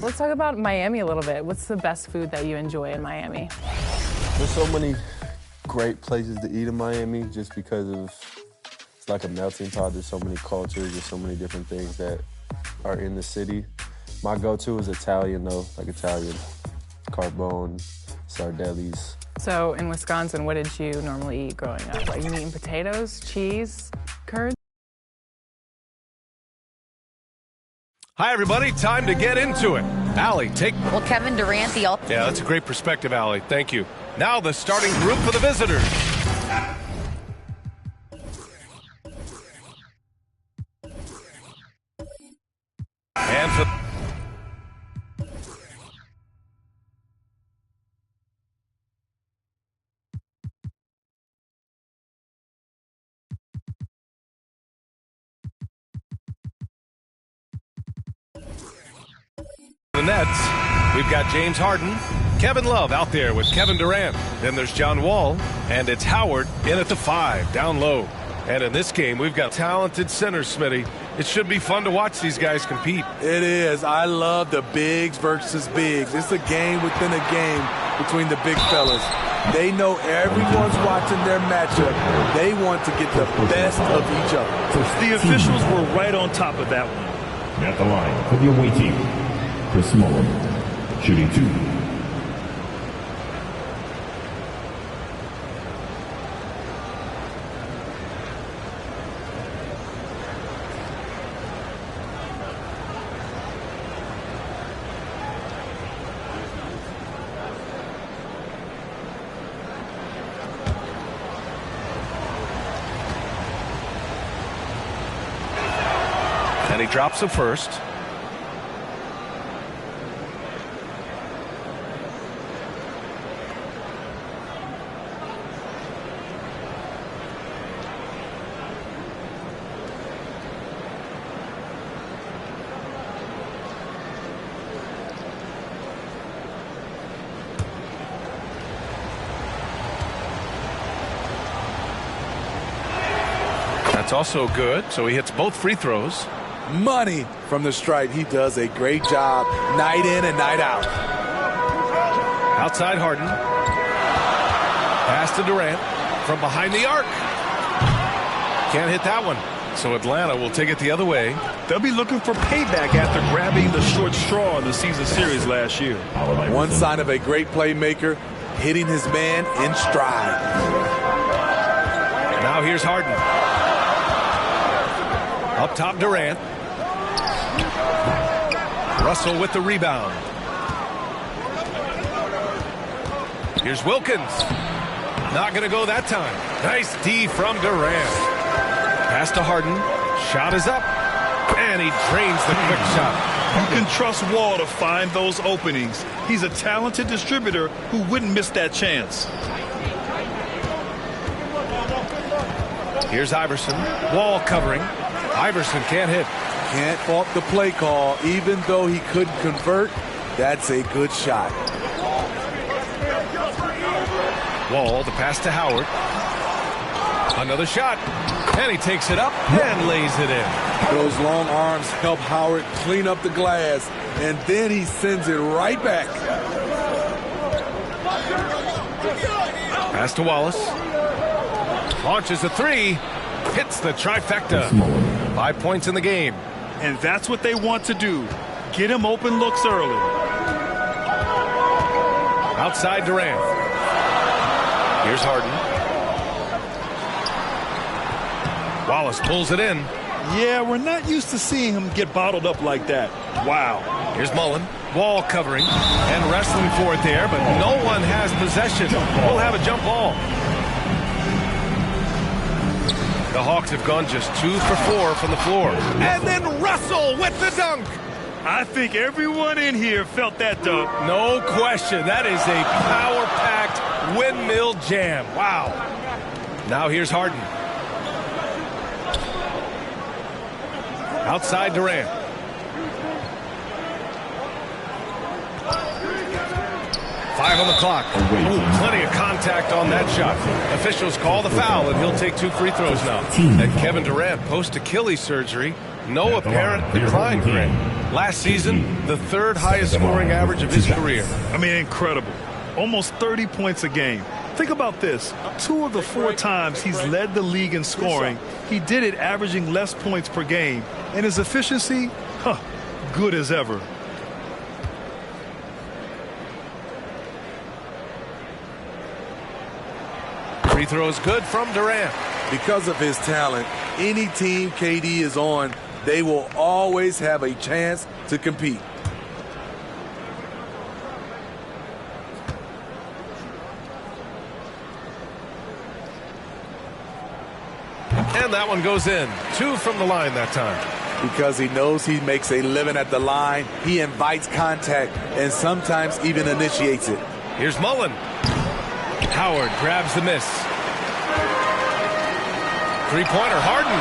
Let's talk about Miami a little bit. What's the best food that you enjoy in Miami? There's so many great places to eat in Miami just because it's like a melting pot. There's so many cultures, there's so many different things that are in the city. My go-to is Italian though, like Italian carbone, sardellis. So in Wisconsin, what did you normally eat growing up? Like meat and potatoes, cheese, curds? Hi, everybody. Time to get into it. Allie, take... Well, Kevin Durant, the... Yeah, that's a great perspective, Allie. Thank you. Now the starting group for the visitors. And for... the Nets, we've got James Harden, Kevin Love out there with Kevin Durant. Then there's John Wall, and it's Howard in at the 5, down low. And in this game, we've got talented centers, Smitty. It should be fun to watch these guys compete. It is. I love the bigs versus bigs. It's a game within a game between the big fellas. They know everyone's watching their matchup. They want to get the best of each other. The officials were right on top of that one. At the line for the away team, Chris Mullin, shooting 2. And he drops the first. That's also good, so he hits both free throws. Money from the stripe. He does a great job night in and night out. Outside Harden. Pass to Durant from behind the arc. Can't hit that one. So Atlanta will take it the other way. They'll be looking for payback after grabbing the short straw in the season series last year. One sign of a great playmaker, hitting his man in stride. Now here's Harden. Up top Durant. Russell with the rebound. Here's Wilkins. Not going to go that time. Nice D from Durant. Pass to Harden. Shot is up. And he drains the quick shot. You can trust Wall to find those openings. He's a talented distributor who wouldn't miss that chance. Here's Iverson. Wall covering. Iverson can't hit. Can't fault the play call. Even though he couldn't convert, that's a good shot. Wall, the pass to Howard. Another shot. And he takes it up and lays it in. Those long arms help Howard clean up the glass, and then he sends it right back. Pass to Wallace. Launches a 3. Hits the trifecta. 5 points in the game. And that's what they want to do. Get him open looks early. Outside Durant. Here's Harden. Wallace pulls it in. Yeah, we're not used to seeing him get bottled up like that. Wow. Here's Mullen. Wall covering and wrestling for it there, but no one has possession. We'll have a jump ball. The Hawks have gone just 2 for 4 from the floor. And then Russell with the dunk. I think everyone in here felt that dunk. No question. That is a power-packed windmill jam. Wow. Now here's Harden. Outside Durant. 5 on the clock. Ooh, plenty of contact on that shot. Officials call the foul, and he'll take 2 free throws now. And Kevin Durant, post-Achilles surgery, no apparent decline, Greg. Last season, the 3rd highest scoring average of his career. I mean, incredible. Almost 30 points a game. Think about this. 2 of the 4 times he's led the league in scoring, he did it averaging less points per game. And his efficiency, good as ever. Free throw is good from Durant. Because of his talent, any team KD is on, they will always have a chance to compete. And that one goes in. 2 from the line that time. Because he knows he makes a living at the line, he invites contact and sometimes even initiates it. Here's Mullen. Howard grabs the miss. Three-pointer, Harden.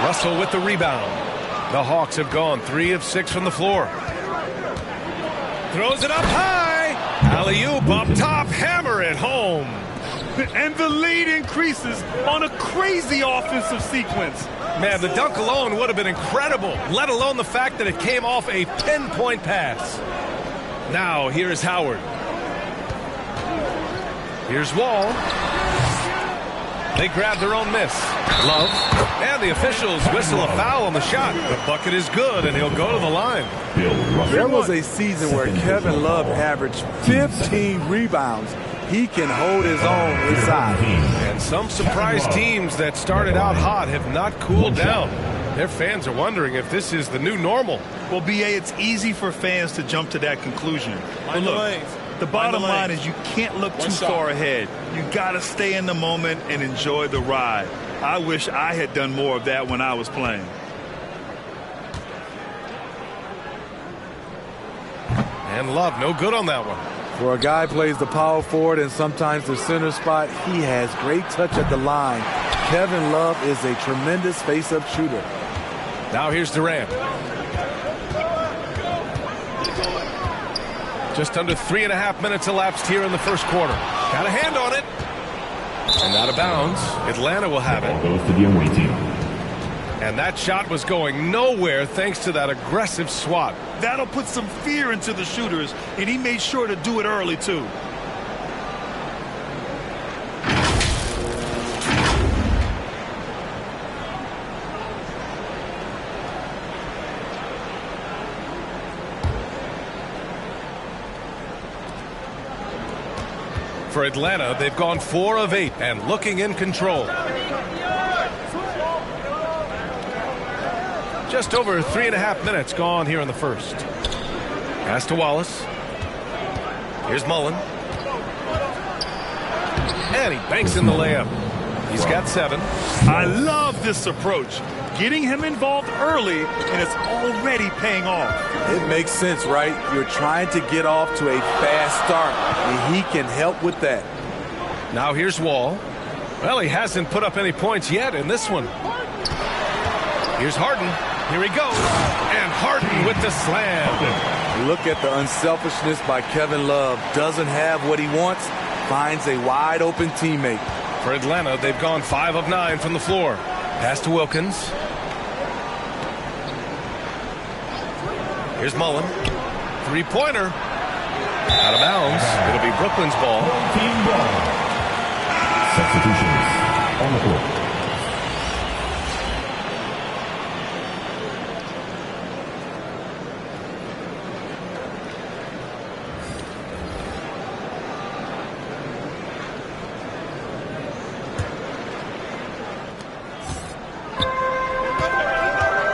Russell with the rebound. The Hawks have gone 3 of 6 from the floor. Throws it up high. Alley-oop up top. Hammer it home. And the lead increases on a crazy offensive sequence. Man, the dunk alone would have been incredible, let alone the fact that it came off a pinpoint pass. Now, here's Howard. Here's Wall. They grab their own miss. Love. And the officials whistle a foul on the shot. The bucket is good, and he'll go to the line. There was a season where Kevin Love averaged 15 rebounds. He can hold his own inside. And some surprise teams that started out hot have not cooled down. Their fans are wondering if this is the new normal. Well, B.A., it's easy for fans to jump to that conclusion. But look, the bottom line is you can't look too far ahead. You got to stay in the moment and enjoy the ride. I wish I had done more of that when I was playing. And Love, no good on that one. For a guy who plays the power forward and sometimes the center spot, he has great touch at the line. Kevin Love is a tremendous face-up shooter. Now here's Durant. Just under 3.5 minutes elapsed here in the first quarter. Got a hand on it. And out of bounds. Atlanta will have it. Goes to the away team. And that shot was going nowhere thanks to that aggressive swat. That'll put some fear into the shooters, and he made sure to do it early, too. For Atlanta, they've gone 4 of 8 and looking in control. Just over 3.5 minutes gone here in the first. Pass to Wallace. Here's Mullen. And he banks in the layup. He's got 7. I love this approach. Getting him involved early, and it's already paying off. It makes sense, right? You're trying to get off to a fast start, and he can help with that. Now here's Wall. Well, he hasn't put up any points yet in this one. Here's Harden. Here he goes. And Harden with the slam. Look at the unselfishness by Kevin Love. Doesn't have what he wants, finds a wide open teammate. For Atlanta, they've gone 5 of 9 from the floor. Pass to Wilkins. Here's Mullen. 3-pointer. Out of bounds. It'll be Brooklyn's ball. Team ball. Substitutions on the court.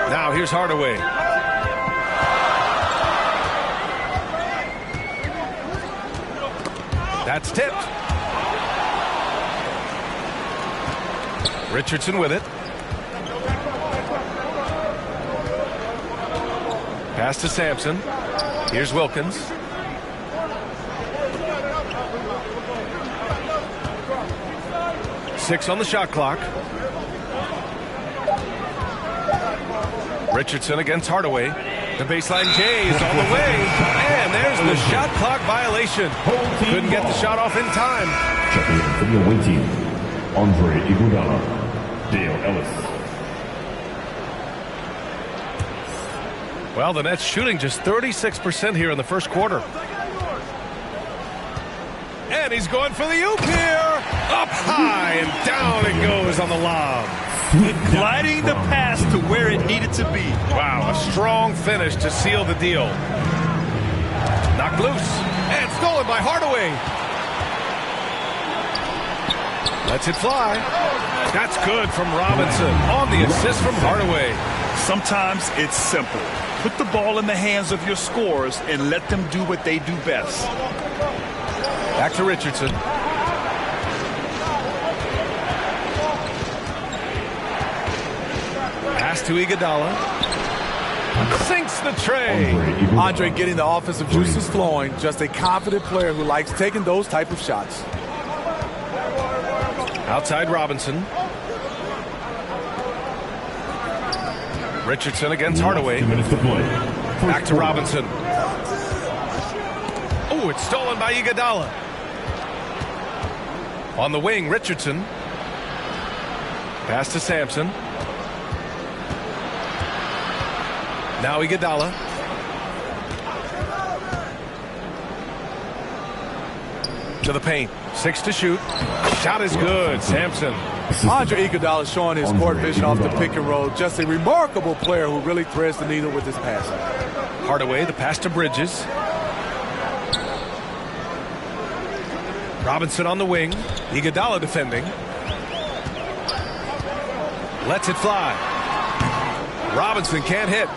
Now here's Hardaway. That's tipped. Richardson with it. Pass to Sampson. Here's Wilkins. Six on the shot clock. Richardson against Hardaway. The baseline J is on the way. And there's a shot clock violation. Couldn't get the shot off in time. Checking in for the away team, Andre Iguodala, Dale Ellis. Well, the Nets shooting just 36% here in the first quarter. And he's going for the oop here. Up high and down it goes on the lob. Gliding the pass to where it needed to be. Wow, a strong finish to seal the deal. Knocked loose and stolen by Hardaway. Lets it fly. That's good from Robinson on the assist from Hardaway. Sometimes it's simple. Put the ball in the hands of your scorers and let them do what they do best. Back to Richardson. Pass to Iguodala. Sinks the tray. Andre getting the offensive juices flowing. Just a confident player who likes taking those type of shots. Outside Robinson. Richardson against Hardaway. 2 minutes to play. Back to Robinson. Oh, it's stolen by Iguodala. On the wing, Richardson. Pass to Sampson. Now Iguodala. To the paint. 6 to shoot. Shot is good. Sampson. Andre Iguodala showing his court vision off the pick and roll. Just a remarkable player who really threads the needle with his passing. Hardaway, the pass to Bridges. Robinson on the wing. Iguodala defending. Lets it fly. Robinson can't hit.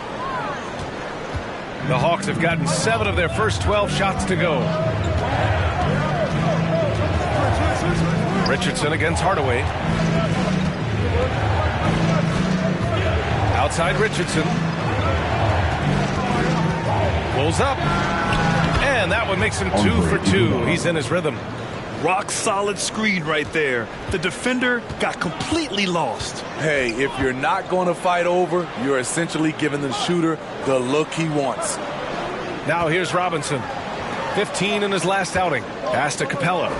The Hawks have gotten 7 of their first 12 shots to go. Richardson against Hardaway. Outside Richardson. Pulls up. And that one makes him 2 for 2. He's in his rhythm. Rock solid screen right there. The defender got completely lost. Hey, if you're not going to fight over, you're essentially giving the shooter the look he wants. Now here's Robinson. 15 in his last outing. Pass to Capella.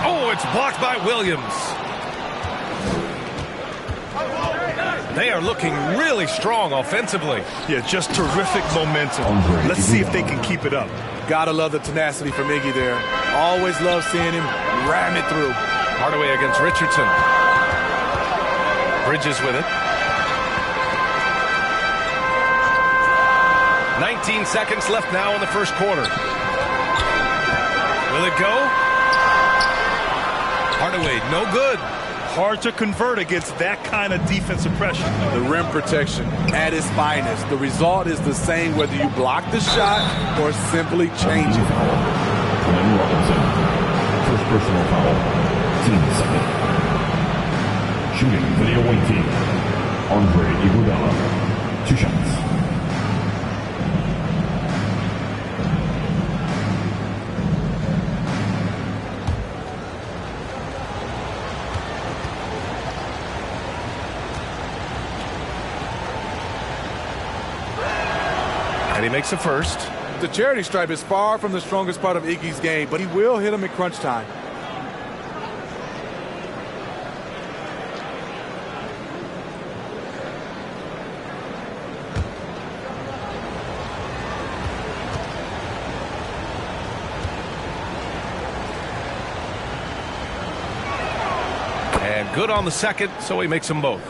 Oh, it's blocked by Williams. They are looking really strong offensively. Yeah, just terrific momentum. Let's see if they can keep it up. Gotta love the tenacity from Iggy there. Always love seeing him ram it through. Hardaway against Richardson. Bridges with it. 19 seconds left now in the first quarter. Will it go? Hardaway, no good. Hard to convert against that kind of defensive pressure. The rim protection at its finest. The result is the same whether you block the shot or simply change it. Glenn Robinson. First personal foul. Team second. Shooting for the away team, Andre Iguodala. 2 shots. And he makes a first. The charity stripe is far from the strongest part of Iggy's game, but he will hit him at crunch time. And good on the second, so he makes them both.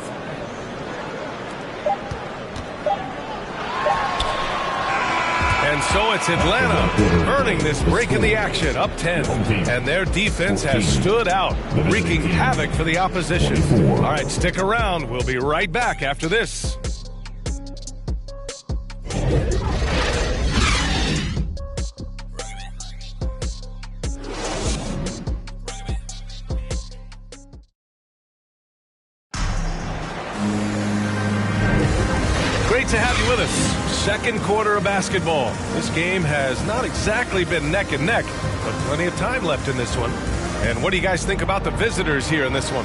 And so it's Atlanta earning this break in the action, up 10. And their defense has stood out, wreaking havoc for the opposition. All right, stick around. We'll be right back after this. Great to have you with us. Second quarter of basketball. This game has not exactly been neck and neck, but plenty of time left in this one. And what do you guys think about the visitors here in this one?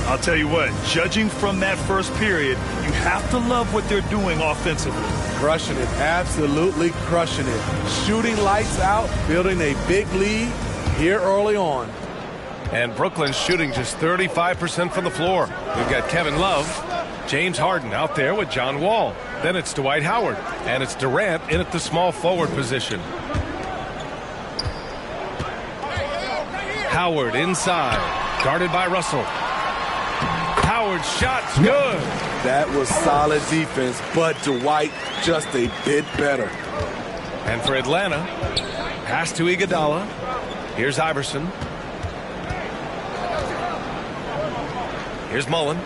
I'll tell you what, judging from that first period, you have to love what they're doing offensively. Crushing it, absolutely crushing it. Shooting lights out, building a big lead here early on. And Brooklyn's shooting just 35% from the floor. We've got Kevin Love, James Harden out there with John Wall. Then it's Dwight Howard, and it's Durant in at the small forward position. Howard inside, guarded by Russell. Howard's shot's good. That was solid defense, but Dwight just a bit better. And for Atlanta, pass to Iguodala. Here's Iverson. Here's Mullen.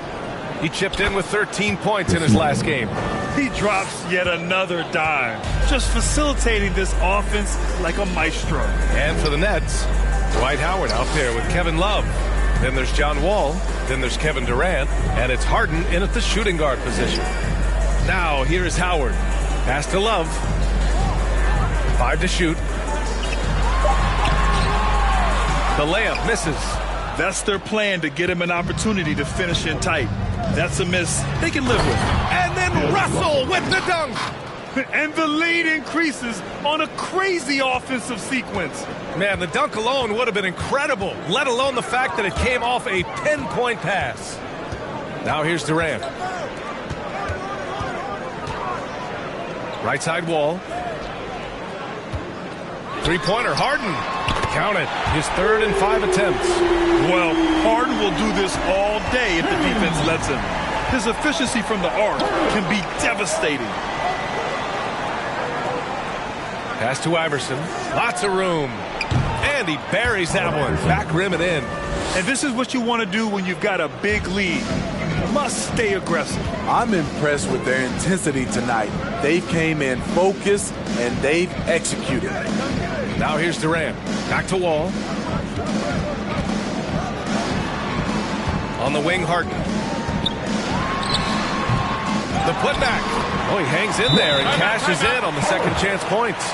He chipped in with 13 points in his last game. He drops yet another dime, just facilitating this offense like a maestro. And for the Nets, Dwight Howard out there with Kevin Love. Then there's John Wall. Then there's Kevin Durant. And it's Harden in at the shooting guard position. Now here is Howard. Pass to Love. 5 to shoot. The layup misses. That's their plan, to get him an opportunity to finish in tight. That's a miss they can live with. And then Russell with the dunk. And the lead increases on a crazy offensive sequence. Man, the dunk alone would have been incredible, let alone the fact that it came off a pinpoint pass. Now here's Durant. Right side Wall. Three-pointer, Harden. Count it. His 3rd and 5 attempts. Well, Harden will do this all day if the defense lets him. His efficiency from the arc can be devastating. Pass to Iverson. Lots of room. And he buries that one. Back rim and in. And this is what you want to do when you've got a big lead. You must stay aggressive. I'm impressed with their intensity tonight. They came in focused and they've executed. Now here's Durant. Back to Wall. On the wing, Harden. The putback. Oh, he hangs in there and cashes in on the second chance points.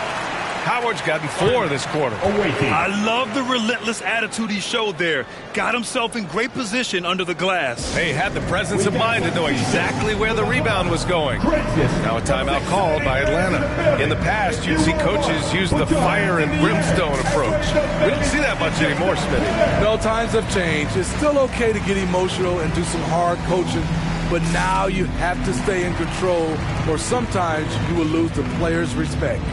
Howard's gotten 4 this quarter. I love the relentless attitude he showed there. Got himself in great position under the glass. He had the presence of mind to know exactly where the rebound was going. Now a timeout called by Atlanta. In the past, you'd see coaches use the fire and brimstone approach. We don't see that much anymore, Smitty. No, times have changed. It's still okay to get emotional and do some hard coaching, but now you have to stay in control, or sometimes you will lose the players' respect.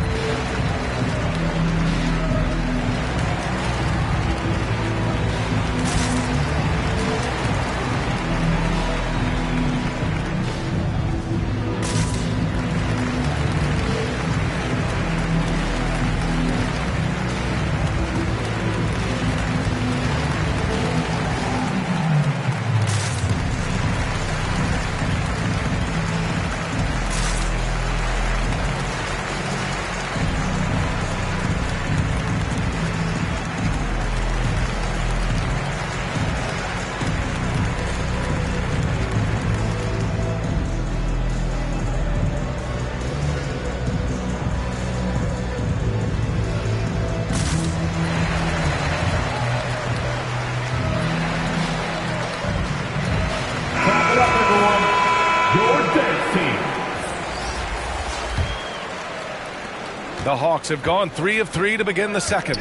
The Hawks have gone 3 of 3 to begin the second.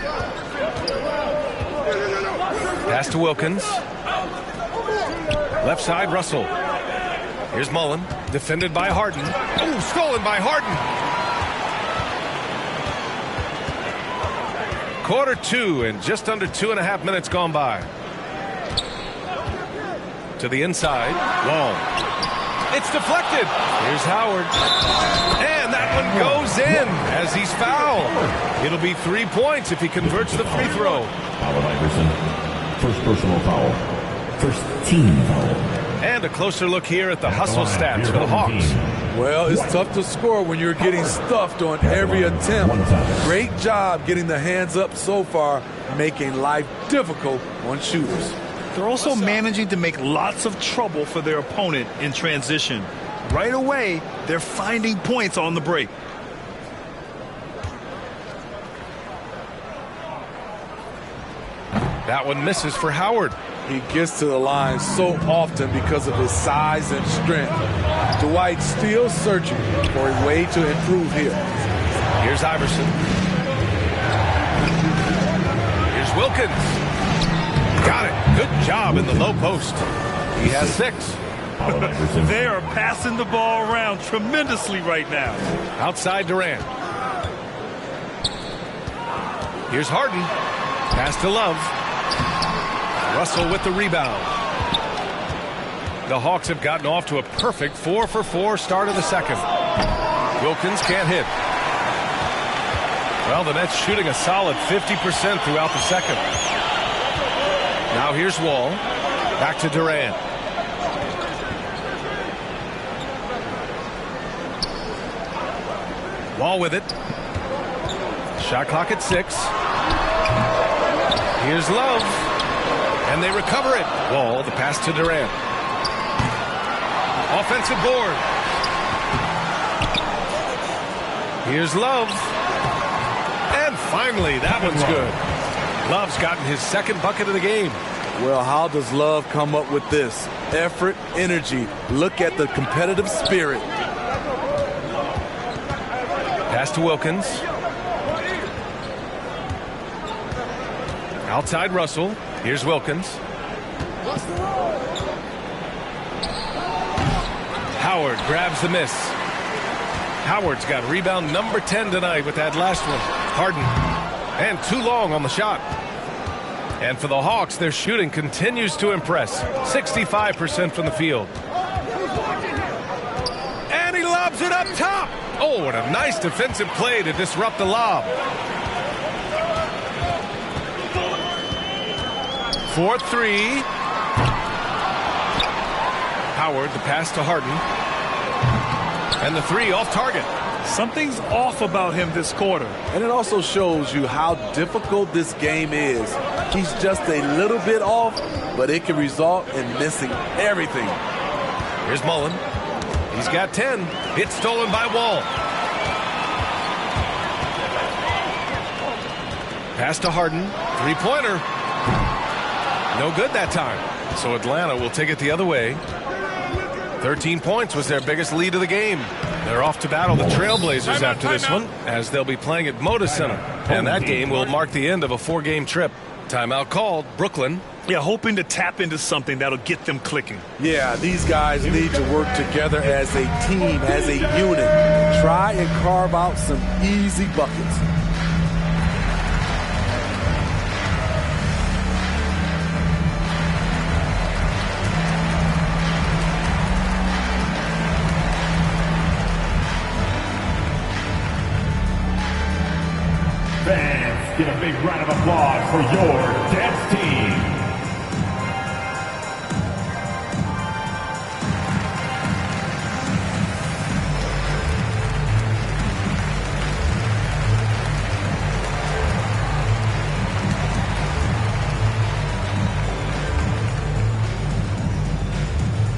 Pass to Wilkins. Left side, Russell. Here's Mullen, defended by Harden. Oh, stolen by Harden. Quarter 2 and just under 2.5 minutes gone by. To the inside, Wall. It's deflected. Here's Howard. And that one goes in as he's fouled. It'll be 3 points if he converts the free throw. Allen Iverson, first personal foul, first team foul. And a closer look here at the hustle stats for the Hawks. Well, it's tough to score when you're getting stuffed on every attempt. Great job getting the hands up so far, making life difficult on shooters. They're also managing to make lots of trouble for their opponent in transition. Right away, they're finding points on the break. That one misses for Howard. He gets to the line so often because of his size and strength. Dwight still searching for a way to improve here. Here's Iverson. Here's Wilkins. Got it. Good job in the low post. He has 6. They are passing the ball around tremendously right now. Outside Durant. Here's Harden. Pass to Love. Russell with the rebound. The Hawks have gotten off to a perfect 4-for-4 start of the second. Wilkins can't hit. Well, the Nets shooting a solid 50% throughout the second. Now here's Wall. Back to Durant. Wall with it. Shot clock at 6. Here's Love. And they recover it. Wall, the pass to Durant. Offensive board. Here's Love. And finally, that one's good. Love's gotten his second bucket of the game. Well, how does Love come up with this? Effort, energy. Look at the competitive spirit. Pass to Wilkins. Outside Russell. Here's Wilkins. Howard grabs the miss. Howard's got rebound number 10 tonight with that last one. Harden. And too long on the shot. And for the Hawks, their shooting continues to impress. 65% from the field. And he lobs it up top. Oh, and a nice defensive play to disrupt the lob. 4-3. Howard, the pass to Harden. And the 3 off target. Something's off about him this quarter. And it also shows you how difficult this game is. He's just a little bit off, but it can result in missing everything. Here's Mullen. He's got 10. It's stolen by Wall. Pass to Harden. 3-pointer. No good that time. So Atlanta will take it the other way. 13 points was their biggest lead of the game. They're off to battle the Trailblazers after this one, as they'll be playing at Moda Center. And that game will mark the end of a 4-game trip. Timeout called. Brooklyn. Yeah, hoping to tap into something that'll get them clicking. Yeah, these guys need to work together as a team, as a unit. Try and carve out some easy buckets. Fans, give a big round of applause for your dance team.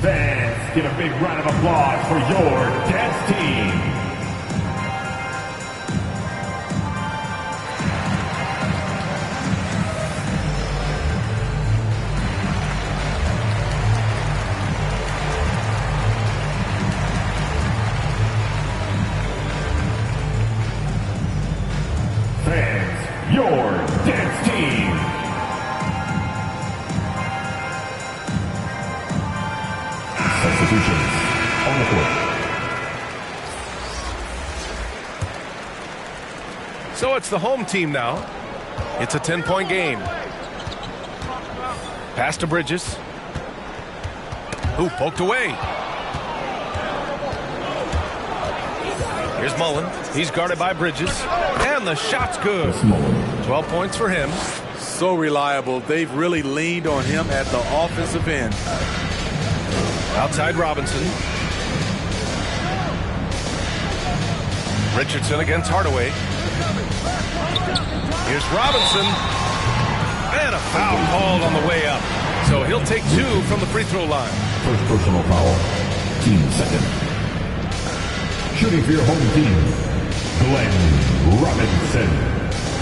Fans, give a big round of applause for your dance team. Fans, your dance team. Substitutions on the court. So it's the home team now. It's a 10-point game. Pass to Bridges. Who poked away. Here's Mullen. He's guarded by Bridges. And the shot's good. 12 points for him. So reliable. They've really leaned on him at the offensive end. Outside Robinson. Richardson against Hardaway. Here's Robinson. And a foul called on the way up. So he'll take 2 from the free throw line. First personal foul. Team second. Shooting for your home team, Glenn Robinson.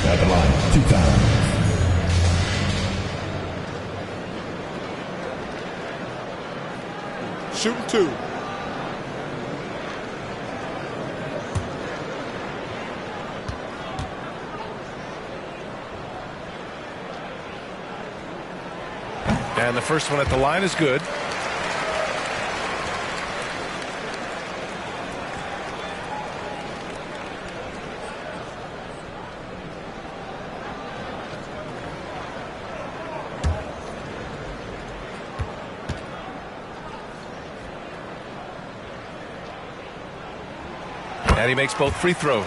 At the line 2 times. shooting 2. And the first one at the line is good. And he makes both free throws.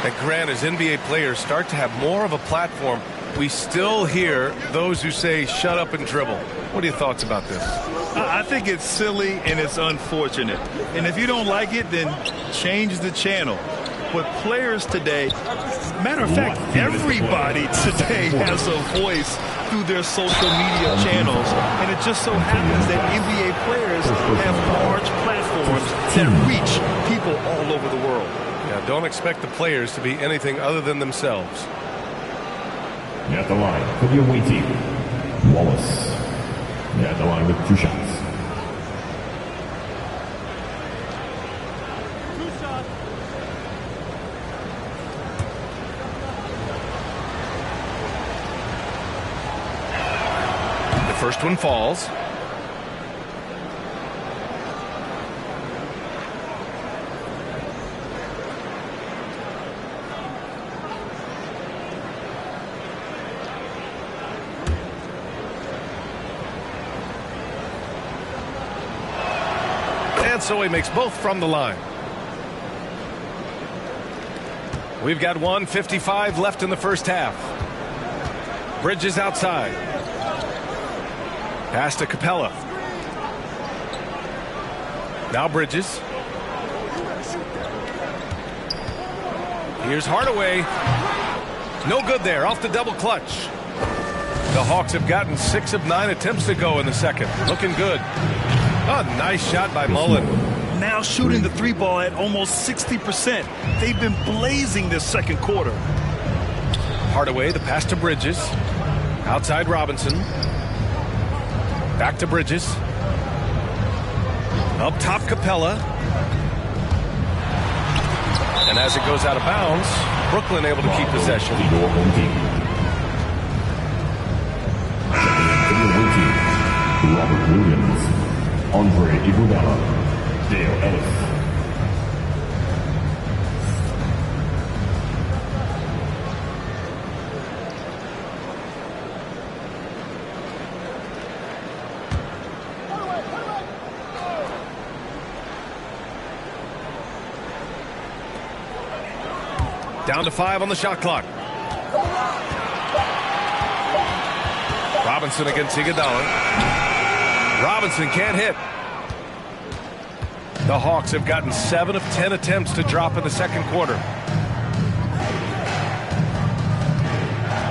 And Grant, as NBA players start to have more of a platform, we still hear those who say, shut up and dribble. What are your thoughts about this? I think it's silly and it's unfortunate. And if you don't like it, then change the channel. But players today, matter of fact, everybody today has a voice through their social media channels. And it just so happens that NBA players have large platforms that reach people all over the world. Yeah, don't expect the players to be anything other than themselves. At the line for the away team, Wallace. At the line with 2 shots. The first one falls. So he makes both from the line. We've got 1:55 left in the first half. Bridges outside. Pass to Capella. Now Bridges. Here's Hardaway. No good there. Off the double clutch. The Hawks have gotten 6 of 9 attempts to go in the second. Looking good. Oh, nice shot by Mullen. Now shooting the 3 ball at almost 60%. They've been blazing this second quarter. Hardaway, the pass to Bridges. Outside Robinson. Back to Bridges. Up top Capella. And as it goes out of bounds, Brooklyn able to keep possession. Robert Williams. Andre Iguodala, Dale Ellis. Down to 5 on the shot clock. Robinson against Iguodala. Robinson can't hit. The Hawks have gotten 7 of 10 attempts to drop in the second quarter.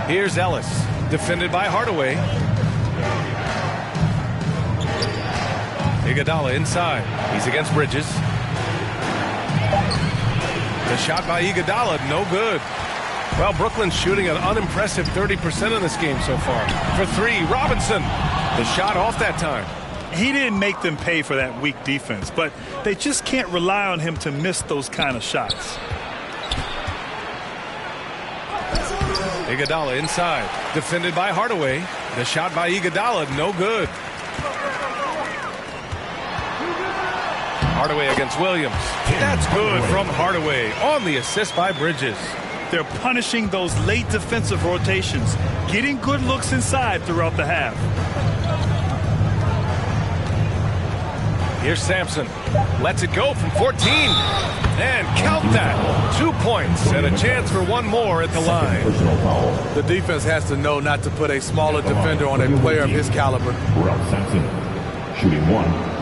Here's Ellis, defended by Hardaway. Iguodala inside. He's against Bridges. The shot by Iguodala, no good. Well, Brooklyn's shooting an unimpressive 30% in this game so far. For 3, Robinson. The shot off that time. He didn't make them pay for that weak defense, but they just can't rely on him to miss those kind of shots. Iguodala inside, defended by Hardaway. The shot by Iguodala, no good. Hardaway against Williams. That's good from Hardaway on the assist by Bridges. They're punishing those late defensive rotations, getting good looks inside throughout the half. Here's Sampson. Lets it go from 14. And count that. 2 points and a chance for one more at the line. The defense has to know not to put a smaller defender on a player of his caliber. Ralph Sampson, shooting 1.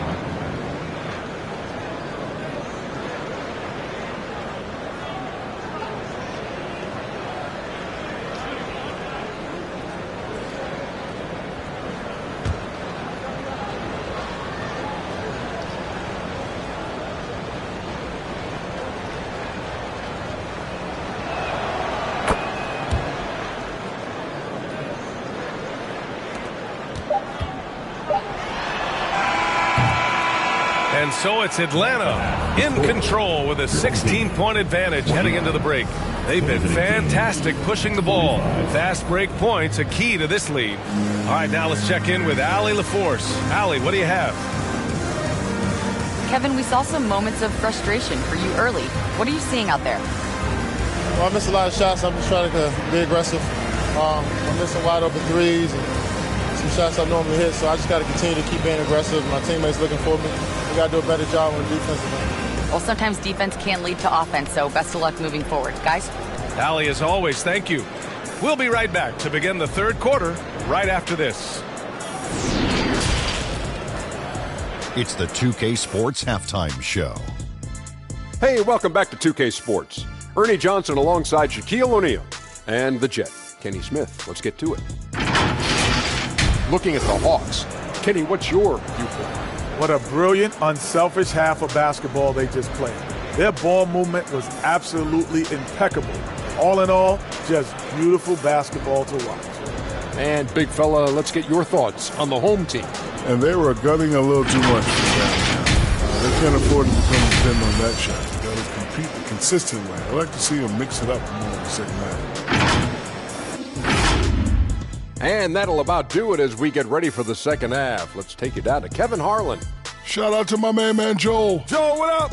so it's Atlanta in control with a 16-point advantage heading into the break. They've been fantastic pushing the ball. Fast break points, a key to this lead. All right, now let's check in with Allie LaForce. Allie, what do you have? Kevin, we saw some moments of frustration for you early. What are you seeing out there? Well, I missed a lot of shots. I'm just trying to be aggressive. I'm missing wide open threes and some shots I normally hit, so I just got to continue to keep being aggressive. My teammates looking for me. We got to do a better job on the defensive end. Well, sometimes defense can lead to offense, so best of luck moving forward. Guys? Allie, as always, thank you. We'll be right back to begin the third quarter right after this. It's the 2K Sports Halftime Show. Hey, welcome back to 2K Sports. Ernie Johnson alongside Shaquille O'Neal and the Jet, Kenny Smith. Let's get to it. Looking at the Hawks. Kenny, what's your viewpoint? What a brilliant, unselfish half of basketball they just played. Their ball movement was absolutely impeccable. All in all, just beautiful basketball to watch. And big fella, let's get your thoughts on the home team. And they were gutting a little too much. They can't afford to become dependent on that shot. They got to compete the consistent way. I like to see them mix it up more in the second half. And that'll about do it as we get ready for the second half. Let's take you down to Kevin Harlan. Shout out to my man Joel. Joel, what up?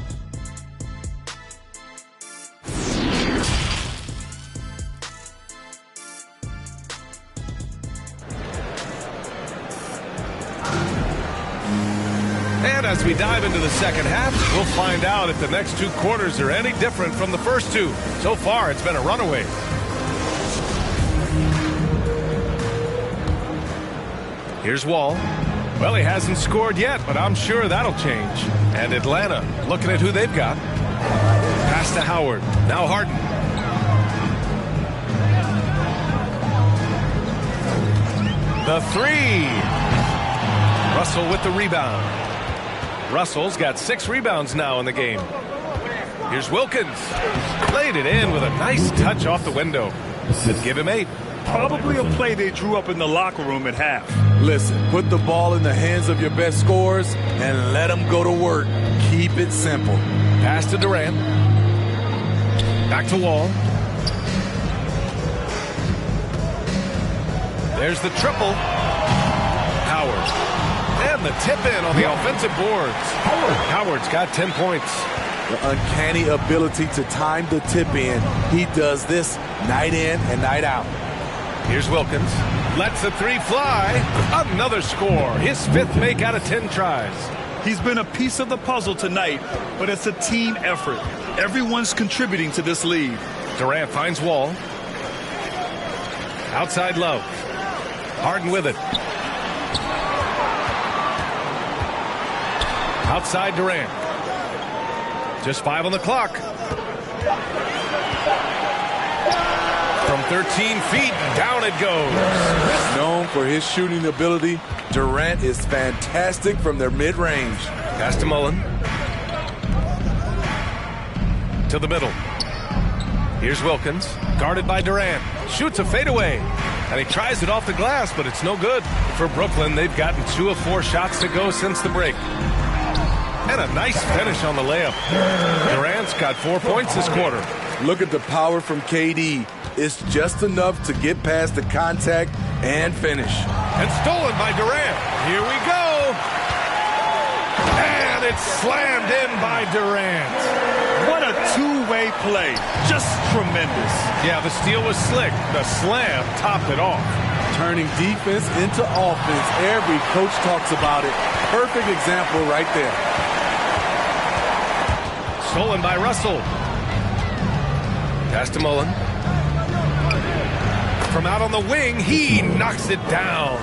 And as we dive into the second half, we'll find out if the next two quarters are any different from the first two. So far, it's been a runaway. Here's Wall. Well, he hasn't scored yet, but I'm sure that'll change. And Atlanta, looking at who they've got. Pass to Howard. Now Harden. The three. Russell with the rebound. Russell's got 6 rebounds now in the game. Here's Wilkins. Laid it in with a nice touch off the window. Give him 8. Probably a play they drew up in the locker room at half. Listen, put the ball in the hands of your best scorers and let them go to work. Keep it simple. Pass to Durant. Back to Wall. There's the triple. Howard. And the tip in on the offensive boards. Howard's got 10 points. The uncanny ability to time the tip in. He does this night in and night out. Here's Wilkins. Lets the three fly. Another score. His 5th make out of 10 tries. He's been a piece of the puzzle tonight, but it's a team effort. Everyone's contributing to this lead. Durant finds Wall. Outside Love. Harden with it. Outside Durant. Just 5 on the clock. From 13 feet, down it goes. Known for his shooting ability, Durant is fantastic from their mid-range. Pass to Mullen. To the middle. Here's Wilkins, guarded by Durant. Shoots a fadeaway. And he tries it off the glass, but it's no good. For Brooklyn, they've gotten 2 of 4 shots to go since the break. And a nice finish on the layup. Durant's got 4 points this quarter. Look at the power from KD. It's just enough to get past the contact and finish. And stolen by Durant. Here we go. And it's slammed in by Durant. What a two-way play. Just tremendous. Yeah, the steal was slick. The slam topped it off. Turning defense into offense. Every coach talks about it. Perfect example right there. Stolen by Russell. Pass to Mullen. From out on the wing, he knocks it down.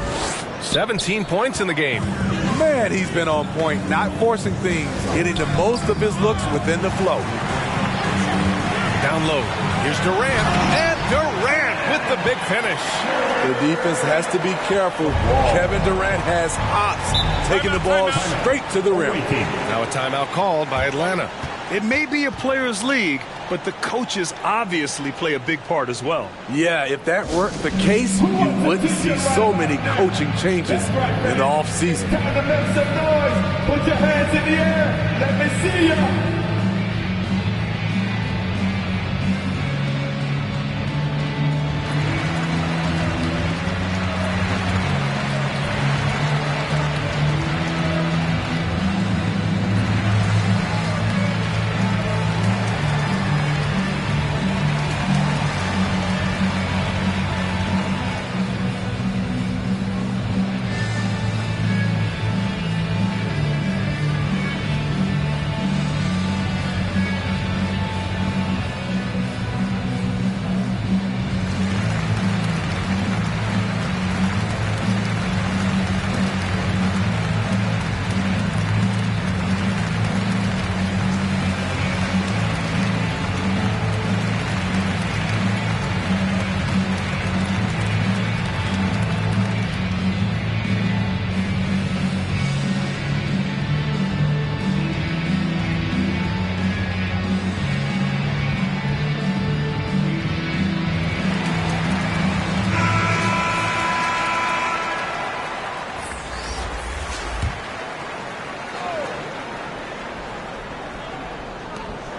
17 points in the game. Man, he's been on point, not forcing things, getting the most of his looks within the flow. Down low. Here's Durant. And Durant with the big finish. The defense has to be careful. Kevin Durant has hops, taking the ball straight to the rim. Now a timeout called by Atlanta. It may be a players' league, but the coaches obviously play a big part as well. Yeah, if that weren't the case, you wouldn't see so many coaching changes in the offseason. Put your hands in the air. Let me see ya.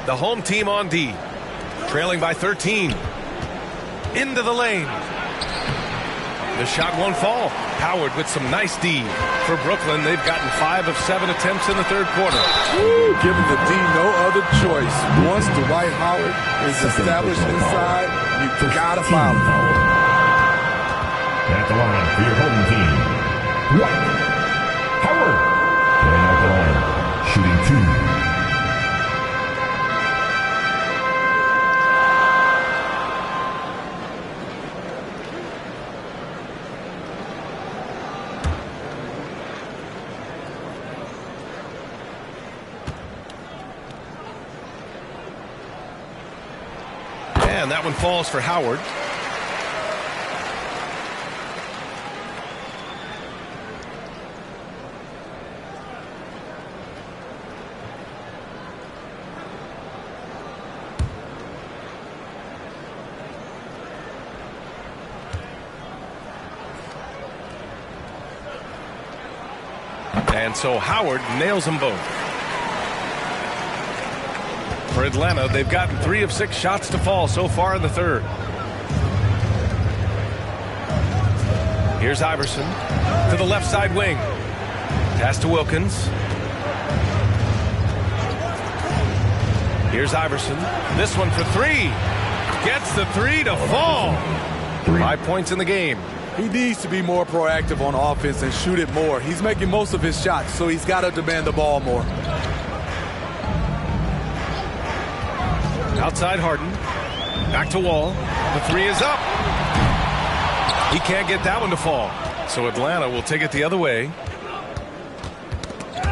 The home team on D, trailing by 13. Into the lane. The shot won't fall. Howard with some nice D. For Brooklyn, they've gotten 5 of 7 attempts in the third quarter. Ooh, giving the D no other choice. Once Dwight Howard is established inside, you gotta foul him. At the line for your home team, Dwight Howard. And at the line, shooting 2. And that one falls for Howard. And so Howard nails them both. For Atlanta, they've gotten 3 of 6 shots to fall so far in the third. Here's Iverson to the left side wing. Pass to Wilkins. Here's Iverson. This one for 3. Gets the 3 to fall. 5 points in the game. He needs to be more proactive on offense and shoot it more. He's making most of his shots, so he's got to demand the ball more. Outside Harden. Back to Wall. The 3 is up. He can't get that one to fall. So Atlanta will take it the other way.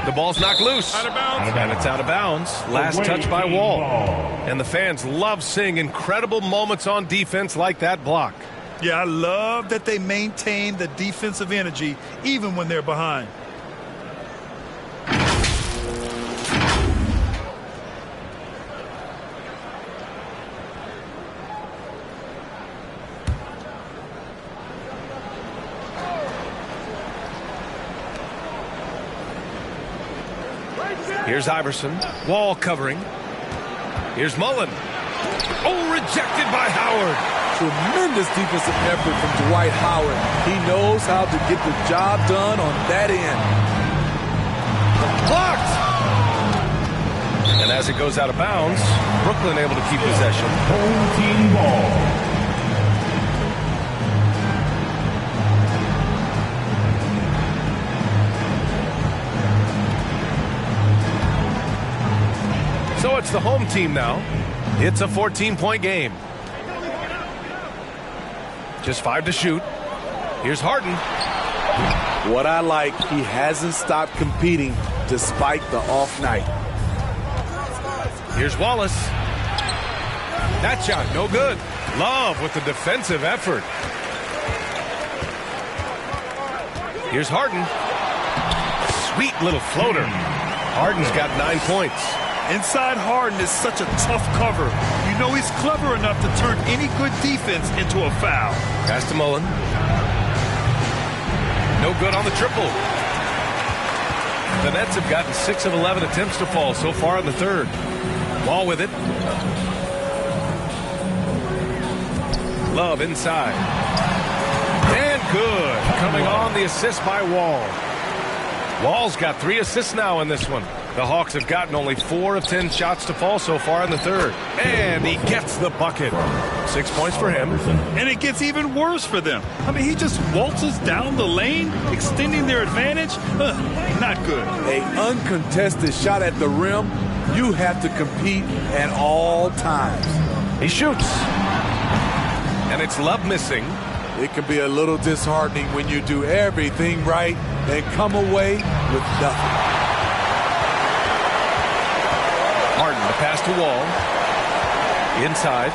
The ball's knocked loose. Out of bounds. And it's out of bounds. Last touch by Wall. And the fans love seeing incredible moments on defense like that block. Yeah, I love that they maintain the defensive energy even when they're behind. Here's Iverson. Wall covering. Here's Mullen. Oh, rejected by Howard. Tremendous defensive effort from Dwight Howard. He knows how to get the job done on that end. Blocked! And as it goes out of bounds, Brooklyn able to keep possession. Home team ball. So it's the home team now. It's a 14-point game. Just 5 to shoot. Here's Harden. What I like, he hasn't stopped competing despite the off night. Here's Wallace. That shot, no good. Love with the defensive effort. Here's Harden. Sweet little floater. Harden's got 9 points. Inside Harden is such a tough cover. You know he's clever enough to turn any good defense into a foul. Pass to Mullen. No good on the triple. The Nets have gotten 6 of 11 attempts to fall so far in the third. Wall with it. Love inside. And good. Coming on the assist by Wall. Wall's got 3 assists now in this one. The Hawks have gotten only 4 of 10 shots to fall so far in the third. And he gets the bucket. 6 points for him. And it gets even worse for them. I mean, he just waltzes down the lane, extending their advantage. Not good. An uncontested shot at the rim. You have to compete at all times. He shoots. And it's Love missing. It can be a little disheartening when you do everything right and come away with nothing. Harden, the pass to Wall. Inside.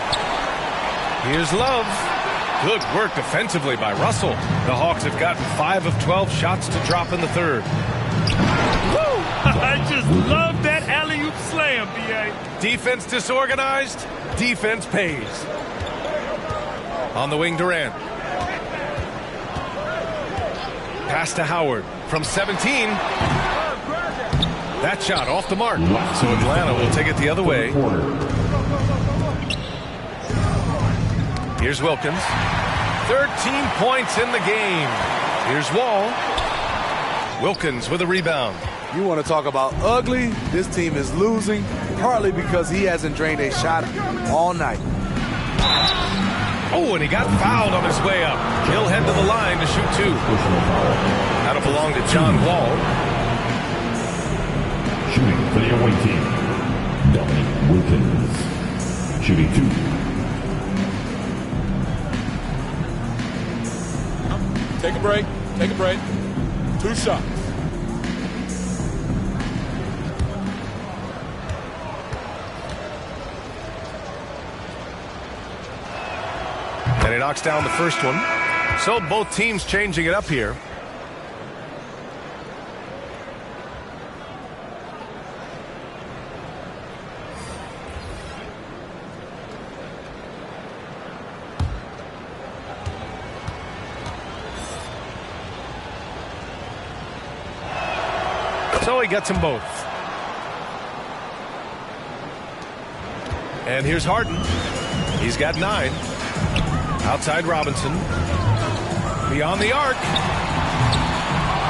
Here's Love. Good work defensively by Russell. The Hawks have gotten 5 of 12 shots to drop in the third. Woo! I just love that alley-oop slam, B.A. Defense disorganized. Defense pays. On the wing, Durant. Pass to Howard from 17. That shot off the mark. So Atlanta will take it the other way. Here's Wilkins. 13 points in the game. Here's Wall. Wilkins with a rebound. You want to talk about ugly? This team is losing, partly because he hasn't drained a shot all night. Oh, and he got fouled on his way up. He'll head to the line to shoot 2. That'll belong to John Wall. Shooting for the away team, Dominic Wilkins. Shooting 2. Take a break. Take a break. 2 shots. And he knocks down the first one. So both teams changing it up here. So he gets them both. And here's Harden. He's got 9. Outside Robinson. Beyond the arc.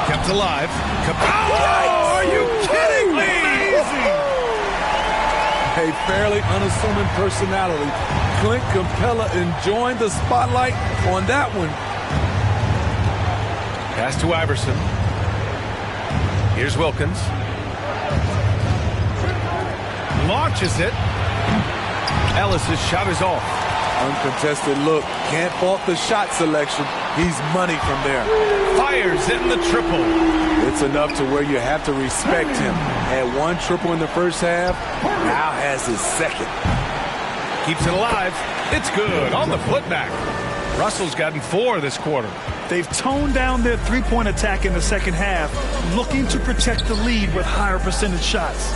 Kept alive. Oh, are you kidding me? A fairly unassuming personality. Clint Capella enjoying the spotlight on that one. Pass to Iverson. Here's Wilkins. Launches it. Ellis's shot is off. Uncontested look. Can't fault the shot selection. He's money from there. Fires in the triple. It's enough to where you have to respect him. Had 1 triple in the first half. Now has his second. Keeps it alive. It's good on the putback. Russell's gotten 4 this quarter. They've toned down their three-point attack in the second half, looking to protect the lead with higher percentage shots.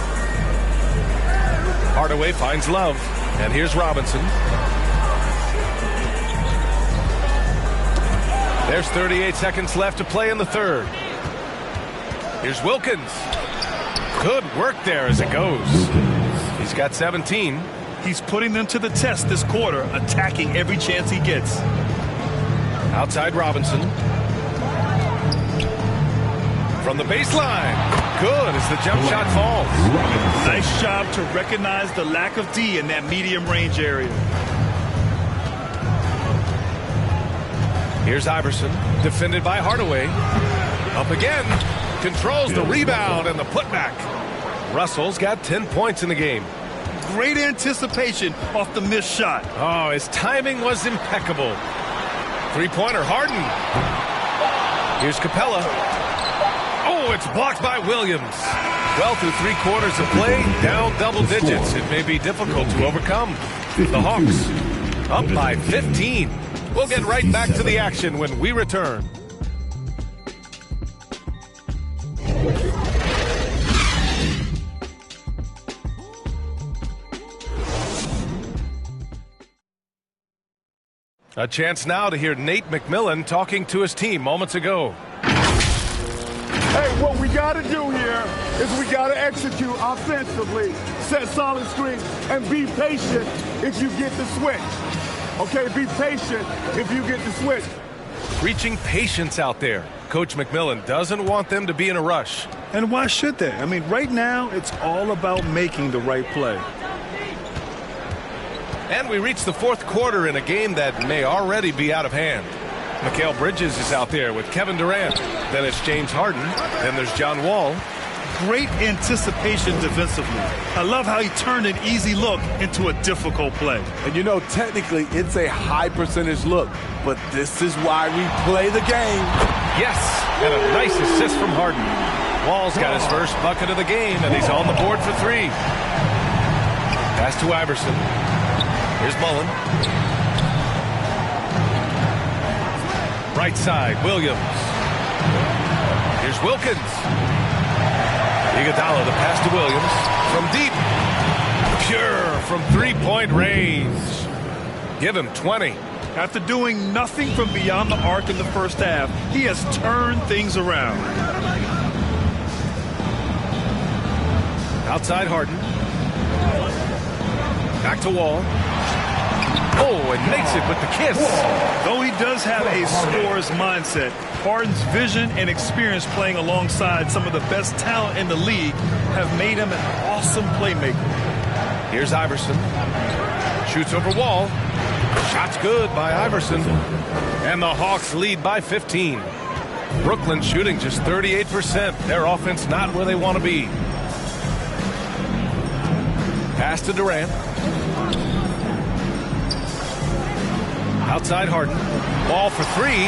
Hardaway finds Love. And here's Robinson. There's 38 seconds left to play in the third. Here's Wilkins. Good work there as it goes. He's got 17. He's putting them to the test this quarter, attacking every chance he gets. Outside Robinson. From the baseline. Good as the jump shot falls. Nice job to recognize the lack of D in that medium range area. Here's Iverson, defended by Hardaway. Up again, controls the rebound and the putback. Russell's got 10 points in the game. Great anticipation off the missed shot. Oh, his timing was impeccable. Three-pointer, Harden. Here's Capella. Oh, it's blocked by Williams. Well, through 3 quarters of play, down double digits. It may be difficult to overcome. The Hawks up by 15. We'll get right back to the action when we return. A chance now to hear Nate McMillan talking to his team moments ago. Hey, what we got to do here is we got to execute offensively, set solid screens, and be patient if you get the switch. Okay, be patient if you get the switch. Preaching patience out there. Coach McMillan doesn't want them to be in a rush. And why should they? I mean, right now, it's all about making the right play. And we reach the fourth quarter in a game that may already be out of hand. Mikal Bridges is out there with Kevin Durant. Then it's James Harden. Then there's John Wall. Great anticipation defensively. I love how he turned an easy look into a difficult play. And you know, technically, it's a high percentage look, but this is why we play the game. Yes, and a nice assist from Harden. Wall's got his first bucket of the game, and he's on the board for three. Pass to Iverson. Here's Mullen. Right side, Williams. Here's Wilkins. Iguodala, the pass to Williams. From deep. Pure from three-point range. Give him 20. After doing nothing from beyond the arc in the first half, he has turned things around. Outside Harden. Back to Wall. Oh, and makes it with the kiss. Though he does have a scorer's mindset, Harden's vision and experience playing alongside some of the best talent in the league have made him an awesome playmaker. Here's Iverson. Shoots over Wall. Shot's good by Iverson. And the Hawks lead by 15. Brooklyn shooting just 38%. Their offense not where they want to be. Pass to Durant. Outside Harden. Ball for three.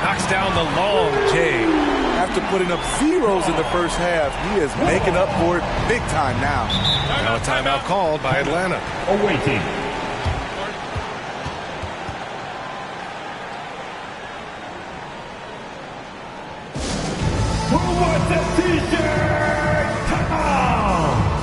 Knocks down the long J. After putting up zeros in the first half, he is making up for it big time now. Now a timeout called by Atlanta. Awaiting. Who wants a t-shirt? Come on!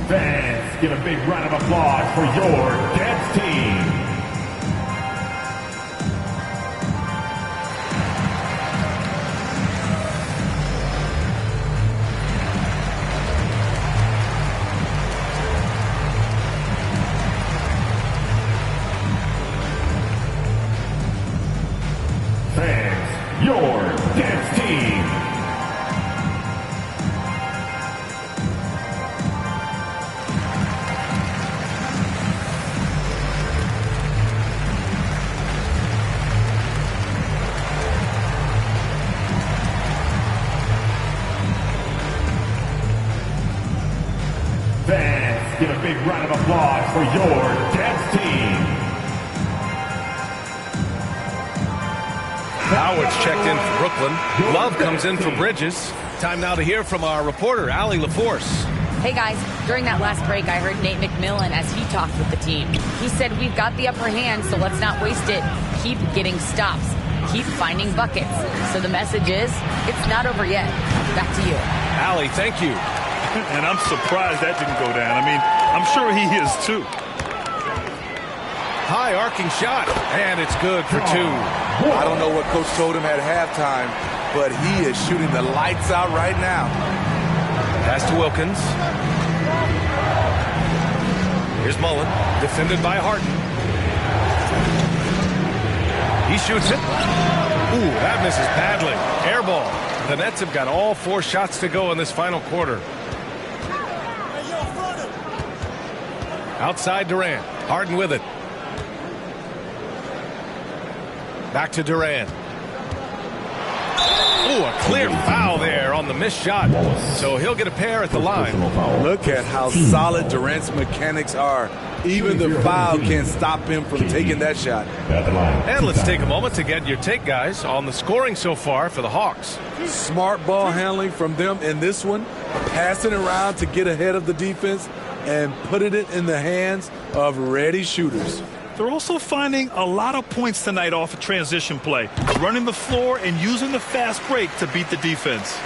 Fans, give a big round of applause for your dance team. Fans, your dance team. Fans, give a big round of applause for your dance team. Howard's checked in for Brooklyn. Love comes in for Bridges. Time now to hear from our reporter, Allie LaForce. Hey guys, during that last break, I heard Nate McMillan as he talked with the team. He said, we've got the upper hand, so let's not waste it. Keep getting stops. Keep finding buckets. So the message is, it's not over yet. Back to you. Allie, thank you. And I'm surprised that didn't go down. I mean, I'm sure he is too. High arcing shot, and it's good for two. I don't know what Coach told him at halftime, but he is shooting the lights out right now. Pass to Wilkins. Here's Mullen, defended by Harden. He shoots it. Ooh, that misses badly. Air ball. The Nets have got all four shots to go in this final quarter. Outside Durant. Harden with it. Back to Durant. Ooh, a clear foul there on the missed shot. So he'll get a pair at the line. Look at how solid Durant's mechanics are. Even the foul can't stop him from taking that shot. And let's take a moment to get your take, guys, on the scoring so far for the Hawks. Smart ball handling from them in this one. Passing around to get ahead of the defense and putting it in the hands of ready shooters. They're also finding a lot of points tonight off of transition play, running the floor and using the fast break to beat the defense.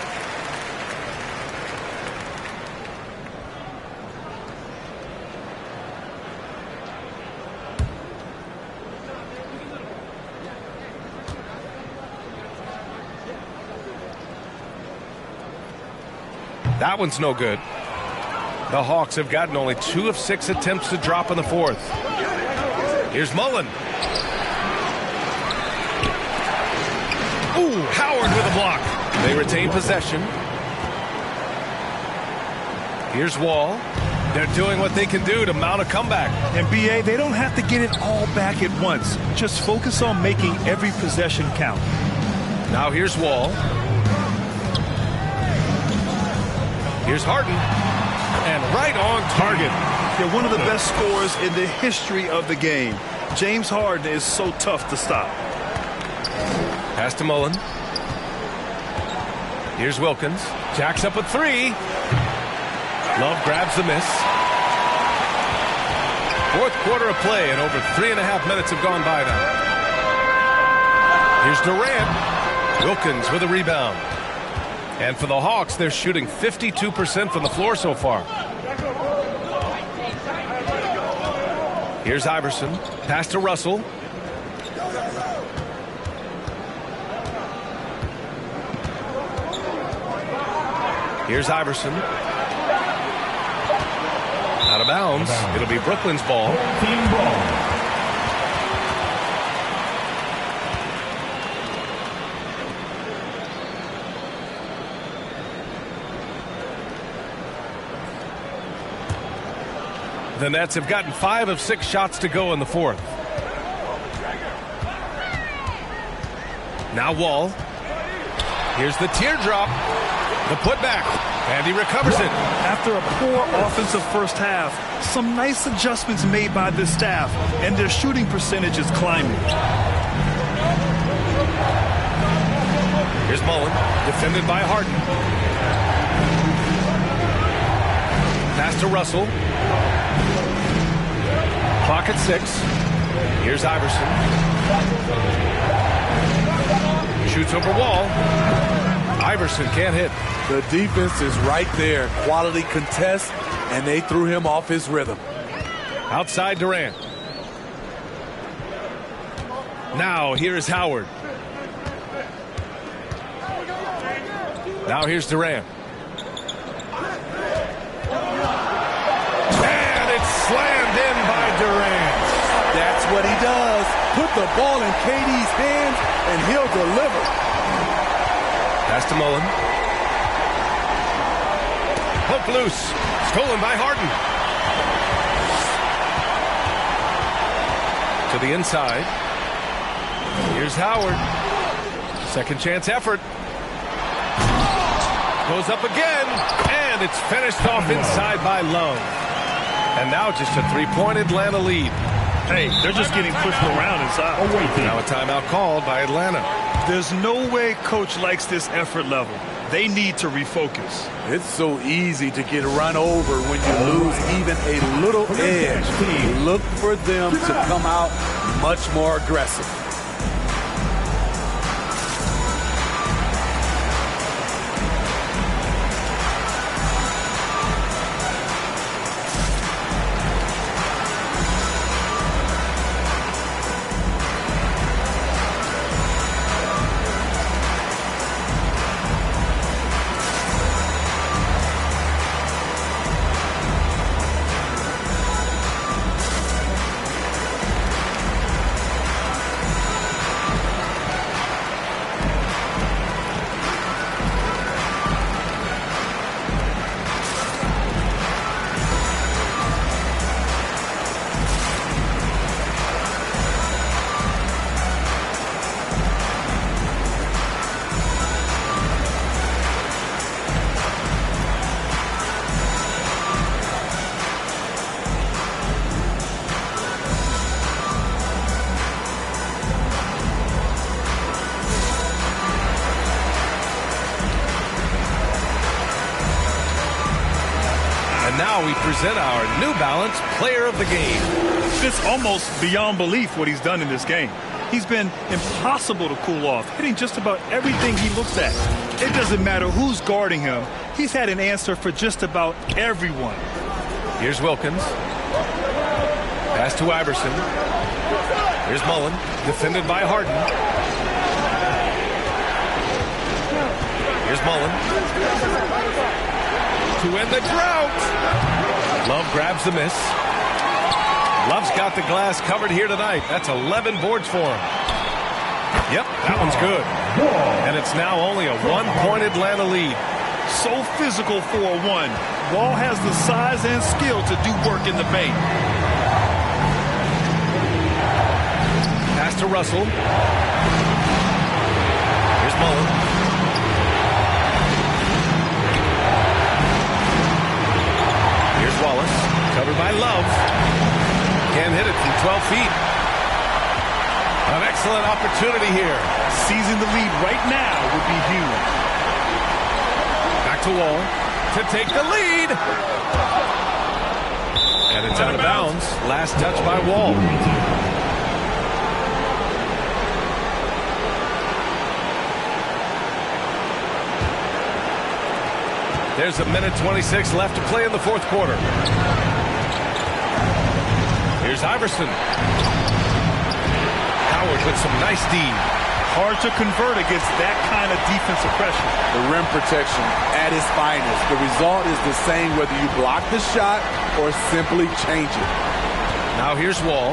That one's no good. The Hawks have gotten only 2 of 6 attempts to drop in the fourth. Here's Mullen. Ooh, Howard with a block. They retain possession. Here's Wall. They're doing what they can do to mount a comeback. And BA, they don't have to get it all back at once. Just focus on making every possession count. Now here's Wall. Here's Harden. And right on target. They're one of the best scorers in the history of the game. James Harden is so tough to stop. Pass to Mullen. Here's Wilkins. Jacks up a 3. Love grabs the miss. Fourth quarter of play, and over 3.5 minutes have gone by now. Here's Durant. Wilkins with a rebound. And for the Hawks, they're shooting 52% from the floor so far. Here's Iverson. Pass to Russell. Here's Iverson. Out of bounds. It'll be Brooklyn's ball. Team ball. The Nets have gotten 5 of 6 shots to go in the fourth. Now Wall. Here's the teardrop. The putback. And he recovers it. After a poor offensive first half, some nice adjustments made by the staff, and their shooting percentage is climbing. Here's Mullen, defended by Harden. Pass to Russell. Clock at 6. Here's Iverson. Shoots over Wall. Iverson can't hit. The defense is right there. Quality contest, and they threw him off his rhythm. Outside Durant. Now here's Howard. Now here's Durant. And it's slammed in by Durant. That's what he does. Put the ball in KD's hands, and he'll deliver. Pass to Mullen. Hook loose. Stolen by Harden. To the inside. Here's Howard. Second chance effort. Goes up again. And it's finished off inside by Love. And now just a 3-point Atlanta lead. Hey, they're just getting pushed around inside. Now a timeout called by Atlanta. There's no way coach likes this effort level. They need to refocus. It's so easy to get run over when you lose even a little edge. Look for them to come out much more aggressive. present our New Balance Player of the Game. It's almost beyond belief what he's done in this game. He's been impossible to cool off, hitting just about everything he looks at. It doesn't matter who's guarding him. He's had an answer for just about everyone. Here's Wilkins. Pass to Iverson. Here's Mullen, defended by Harden. Here's Mullen. To end the drought. Love grabs the miss. Love's got the glass covered here tonight. That's 11 boards for him. Yep, that one's good. And it's now only a one-point Atlanta lead. So physical for a one. Wall has the size and skill to do work in the paint. Pass to Russell. Here's Mullen. Here's Wallace. Covered by Love. Can't hit it from 12 feet. An excellent opportunity here. Seizing the lead right now would be huge. Back to Wall to take the lead. And it's out of bounds. Last touch by Wall. There's a minute 26 left to play in the fourth quarter. Here's Iverson. Howard with some nice D. Hard to convert against that kind of defensive pressure. The rim protection at its finest. The result is the same whether you block the shot or simply change it. Now here's Wall.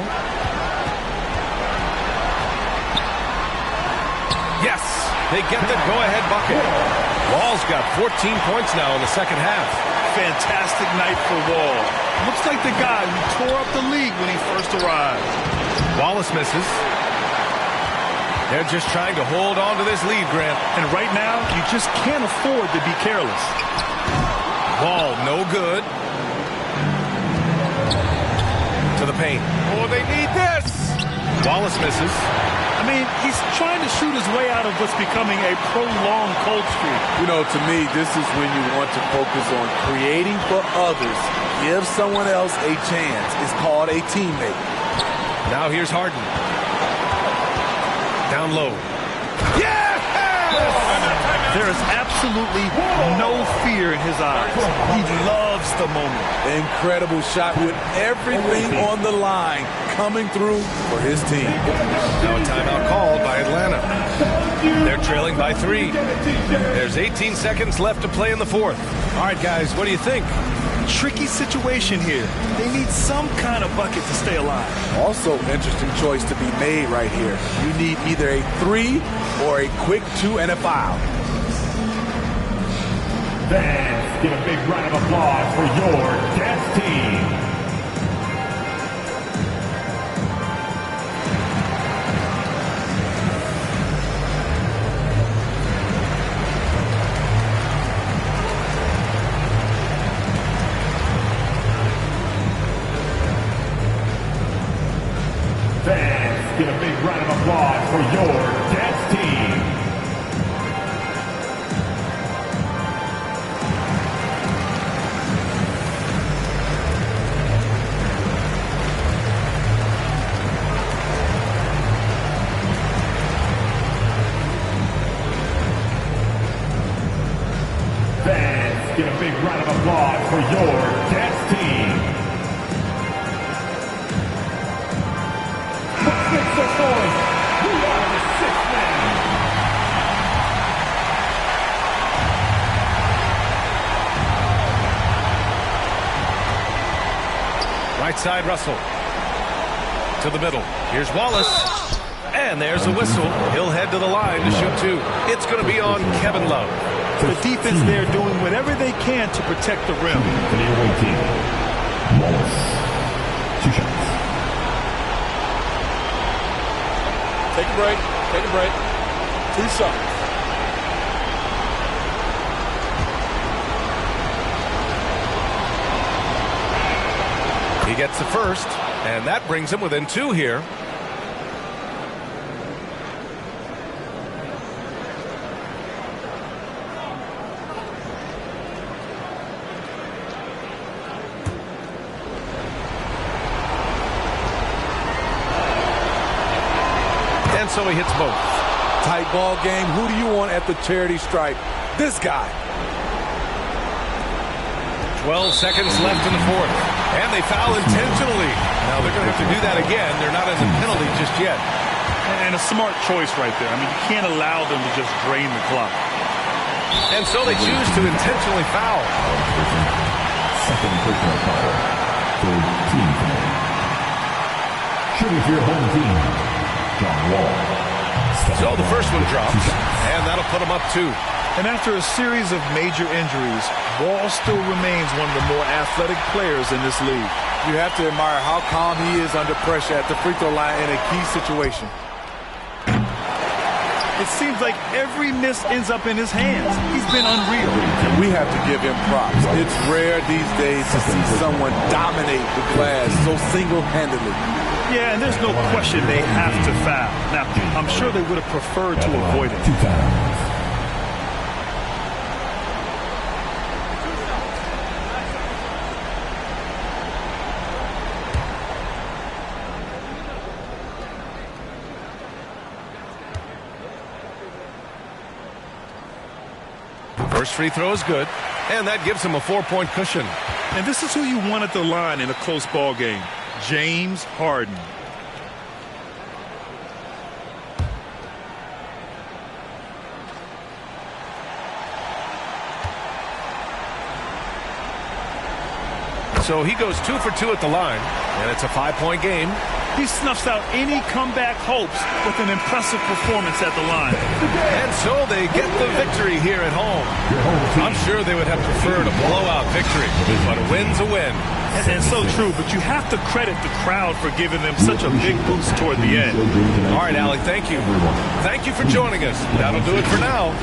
Yes, they get the go-ahead bucket. Wall's got 14 points now in the second half. Fantastic night for Wall. Looks like the guy who tore up the league when he first arrived. Wallace misses. They're just trying to hold on to this lead, Grant. And right now, you just can't afford to be careless. Wall, no good. To the paint. Oh, they need this. Wallace misses. I mean, he's trying to shoot his way out of what's becoming a prolonged cold streak. You know, to me, this is when you want to focus on creating for others. Give someone else a chance. It's called a teammate. Now here's Harden. Down low. Yes! There is absolutely no fear in his eyes. He loves the moment. Incredible shot with everything on the line coming through for his team. Now a timeout called by Atlanta. They're trailing by 3. There's 18 seconds left to play in the fourth. All right, guys, what do you think? Tricky situation here. They need some kind of bucket to stay alive. Also, interesting choice to be made right here. You need either a 3 or a quick 2 and a foul. Fans, give a big round of applause for your Jets team. Fans, give a big round of applause for your Jets team. Fans, give a big round of applause for your Jets team. Make some noise. We are the sixth man. Right side, Russell. To the middle. Here's Wallace. And there's a whistle. He'll head to the line to shoot 2. It's going to be on Kevin Love. The defense there doing whatever they can to protect the rim. Wallace. 2 shots. Take a break. Take a break. 2 shots. He gets the first, and that brings him within 2 here. And so he hits both. Tight ball game. Who do you want at the charity stripe? This guy. 12 seconds left in the fourth. And they foul intentionally. Now they're going to have to do that again. They're not in the penalty just yet. And a smart choice right there. I mean, you can't allow them to just drain the clock. And so they choose to intentionally foul. Second personal foul. Third team foul. Shooting for your home team, John Wall. So the first one drops, and that'll put him up 2. And after a series of major injuries, Wall still remains one of the more athletic players in this league. You have to admire how calm he is under pressure at the free throw line in a key situation. It seems like every miss ends up in his hands. He's been unreal. And we have to give him props. It's rare these days to see someone dominate the glass so single-handedly. Yeah, and there's no question they have to foul. Now, I'm sure they would have preferred to avoid it. 2 fouls. First free throw is good, and that gives him a 4-point cushion. And this is who you want at the line in a close ball game, James Harden. So he goes 2 for 2 at the line, and it's a 5-point game. He snuffs out any comeback hopes with an impressive performance at the line. And so they get the victory here at home. I'm sure they would have preferred a blowout victory, but a win's a win. And so true, but you have to credit the crowd for giving them such a big boost toward the end. All right, Allie, thank you. Thank you for joining us. That'll do it for now.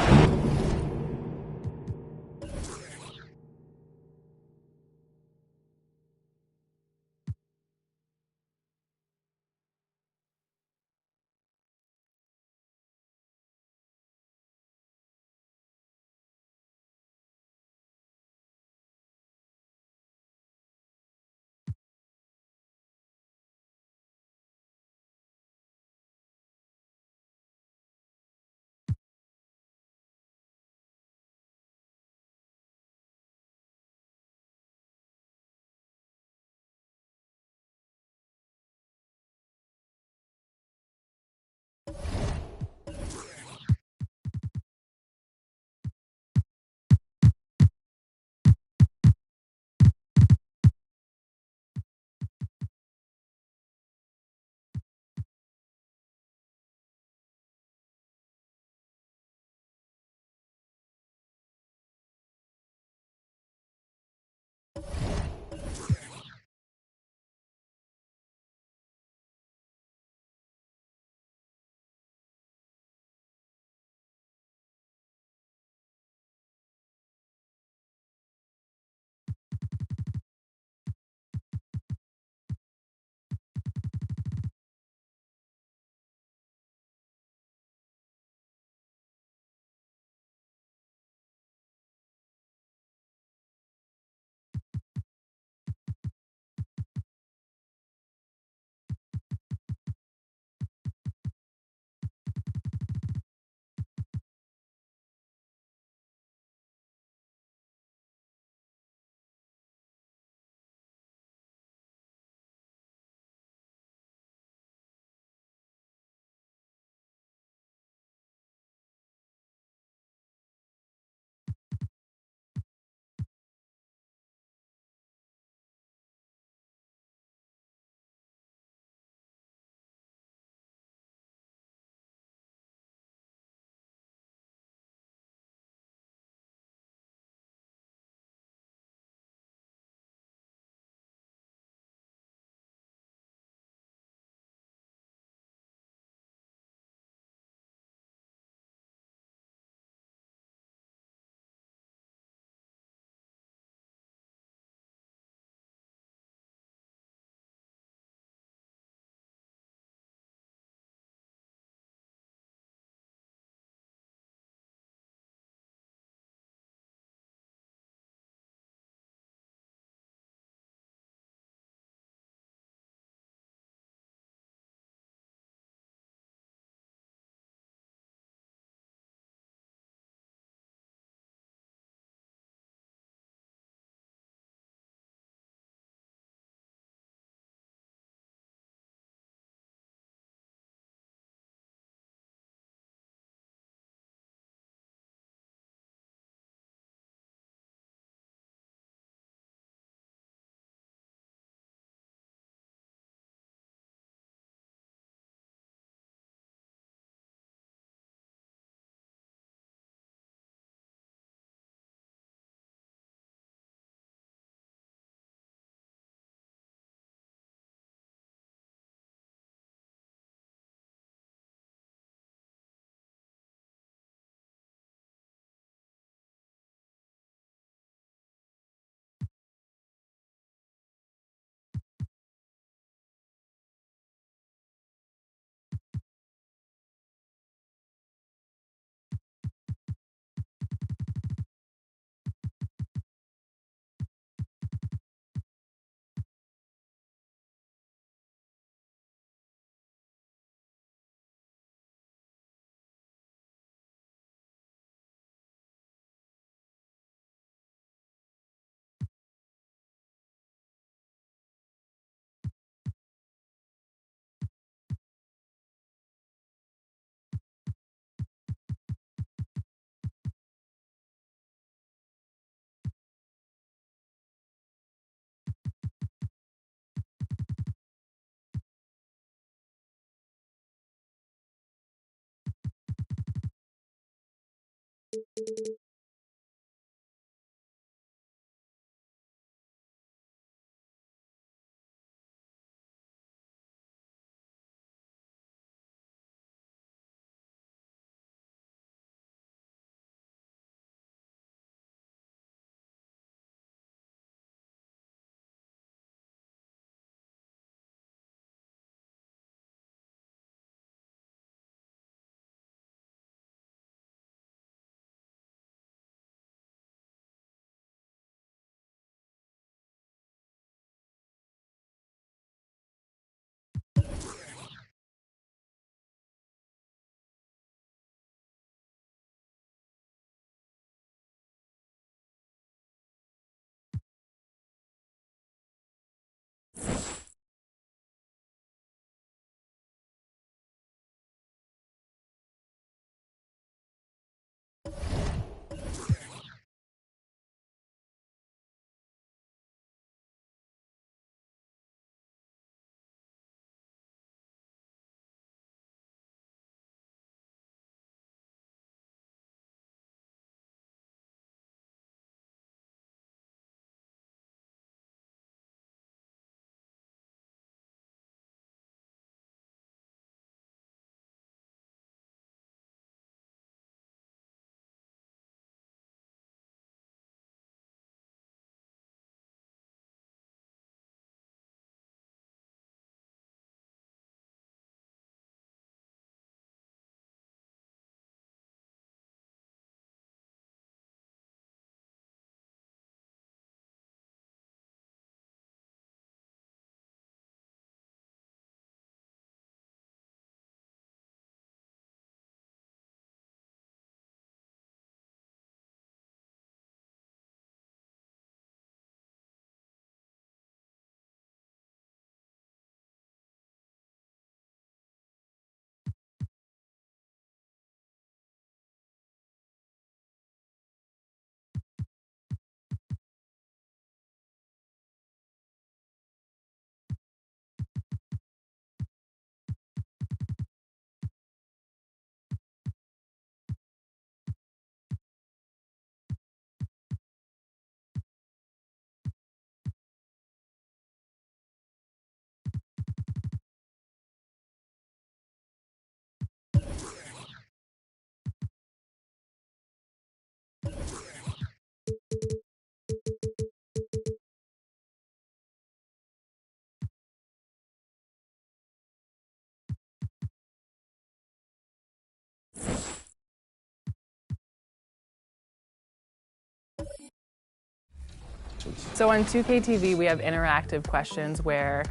So on 2K TV, we have interactive questions where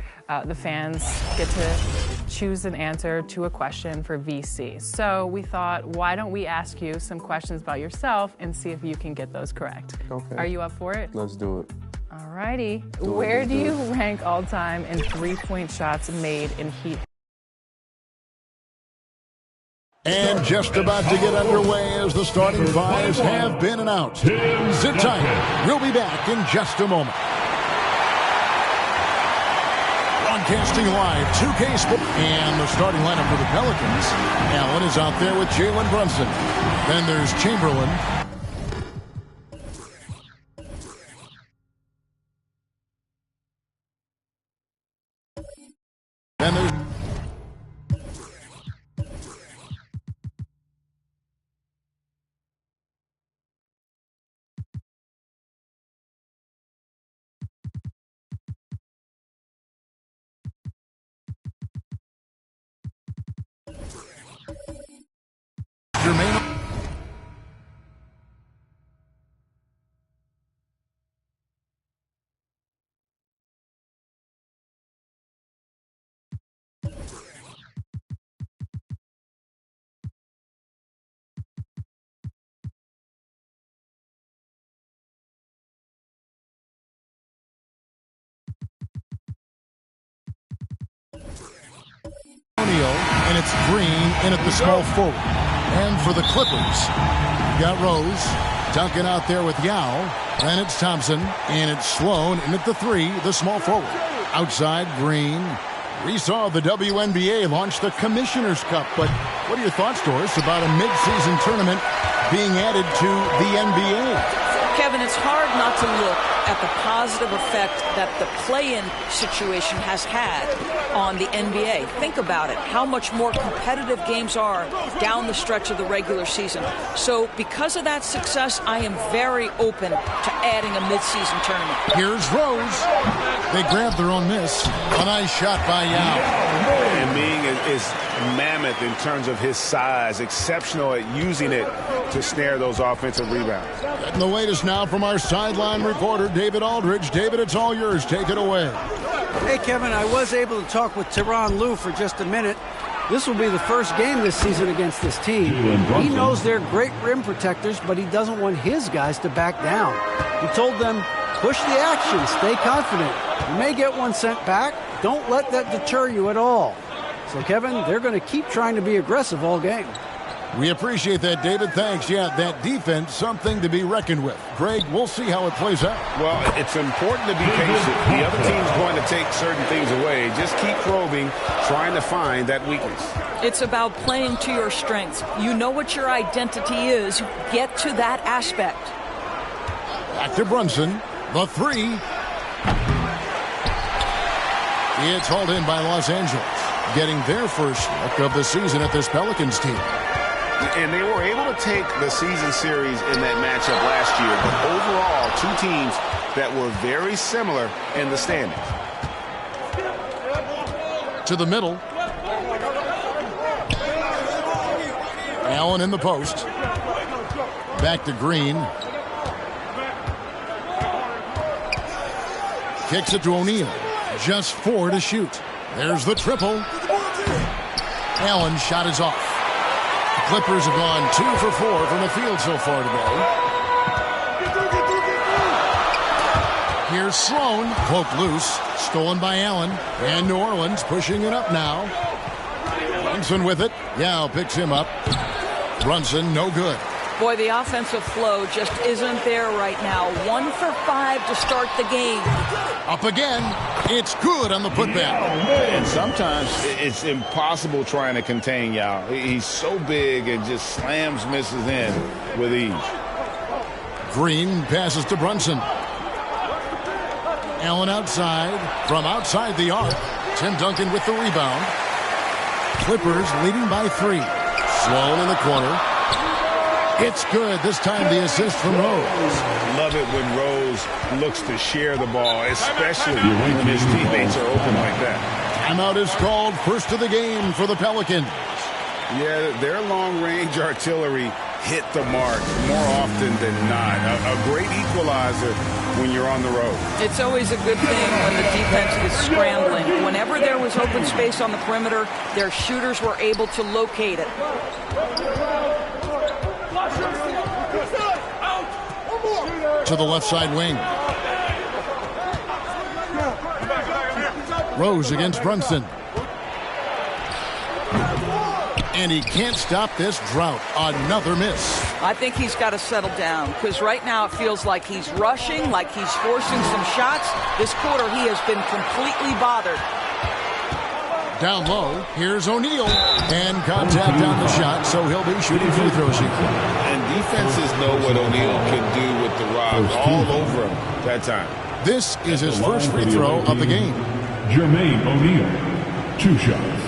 the fans get to choose an answer to a question for VC. So we thought, why don't we ask you some questions about yourself and see if you can get those correct? Okay. Are you up for it? Let's do it. All righty. Where do you rank all time in three-point shots made in Heat? And just about to get underway as the starting fives have been announced. Sit tight. We'll be back in just a moment. Broadcasting live, 2K Sports. And the starting lineup for the Pelicans. Allen is out there with Jalen Brunson. Then there's Chamberlain. Then there's Jermaine. And it's Green in at the small forward. And for the Clippers, you got Rose. Duncan out there with Yao. Then it's Thompson. And it's Sloan in at the three, the small forward. Outside, Green. We saw the WNBA launch the Commissioner's Cup. But what are your thoughts, Doris, about a mid-season tournament being added to the NBA. Kevin, it's hard not to look at the positive effect that the play-in situation has had on the NBA. Think about it, how much more competitive games are down the stretch of the regular season. So because of that success, I am very open to adding a midseason tournament. Here's Rose. They grab their own miss. A nice shot by Yao. And Ming is mammoth in terms of his size, exceptional at using it to snare those offensive rebounds. And the latest now from our sideline reporter, David Aldridge. David, it's all yours. Take it away. Hey, Kevin, I was able to talk with Tyronn Lue for just a minute. This will be the first game this season against this team. He knows they're great rim protectors, but he doesn't want his guys to back down. He told them, push the action, stay confident. You may get one sent back. Don't let that deter you at all. So, Kevin, they're going to keep trying to be aggressive all game. We appreciate that, David. Thanks. Yeah, that defense, something to be reckoned with. Greg, we'll see how it plays out. Well, it's important to be patient. The other team's going to take certain things away. Just keep probing, trying to find that weakness. It's about playing to your strengths. You know what your identity is. Get to that aspect. Back to Brunson. The three. It's hauled in by Los Angeles, getting their first look of the season at this Pelicans team. And they were able to take the season series in that matchup last year. But overall, two teams that were very similar in the standings. To the middle. Allen in the post. Back to Green. Kicks it to O'Neal. Just 4 to shoot. There's the triple. Allen's shot is off. The Clippers have gone 2 for 4 from the field so far today. Here's Sloan. Poke loose. Stolen by Allen. And New Orleans pushing it up now. Brunson with it. Yao picks him up. Brunson, no good. Boy, the offensive flow just isn't there right now. 1 for 5 to start the game. Up again. It's good on the putback. And sometimes it's impossible trying to contain Yao. He's so big and just slams misses in with ease. Green passes to Brunson. Allen outside. From outside the arc. Tim Duncan with the rebound. Clippers leading by 3. Sloan in the corner. It's good. This time the assist from Rose. Love it when Rose looks to share the ball, especially when his teammates are open like that. Timeout is called. First of the game for the Pelicans. Yeah, their long-range artillery hit the mark more often than not. A great equalizer when you're on the road. It's always a good thing when the defense is scrambling. Whenever there was open space on the perimeter, their shooters were able to locate it. To the left side wing. Rose against Brunson. And he can't stop this drought. Another miss. I think he's got to settle down because right now it feels like he's rushing, like he's forcing some shots. This quarter he has been completely bothered. Down low, here's O'Neal. And contact on the shot, so he'll be shooting free throws here. And defenses know what O'Neal can do with the rock all over him that time. This is his first free throw of the game. Jermaine O'Neal, 2 shots.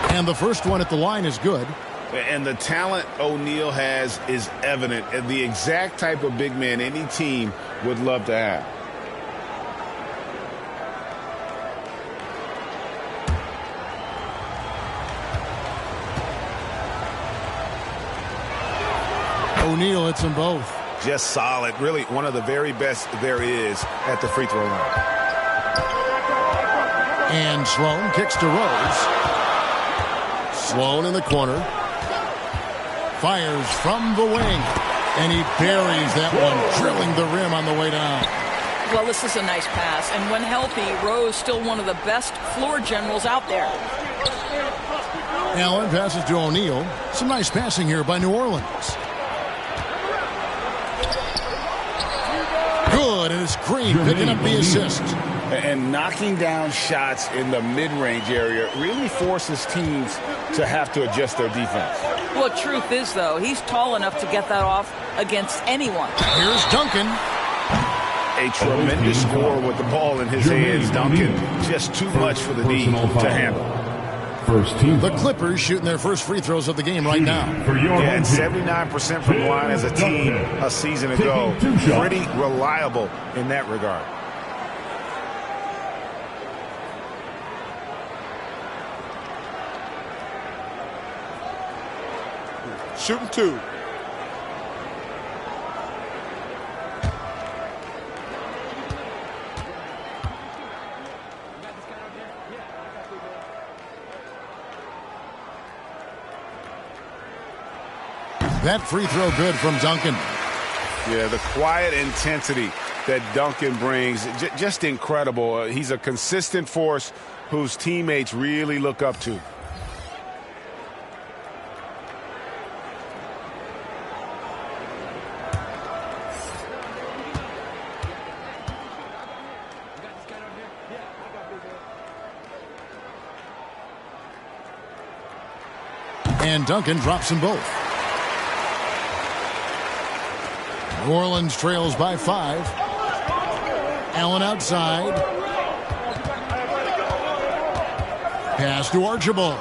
And the first one at the line is good. And the talent O'Neal has is evident, and the exact type of big man any team would love to have. O'Neal hits them both. Just solid. Really one of the very best there is at the free throw line. And Sloan kicks to Rose. Sloan in the corner. Fires from the wing. And he buries that one, drilling the rim on the way down. Well, this is a nice pass. And when healthy, Rose still one of the best floor generals out there. Allen passes to O'Neal. Some nice passing here by New Orleans. Good, and it's Green picking up the assist. And knocking down shots in the mid-range area really forces teams to have to adjust their defense. Well, truth is, though, he's tall enough to get that off against anyone. Here's Duncan. A tremendous score with the ball in his hands. Duncan, just too much for the D to handle. First team. The Clippers shooting their first free throws of the game right now. Yeah, 79% from the line as a team a season ago. Pretty reliable in that regard. Shooting 2. That free throw good from Duncan. Yeah, the quiet intensity that Duncan brings, just incredible. He's a consistent force whose teammates really look up to. And Duncan drops them both. New Orleans trails by 5. Allen outside. Pass to Archibald.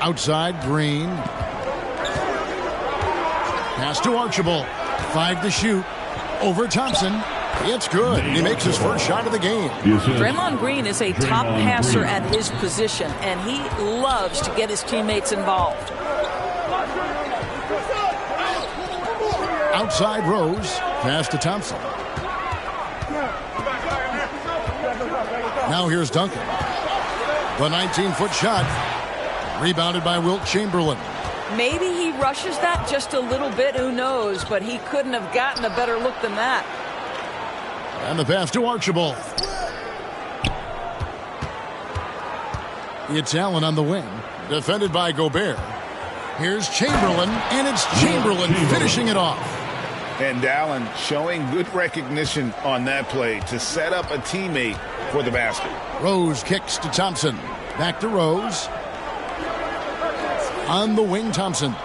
Outside, Green. Pass to Archibald. 5 to shoot. Over Thompson. It's good. He makes his first shot of the game. Draymond Green is a top passer at his position, and he loves to get his teammates involved. Outside Rose. Pass to Thompson. Now here's Duncan. The 19-foot shot. Rebounded by Wilt Chamberlain. Maybe he rushes that just a little bit. Who knows? But he couldn't have gotten a better look than that. And the pass to Archibald. It's Allen on the wing. Defended by Gobert. Here's Chamberlain, and it's Chamberlain finishing it off. And Allen showing good recognition on that play to set up a teammate for the basket. Rose kicks to Thompson. Back to Rose. On the wing, Thompson.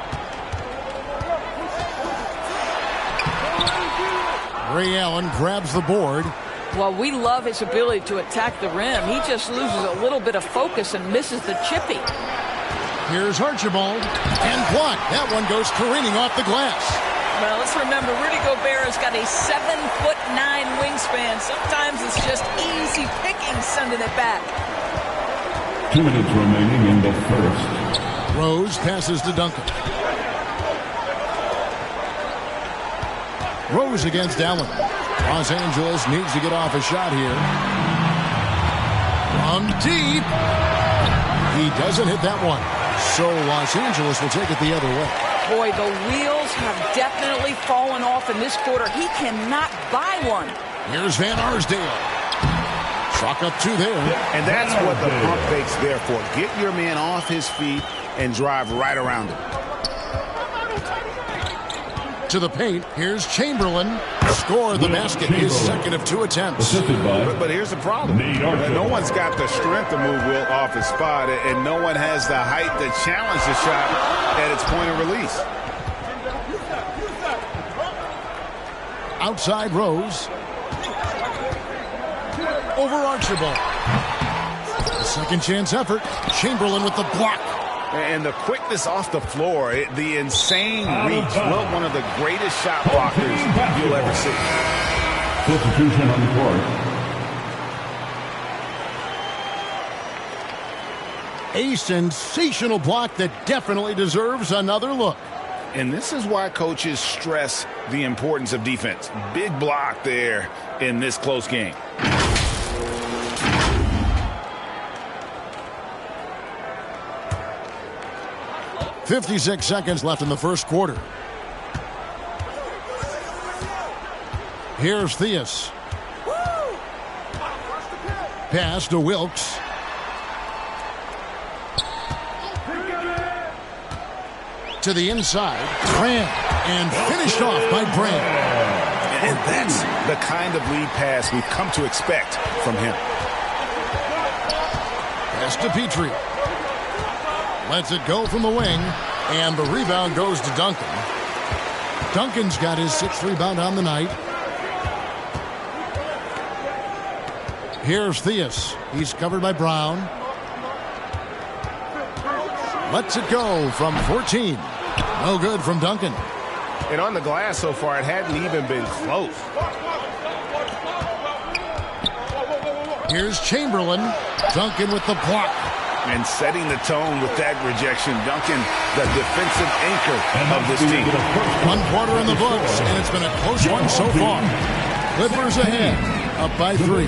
Ray Allen grabs the board. Well, we love his ability to attack the rim. He just loses a little bit of focus and misses the chippy. Here's Archibald. And blocked. That one goes careening off the glass. Well, let's remember, Rudy Gobert has got a 7'9" wingspan. Sometimes it's just easy picking sending it back. 2 minutes remaining in the first. Rose passes to Duncan. Rose against Allen. Los Angeles needs to get off a shot here. From deep. He doesn't hit that one. So Los Angeles will take it the other way. Boy, the wheels have definitely fallen off in this quarter. He cannot buy one. Here's Van Arsdale. Chalk up 2 there. And that's what the pump fake's there for. Get your man off his feet and drive right around him. To the paint. Here's Chamberlain. Score the basket. His second of 2 attempts. But here's the problem. No one's got the strength to move Wilt off his spot, and no one has the height to challenge the shot at its point of release. Outside Rose. Over Archibald. A second chance effort. Chamberlain with the block. And the quickness off the floor, the insane reach. Wilt, one of the greatest shot blockers you'll ever see. Substitution on the court. A sensational block that definitely deserves another look. And this is why coaches stress the importance of defense. Big block there in this close game. .56 seconds left in the first quarter. Here's Theus. Pass to Wilkes. to the inside. Brand. And finished off by Brand. And that's the kind of lead pass we've come to expect from him. Pass to Petrie. Lets it go from the wing. And the rebound goes to Duncan. Duncan's got his 6th rebound on the night. Here's Theus. He's covered by Brown. Lets it go from 14. No good from Duncan. And on the glass so far, it hadn't even been close. Here's Chamberlain. Duncan with the block. And setting the tone with that rejection. Duncan, the defensive anchor of this team. 1 quarter in the books, and it's been a close one so far. Clippers ahead, up by 3.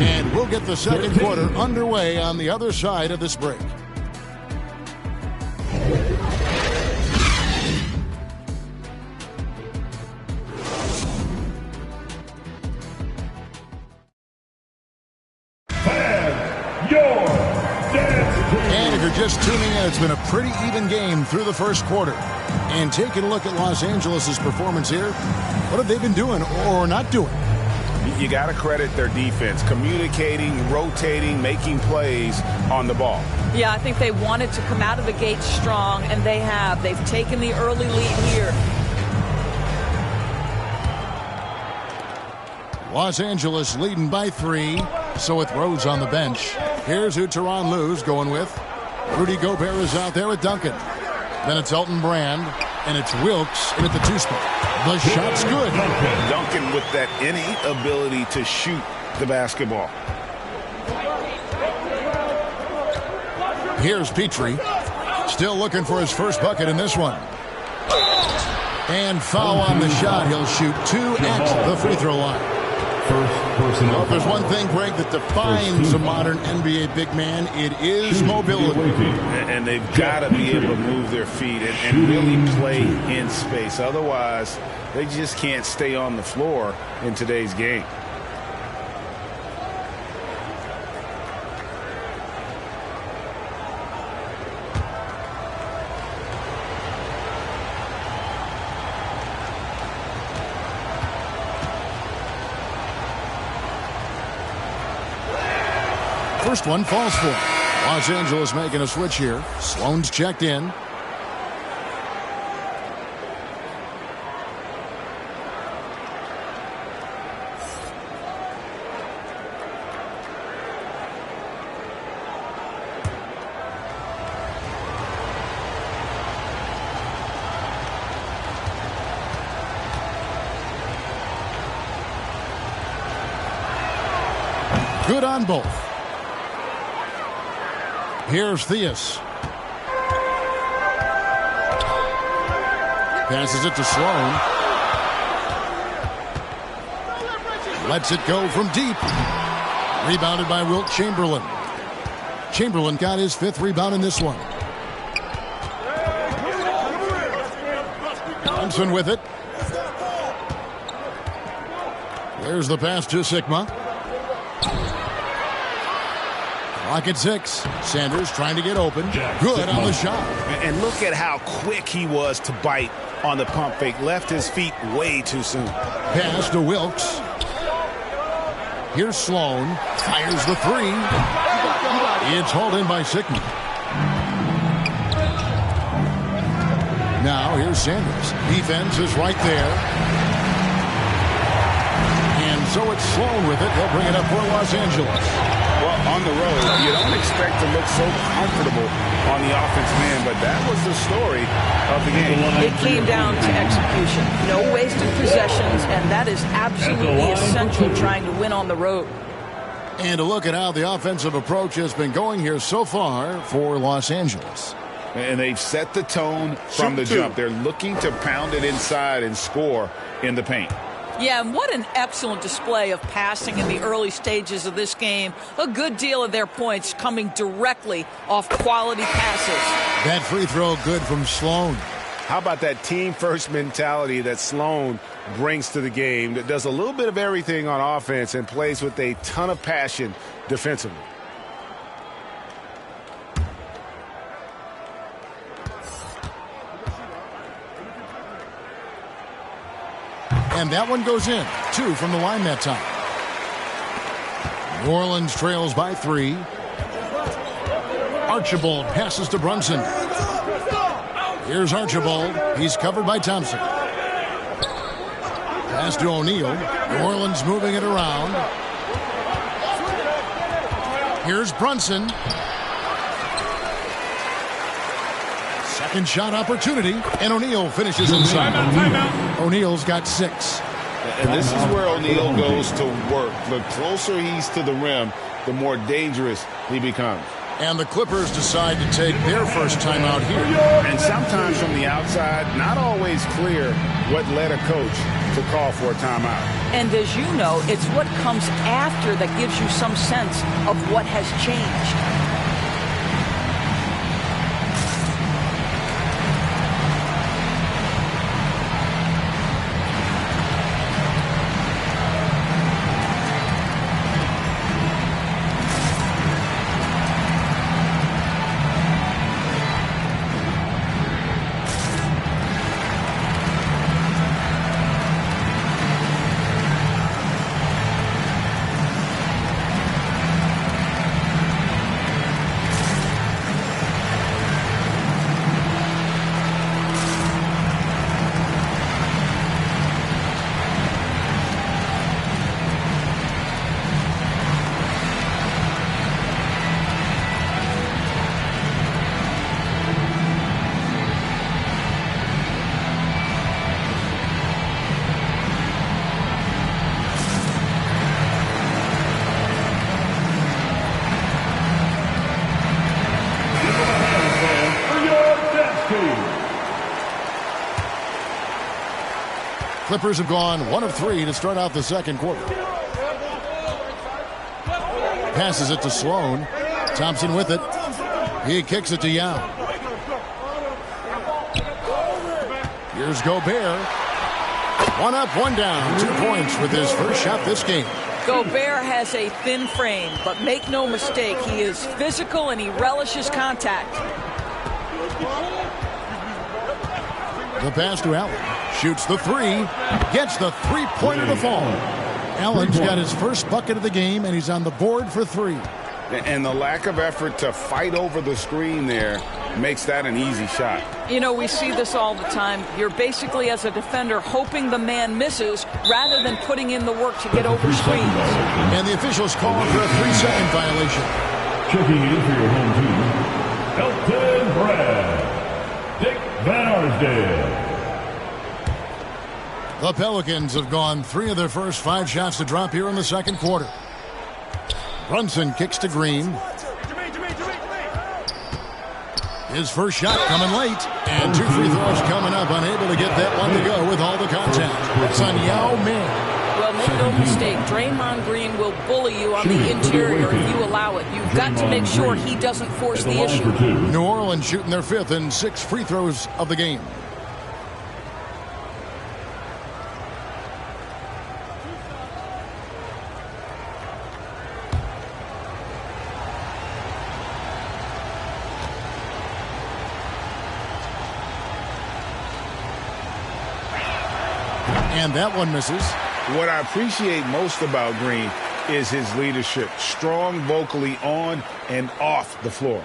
And we'll get the second quarter underway on the other side of this break. And if you're just tuning in, it's been a pretty even game through the first quarter. And taking a look at Los Angeles' performance here, what have they been doing or not doing? You got to credit their defense, communicating, rotating, making plays on the ball. Yeah, I think they wanted to come out of the gate strong, and they have. They've taken the early lead here. Los Angeles leading by 3. So with Rose on the bench, here's who Tyronn Lue's going with. Rudy Gobert is out there with Duncan. Then it's Elton Brand, and it's Wilkes in at the 2 spot. The shot's good. Duncan with that innate ability to shoot the basketball. Here's Petrie. Still looking for his first bucket in this one. And foul on the shot. He'll shoot 2 at the free throw line. Well, if there's one thing, Greg, that defines a modern NBA big man, it is mobility. And they've got to be able to move their feet and really play in space. Otherwise, they just can't stay on the floor in today's game. First one falls for him. Los Angeles making a switch here. Sloan's checked in. Good on both. Here's Theus. Passes it to Sloan. Lets it go from deep. Rebounded by Wilt Chamberlain. Chamberlain got his 5th rebound in this one. Thompson with it. There's the pass to Sigma. Clock at 6. Sanders trying to get open. Good on the shot. And look at how quick he was to bite on the pump fake. Left his feet way too soon. Pass to Wilkes. Here's Sloan. Fires the 3. It's hauled in by Sigma. Now here's Sanders. Defense is right there. And so it's Sloan with it. He'll bring it up for Los Angeles. Well, on the road, you don't expect to look so comfortable on the offensive end, but that was the story of the game. It came down to execution. No wasted possessions, and that is absolutely essential trying to win on the road. And to look at how the offensive approach has been going here so far for Los Angeles. And they've set the tone from the jump. They're looking to pound it inside and score in the paint. Yeah, and what an excellent display of passing in the early stages of this game. A good deal of their points coming directly off quality passes. That free throw good from Sloan. How about that team-first mentality that Sloan brings to the game, that does a little bit of everything on offense and plays with a ton of passion defensively. And that one goes in. 2 from the line that time. New Orleans trails by 3. Archibald passes to Brunson. Here's Archibald. He's covered by Thompson. Pass to O'Neal. New Orleans moving it around. Here's Brunson. Second shot opportunity, and O'Neal finishes inside. O'Neal's got 6. And this is where O'Neal goes to work. The closer he's to the rim, the more dangerous he becomes. And the Clippers decide to take their first timeout here. And sometimes from the outside, not always clear what led a coach to call for a timeout. And as you know, it's what comes after that gives you some sense of what has changed. Clippers have gone 1 of 3 to start out the second quarter. Passes it to Sloan. Thompson with it. He kicks it to Yao. Here's Gobert. 1 up, 1 down. 2 points with his first shot this game. Gobert has a thin frame, but make no mistake, he is physical and he relishes contact. The pass to Allen. Shoots the 3. Gets the three-pointer to fall. Allen's got his first bucket of the game, and he's on the board for 3. And the lack of effort to fight over the screen there makes that an easy shot. You know, we see this all the time. You're basically, as a defender, hoping the man misses rather than putting in the work to get over screens. And the officials call for a 3-second violation. Checking in for your home team, Elton Brand, Dick Van Arsdale. The Pelicans have gone 3 of their first 5 shots to drop here in the second quarter. Brunson kicks to Green. His first shot coming late. And 2 free throws coming up. Unable to get that one to go with all the contact. It's on Yao Ming. Well, make no mistake, Draymond Green will bully you on the interior if you allow it. You've got to make sure he doesn't force the issue. New Orleans shooting their 5th and 6 free throws of the game. And that one misses. What I appreciate most about Green is his leadership. Strong vocally on and off the floor.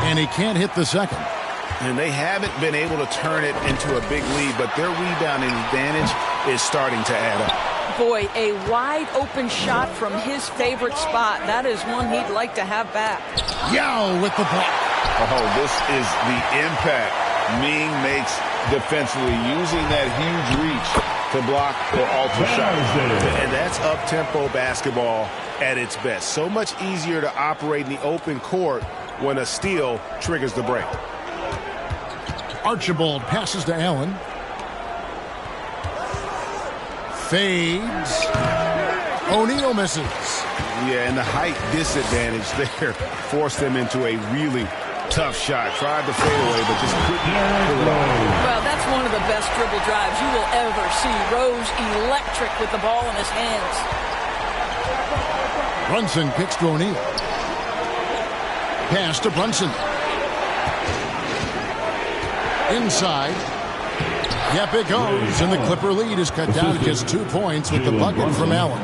And he can't hit the second. And they haven't been able to turn it into a big lead, but their rebounding advantage is starting to add up. Boy, a wide open shot from his favorite spot. That is one he'd like to have back. Yao with the block. Oh, this is the impact Ming makes defensively, using that huge reach to block or alter shots. And that's up-tempo basketball at its best. So much easier to operate in the open court when a steal triggers the break. Archibald passes to Allen. Fades. O'Neal misses. Yeah, and the height disadvantage there forced them into a really Tough shot. Tried to fade away, but just couldn't pull it off. Well, that's one of the best dribble drives you will ever see. Rose electric with the ball in his hands. Brunson kicks to O'Neal. Pass to Brunson. Inside. Yep, it goes. And the Clipper lead is cut down to just 2 points with the bucket from Allen.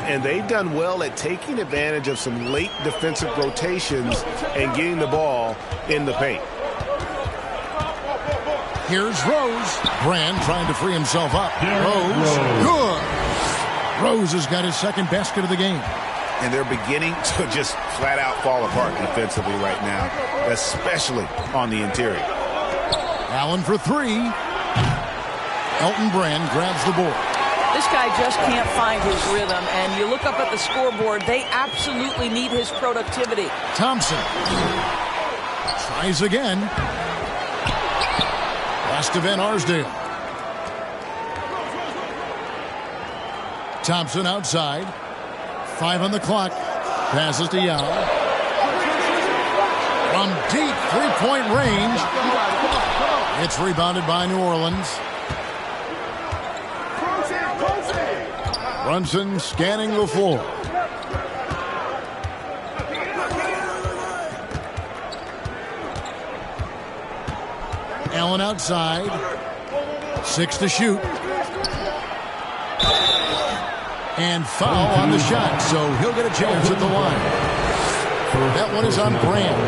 And they've done well at taking advantage of some late defensive rotations and getting the ball in the paint. Here's Rose. Brand trying to free himself up. Rose. Good. Rose has got his second basket of the game. And they're beginning to just flat out fall apart defensively right now, especially on the interior. Allen for three. Elton Brand grabs the board. This guy just can't find his rhythm, and you look up at the scoreboard, they absolutely need his productivity. Thompson tries again. Last to Van Arsdale. Thompson outside. 5 on the clock. Passes to Yao. From deep three-point range. It's rebounded by New Orleans. Brunson scanning the floor. Allen outside. 6 to shoot. And foul on the shot, so he'll get a chance at the line. That one is on Brand.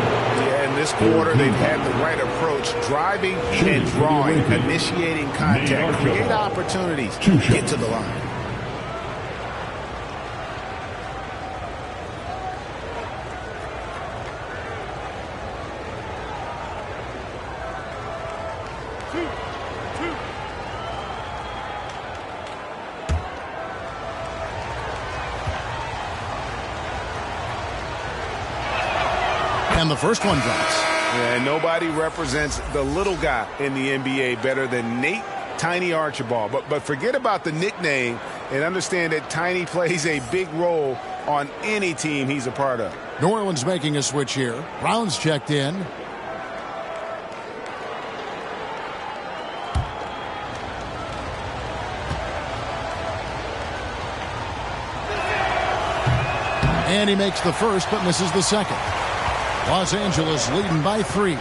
Yeah, in this quarter, they've had the right approach, driving and drawing, initiating contact, create opportunities, get to the line. And the first one drops. Yeah, nobody represents the little guy in the NBA better than Nate Tiny Archibald. But forget about the nickname and understand that Tiny plays a big role on any team he's a part of. New Orleans making a switch here. Brown's checked in. And he makes the first but misses the second. Los Angeles leading by 3.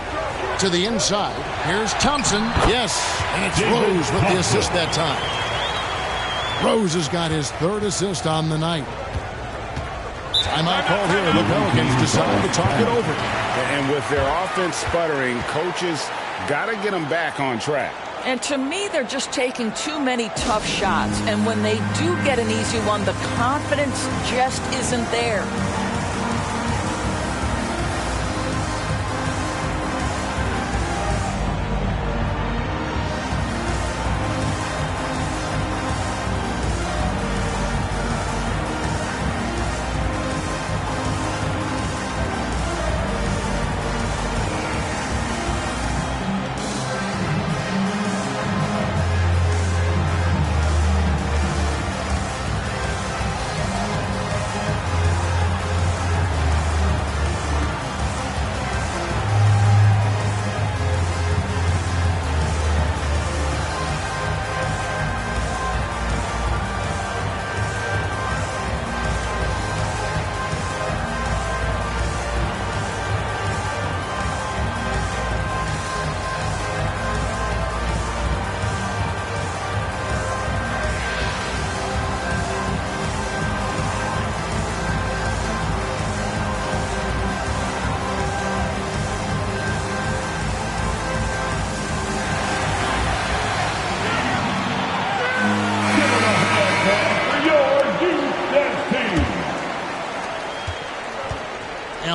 To the inside. Here's Thompson. Yes. And it's Rose with the assist that time. Rose has got his third assist on the night. Timeout called here. The Pelicans decide to talk it over. And with their offense sputtering, coaches got to get them back on track. And to me, they're just taking too many tough shots. And when they do get an easy one, the confidence just isn't there.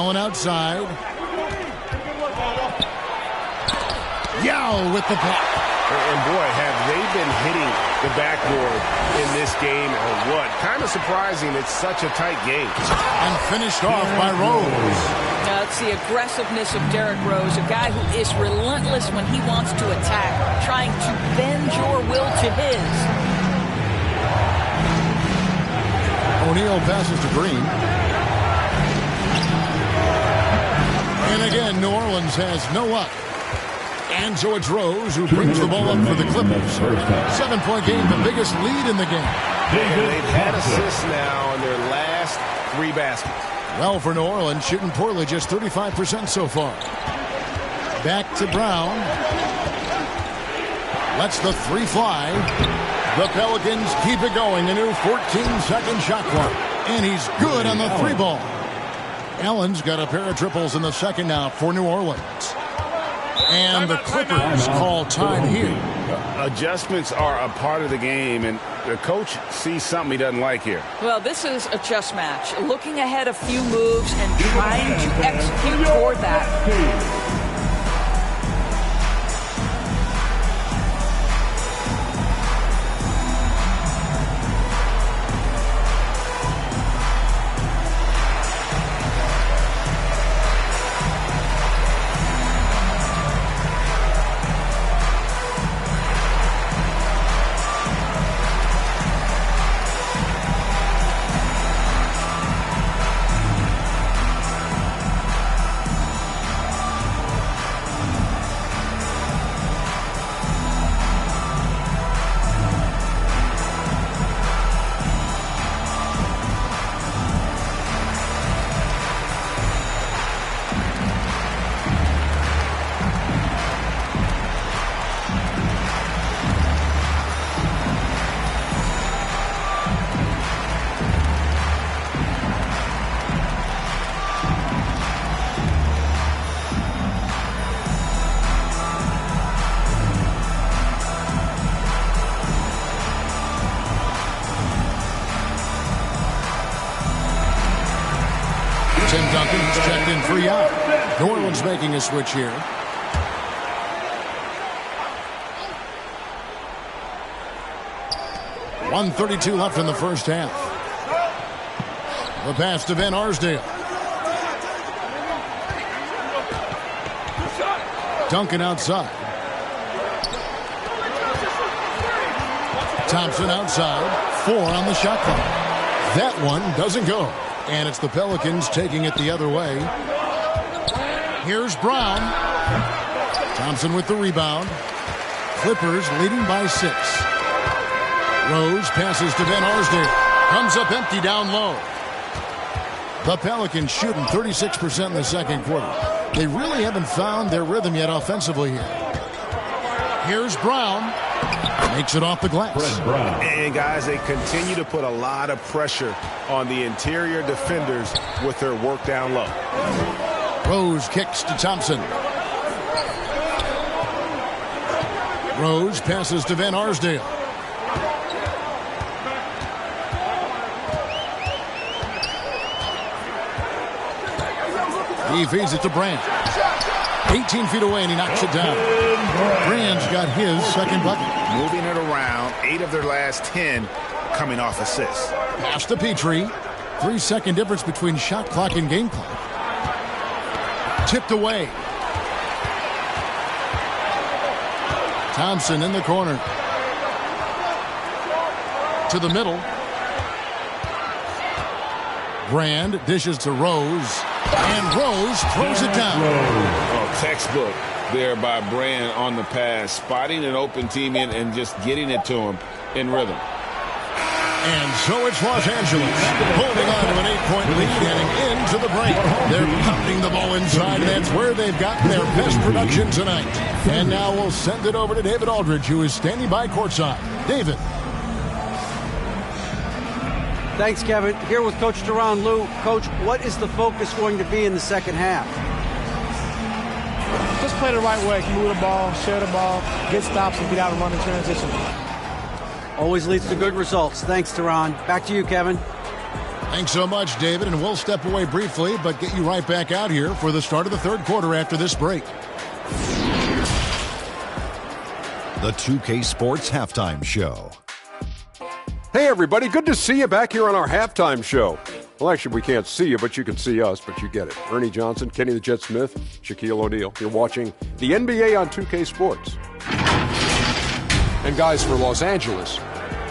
Outside. Yao with the block. And boy, have they been hitting the backboard in this game or what? Kind of surprising it's such a tight game. And finished off by Rose. It's the aggressiveness of Derrick Rose, a guy who is relentless when he wants to attack, trying to bend your will to his. O'Neal passes to Green. And again, New Orleans has no luck. And so it's Rose who brings the ball up for the Clippers. 7-point game, the biggest lead in the game. And they've had assists now in their last 3 baskets. Well, for New Orleans, shooting poorly, just 35% so far. Back to Brown. Lets the 3 fly. The Pelicans keep it going. A new 14-second shot clock. And he's good on the 3 ball. Allen's got a pair of triples in the second now for New Orleans. And the Clippers call time here. Adjustments are a part of the game, and the coach sees something he doesn't like here. Well, this is a chess match. Looking ahead a few moves and trying to execute toward that. Tim Duncan is checked in for Yao. New Orleans making a switch here. .132 left in the first half. The pass to Van Arsdale. Duncan outside. Thompson outside. 4 on the shot clock. That one doesn't go. And it's the Pelicans taking it the other way. Here's Brown. Thompson with the rebound. Clippers leading by 6. Rose passes to Van Arsdale. Comes up empty down low. The Pelicans shooting 36% in the second quarter. They really haven't found their rhythm yet offensively here. Here's Brown. Makes it off the glass. And guys, they continue to put a lot of pressure on the interior defenders with their work down low. Rose kicks to Thompson. Rose passes to Van Arsdale. He feeds it to Brand. 18 feet away, and he knocks it down. Brand's got his second bucket. Moving it around, 8 of their last 10 coming off assists. Pass to Petrie. 3-second difference between shot clock and game clock. Tipped away. Thompson in the corner. To the middle. Brand dishes to Rose. And Rose throws it down. Oh, textbook there by Brand on the pass. Spotting an open team in and just getting it to him in rhythm. And so it's Los Angeles holding on to an 8-point lead heading into the break. They're pounding the ball inside, and that's where they've gotten their best production tonight. And now we'll send it over to David Aldridge, who is standing by courtside. David. Thanks, Kevin. Here with Coach Tyronn Lue. Coach, what is the focus going to be in the second half? Just play the right way. Move the ball, share the ball, get stops, and get out and run in transition. Always leads to good results. Thanks, Tyronn. Back to you, Kevin. Thanks so much, David. And we'll step away briefly, but get you right back out here for the start of the third quarter after this break. The 2K Sports Halftime Show. Hey, everybody. Good to see you back here on our halftime show. Well, actually, we can't see you, but you can see us, but you get it. Ernie Johnson, Kenny the Jet Smith, Shaquille O'Neal. You're watching the NBA on 2K Sports. And guys, for Los Angeles,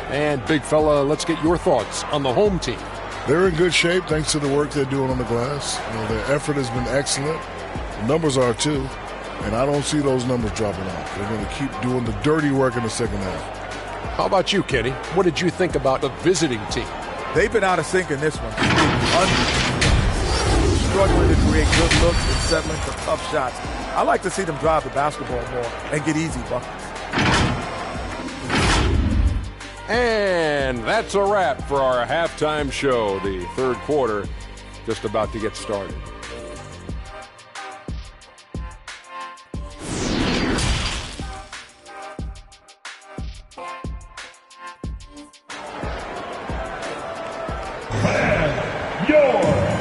and big fella, let's get your thoughts on the home team. They're in good shape thanks to the work they're doing on the glass. Their effort has been excellent. The numbers are too. And I don't see those numbers dropping off. They're going to keep doing the dirty work in the second half. How about you, Kenny? What did you think about the visiting team? They've been out of sync in this one. Struggling to create good looks and settling for tough shots. I like to see them drive the basketball more and get easy buckets. And that's a wrap for our halftime show. The third quarter just about to get started.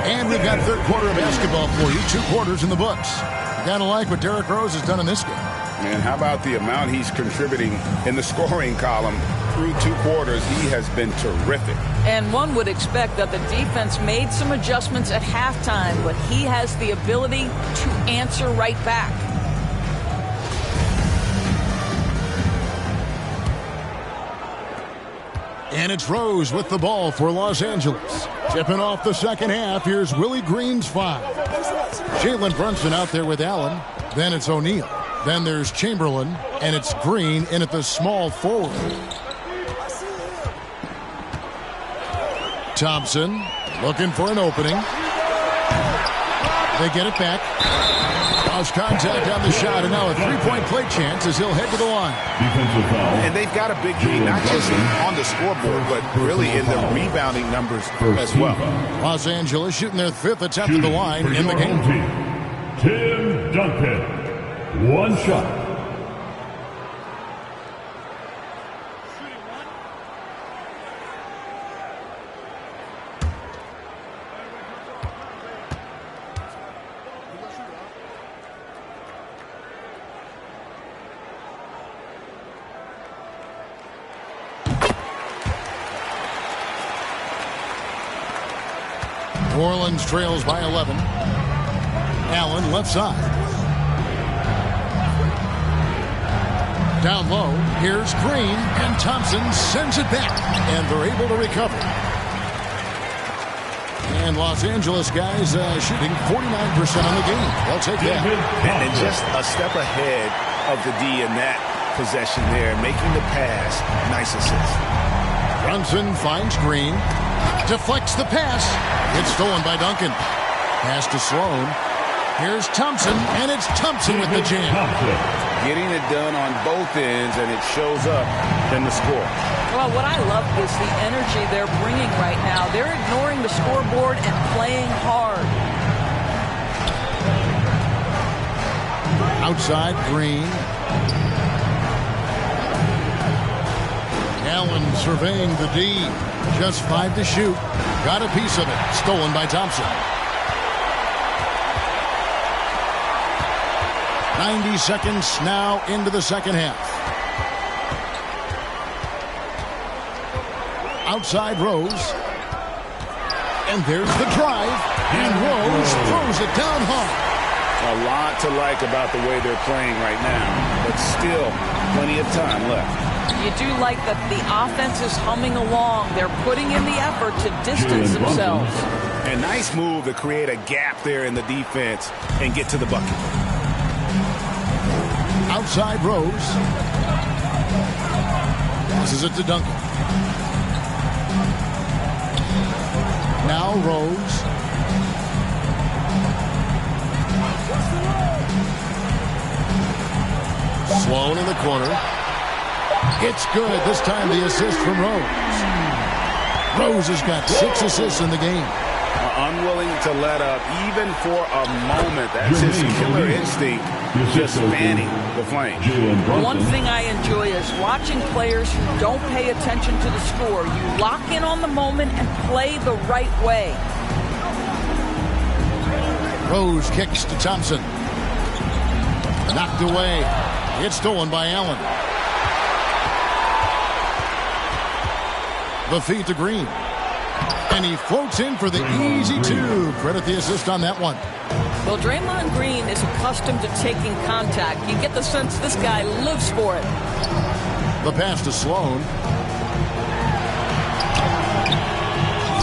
And we've got third quarter of basketball for you. 2 quarters in the books. You gotta like what Derrick Rose has done in this game. Man, how about the amount he's contributing in the scoring column? Through 2 quarters, he has been terrific. And one would expect that the defense made some adjustments at halftime, but he has the ability to answer right back. And it's Rose with the ball for Los Angeles. Tipping off the second half, here's Willie Green's 5. Jalen Brunson out there with Allen. Then it's O'Neal. Then there's Chamberlain. And it's Green in at the small forward. Thompson looking for an opening. They get it back. Lost contact on the shot, and now a three-point play chance as he'll head to the line. And they've got a big lead, not just on the scoreboard, but really in the rebounding numbers as well. Los Angeles shooting their 5th attempt at the line in the game. Tim Duncan, 1 shot. New Orleans trails by 11. Allen left side. Down low, here's Green, and Thompson sends it back, and they're able to recover. And Los Angeles guys shooting 49% on the game. They'll take that. And just a step ahead of the D in that possession there, making the pass. Nice assist. Brunson finds Green, deflects the pass. It's stolen by Duncan. Pass to Sloan. Here's Thompson, and it's Thompson with the jam. Getting it done on both ends, and it shows up in the score. Well, what I love is the energy they're bringing right now. They're ignoring the scoreboard and playing hard. Outside, Green. Allen surveying the D. Just 5 to shoot. Got a piece of it. Stolen by Thompson. 90 seconds now into the second half. Outside Rose. And there's the drive. And Rose throws it down hard. A lot to like about the way they're playing right now, but still plenty of time left. You do like that the offense is humming along. They're putting in the effort to distance themselves. A nice move to create a gap there in the defense and get to the bucket. Outside Rose. Passes it to Duncan. Now Rose. Sloan in the corner. It's good. This time the assist from Rose. Rose has got 6 assists in the game. Unwilling to let up even for a moment. That's his killer instinct, just fanning the flame. One thing I enjoy is watching players who don't pay attention to the score. You lock in on the moment and play the right way. Rose kicks to Thompson. Knocked away. It's stolen by Allen. The feed to Green. And he floats in for the easy 2. Credit the assist on that one. Well, Draymond Green is accustomed to taking contact. You get the sense this guy lives for it. The pass to Sloan.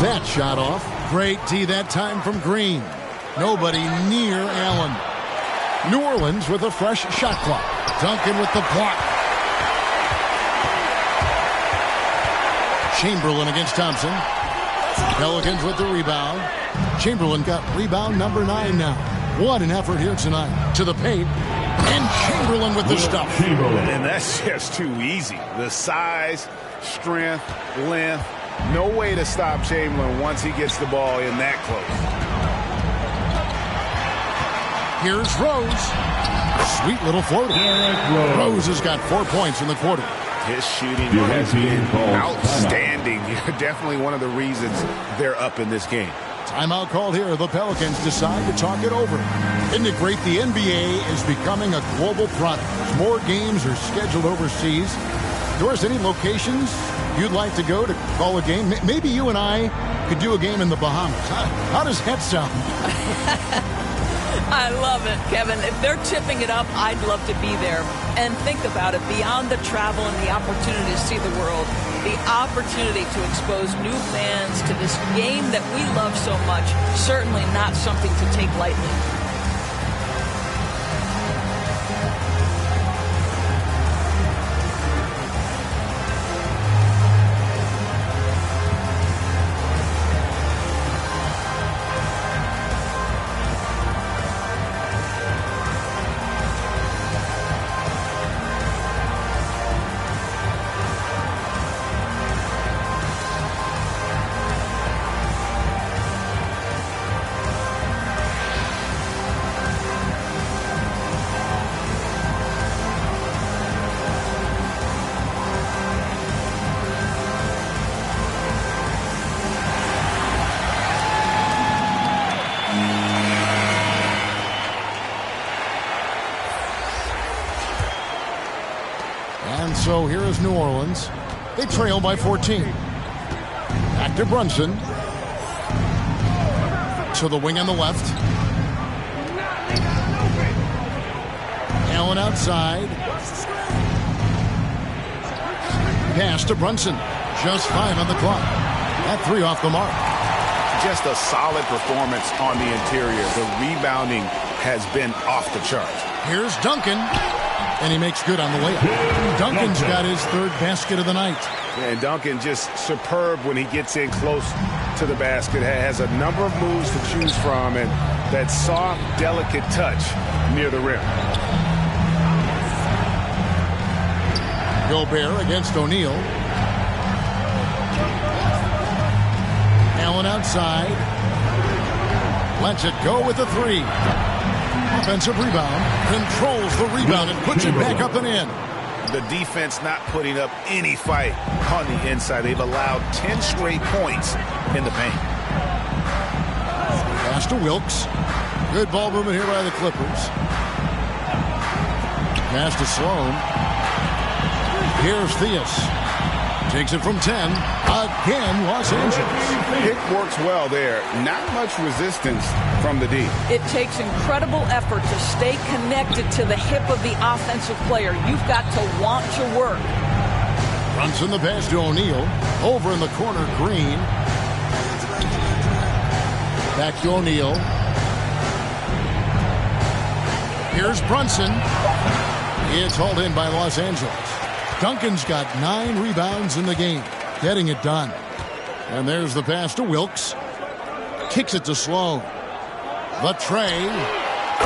That shot off. Great D that time from Green. Nobody near Allen. New Orleans with a fresh shot clock. Duncan with the block. Chamberlain against Thompson. Pelicans with the rebound. Chamberlain got rebound number 9 now. What an effort here tonight. To the paint. And Chamberlain with the stuff. And that's just too easy. The size, strength, length. No way to stop Chamberlain once he gets the ball in that close. Here's Rose. Sweet little floater. Rose has got 4 points in the quarter. His shooting has been outstanding. Definitely one of the reasons they're up in this game. Timeout called here. The Pelicans decide to talk it over. Isn't it great? The NBA is becoming a global product. As more games are scheduled overseas. Doris, any locations you'd like to go to call a game? Maybe you and I could do a game in the Bahamas. How does that sound? I love it, Kevin. If they're tipping it up, I'd love to be there. And think about it, beyond the travel and the opportunity to see the world, the opportunity to expose new fans to this game that we love so much, certainly not something to take lightly. So here is New Orleans. They trail by 14. Back to Brunson. To the wing on the left. Allen outside. Pass to Brunson. Just 5 on the clock. That 3 off the mark. Just a solid performance on the interior. The rebounding has been off the charts. Here's Duncan. And he makes good on the layup. Duncan's got his 3rd basket of the night. And Duncan just superb when he gets in close to the basket. Has a number of moves to choose from, and that soft, delicate touch near the rim. Gobert against O'Neal. Allen outside. Lets it go with the 3. Offensive rebound. Controls the rebound and puts it back up and in. The defense not putting up any fight on the inside. They've allowed 10 straight points in the paint. Pass to Wilkes. Good ball movement here by the Clippers. Pass to Sloan. Here's Theus. Takes it from 10. Again, Los Angeles. It works well there. Not much resistance from the D. It takes incredible effort to stay connected to the hip of the offensive player. You've got to want to work. Brunson the pass to O'Neal. Over in the corner, Green. Back to O'Neal. Here's Brunson. It's hauled in by Los Angeles. Duncan's got 9 rebounds in the game. Getting it done. And there's the pass to Wilkes. Kicks it to Sloan. The tray.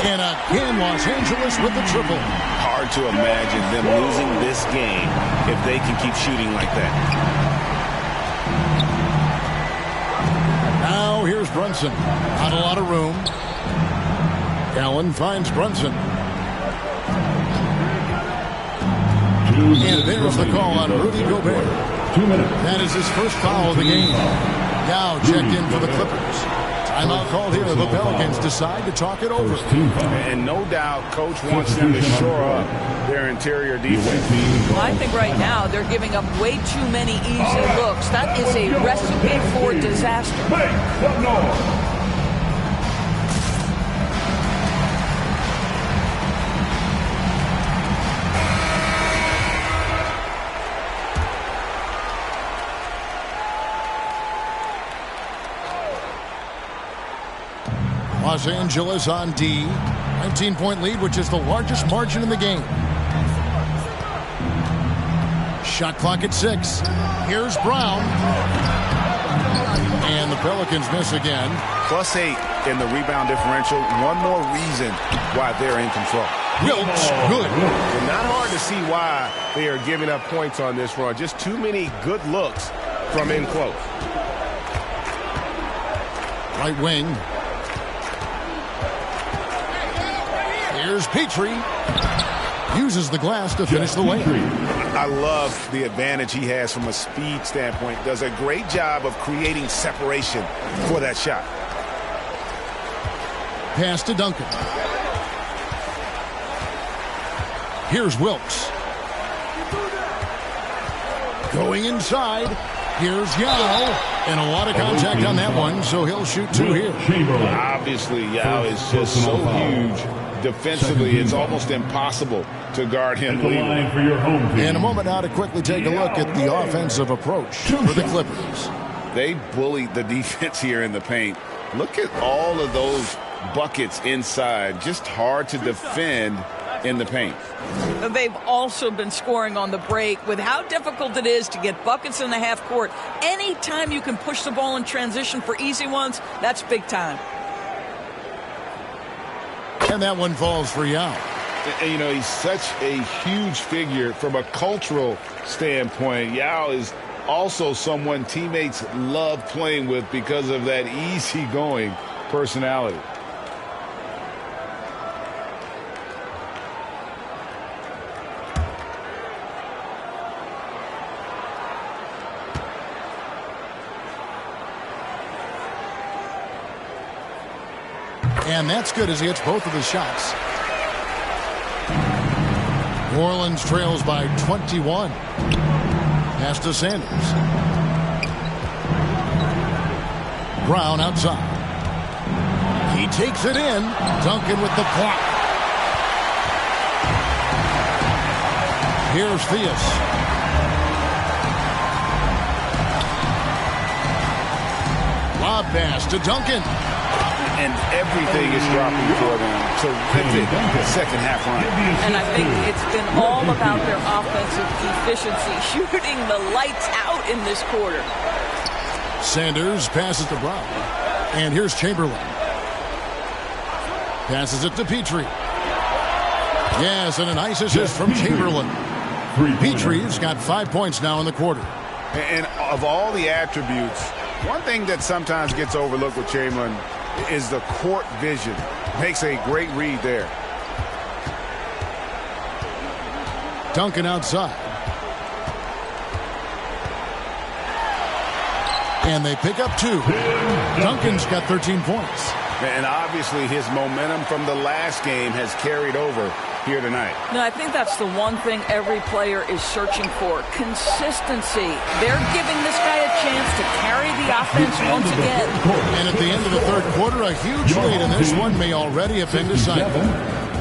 And again, Los Angeles with the triple. Hard to imagine them losing this game if they can keep shooting like that. Now here's Brunson. Not a lot of room. Allen finds Brunson. And there's the call on Rudy Gobert. 2 minutes. That is his first foul of the game. Now checked in for the Clippers. Timeout called here. The Pelicans decide to talk it over. And no doubt Coach wants them to shore up their interior defense. I think right now they're giving up way too many easy looks. That is a recipe for disaster. Los Angeles on D. 19-point lead, which is the largest margin in the game. Shot clock at 6. Here's Brown. And the Pelicans miss again. +8 in the rebound differential. One more reason why they're in control. Wilkes, good. Not hard to see why they are giving up points on this run. Just too many good looks from in close. Right wing. Here's Petrie. Uses the glass to finish the lane. I love the advantage he has from a speed standpoint. Does a great job of creating separation for that shot. Pass to Duncan. Here's Wilkes. Going inside. Here's Yao. And a lot of contact on that one, so he'll shoot 2 here. Obviously, Yao is just so huge. Defensively, it's almost impossible to guard him. In a moment now to quickly take a look at the offensive approach for the Clippers. They bullied the defense here in the paint. Look at all of those buckets inside. Just hard to defend in the paint. They've also been scoring on the break. With how difficult it is to get buckets in the half court, anytime you can push the ball in transition for easy ones, that's big time. And that one falls for Yao. And, you know, he's such a huge figure from a cultural standpoint. Yao is also someone teammates love playing with because of that easygoing personality. And that's good as he hits both of his shots. New Orleans trails by 21. Pass to Sanders. Brown outside. He takes it in. Duncan with the block. Here's Theus. Lob pass to Duncan. And everything is dropping for them. Terrific second half run. And I think it's been all about their offensive efficiency, shooting the lights out in this quarter. Sanders passes to Brown. And here's Chamberlain. Passes it to Petrie. Yes, and a nice assist from Chamberlain. Petrie's got 5 points now in the quarter. And of all the attributes, one thing that sometimes gets overlooked with Chamberlain is the court vision. Makes a great read there. Duncan outside. And they pick up 2. Duncan's got 13 points. And obviously his momentum from the last game has carried over here tonight. No, I think that's the one thing every player is searching for. Consistency. They're giving this guy a chance to carry the offense once again. And at the end of the third quarter, a huge lead, and this one may already have been decided.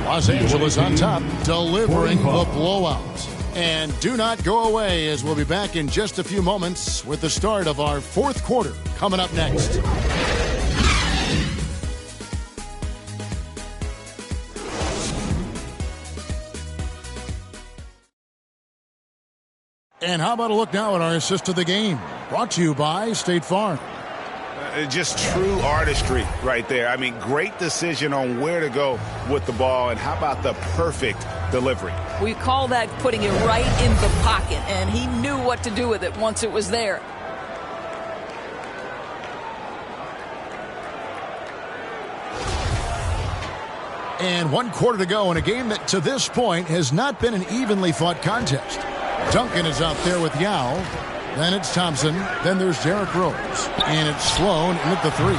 Los Angeles on top, delivering the blowout. And do not go away, as we'll be back in just a few moments with the start of our fourth quarter coming up next. And how about a look now at our assist of the game? Brought to you by State Farm. Just true artistry right there. I mean, great decision on where to go with the ball, and how about the perfect delivery? We call that putting it right in the pocket, and he knew what to do with it once it was there. And 1 quarter to go in a game that to this point has not been an evenly fought contest. Duncan is out there with Yao. Then it's Thompson. Then there's Derrick Rose. And it's Sloan in at the 3.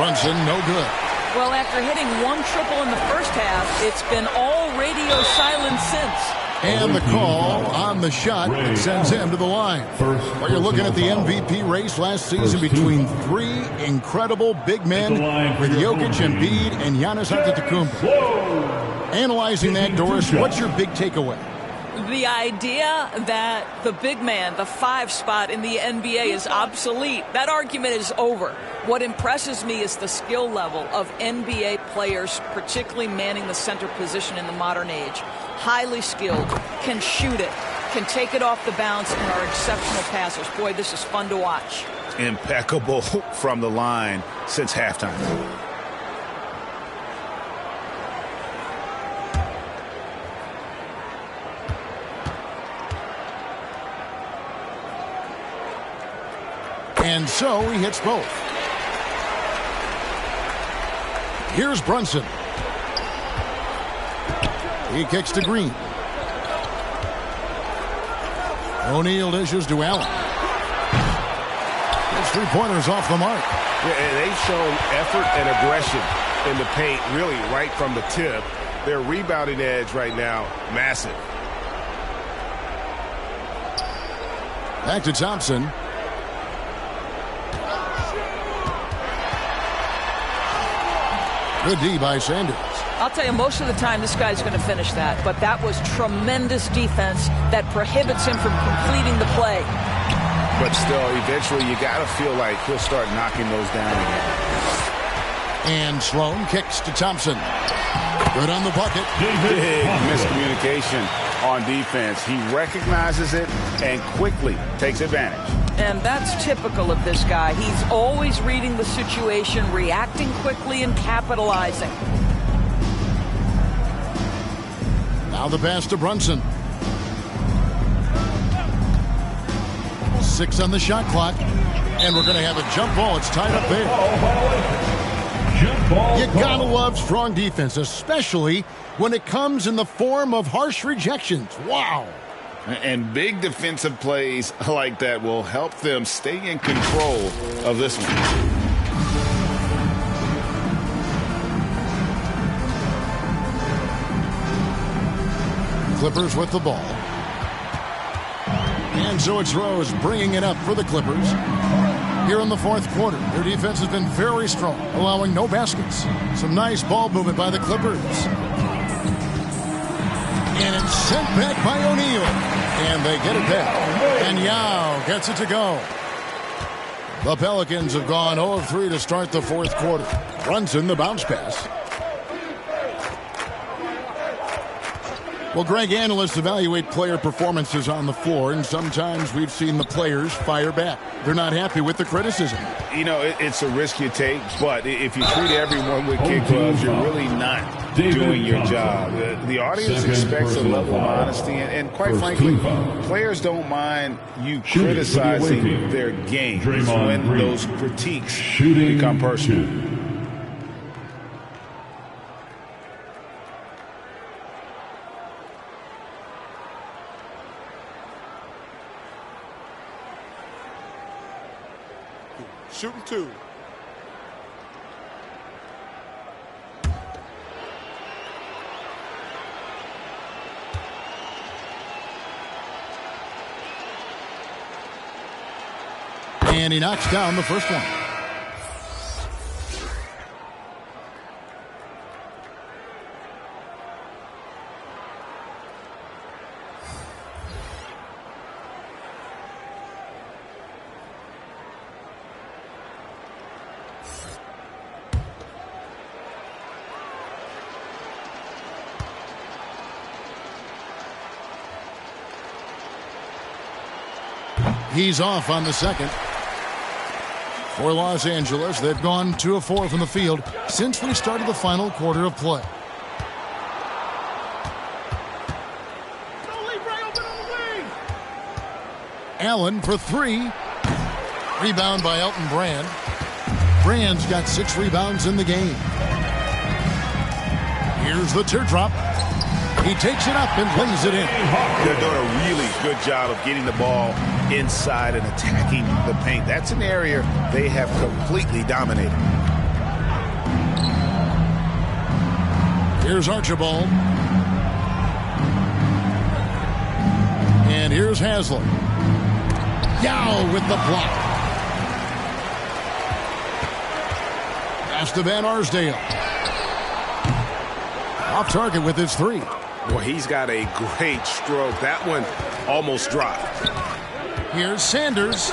Brunson, no good. Well, after hitting 1 triple in the first half, it's been all radio silence since. And the call on the shot that sends him to the line. Well, you're looking at the MVP race last season between 3 incredible big men with Jokic, Embiid, and Giannis Antetokounmpo. Analyzing that, Doris, what's your big takeaway? The idea that the big man, the 5 spot in the NBA is obsolete, that argument is over. What impresses me is the skill level of NBA players, particularly manning the center position in the modern age. Highly skilled, can shoot it, can take it off the bounce, and are exceptional passers. Boy, this is fun to watch. Impeccable from the line since halftime. And so he hits both. Here's Brunson. He kicks to Green. O'Neal dishes to Allen. His 3-pointers off the mark. Yeah, they've shown effort and aggression in the paint, really right from the tip. Their rebounding edge right now, massive. Back to Thompson. Good D by Sanders. I'll tell you, most of the time this guy's going to finish that, but that was tremendous defense that prohibits him from completing the play. But still, eventually you got to feel like he'll start knocking those down again. And Sloan kicks to Thompson. Good on the bucket. Big miscommunication on defense. He recognizes it and quickly takes advantage. And that's typical of this guy. He's always reading the situation, reacting quickly, and capitalizing. Now the pass to Brunson. 6 on the shot clock. And we're going to have a jump ball. It's tied up there. You gotta love strong defense, especially when it comes in the form of harsh rejections. Wow. And big defensive plays like that will help them stay in control of this one. Clippers with the ball. And so it's Rose bringing it up for the Clippers. Here in the fourth quarter, their defense has been very strong, allowing no baskets. Some nice ball movement by the Clippers. And it's sent back by O'Neal. And they get it back. And Yao gets it to go. The Pelicans have gone 0 of 3 to start the fourth quarter. Brunson, the bounce pass. Well, Greg, analysts evaluate player performances on the floor, and sometimes we've seen the players fire back. They're not happy with the criticism. You know, it's a risk you take, but if you treat everyone with kid gloves, you're really not doing your job. The audience expects a level of honesty, and quite frankly, players don't mind you criticizing their games when those critiques become personal. Shooting 2. And he knocks down the first one. He's off on the second. For Los Angeles, they've gone 2 of 4 from the field since we started the final quarter of play. Allen for 3. Rebound by Elton Brand. Brand's got 6 rebounds in the game. Here's the teardrop. He takes it up and lays it in. They're doing a really good job of getting the ball inside and attacking the paint. That's an area they have completely dominated. Here's Archibald. And here's Haslam. Yao with the block. Pass to Van Arsdale. Off target with his 3. Boy, he's got a great stroke. That one almost dropped. Here's Sanders.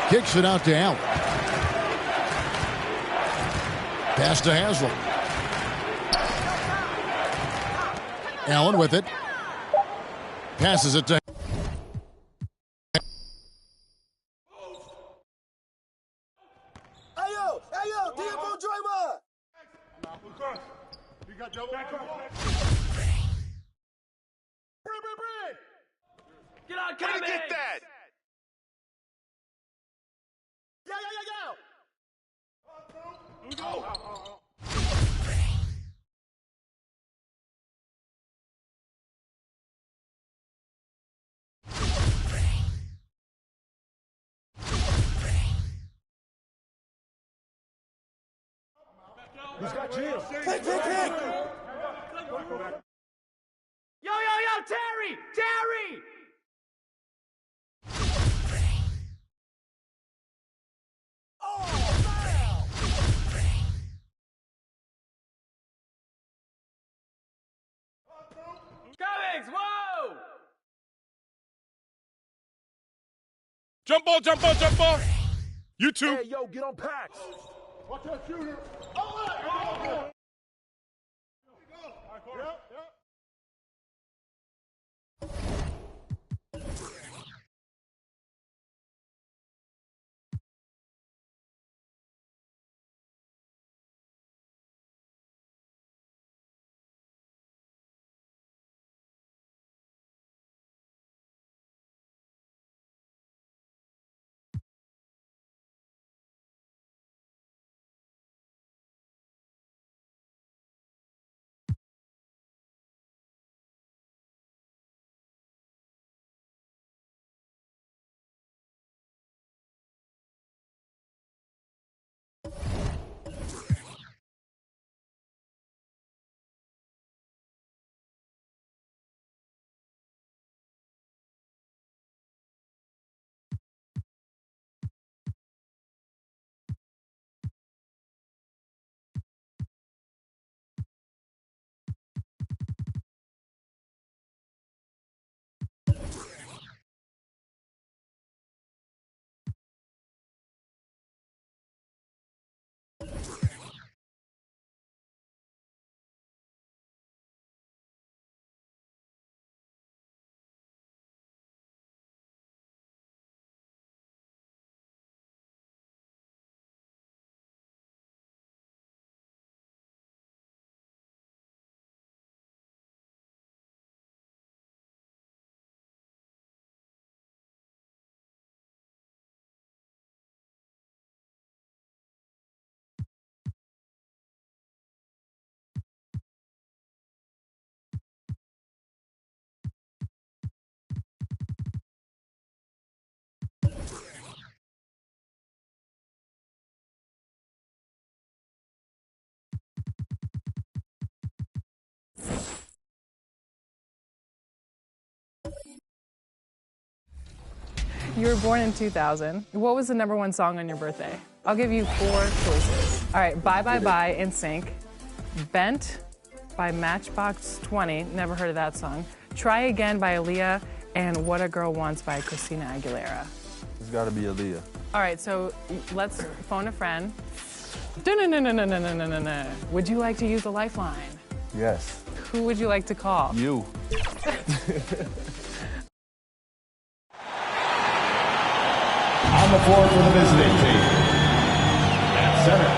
Kicks it out to Allen. Pass to Haslam. Allen with it. Passes it to... Get on, come get that! He's got Jim. Kick! Yo, Terry! Terry! Cummings, whoa! Jump ball! You two. Hey, yo, get on packs. Watch that shooter. You were born in 2000. What was the #1 song on your birthday? I'll give you 4 choices. All right, Bye Bye Bye NSYNC, Bent by Matchbox 20, never heard of that song, Try Again by Aaliyah, and What a Girl Wants by Christina Aguilera. It's got to be Aaliyah. All right, so let's phone a friend. No. Would you like to use a lifeline? Yes. Who would you like to call? You. On the floor for the visiting team. At center.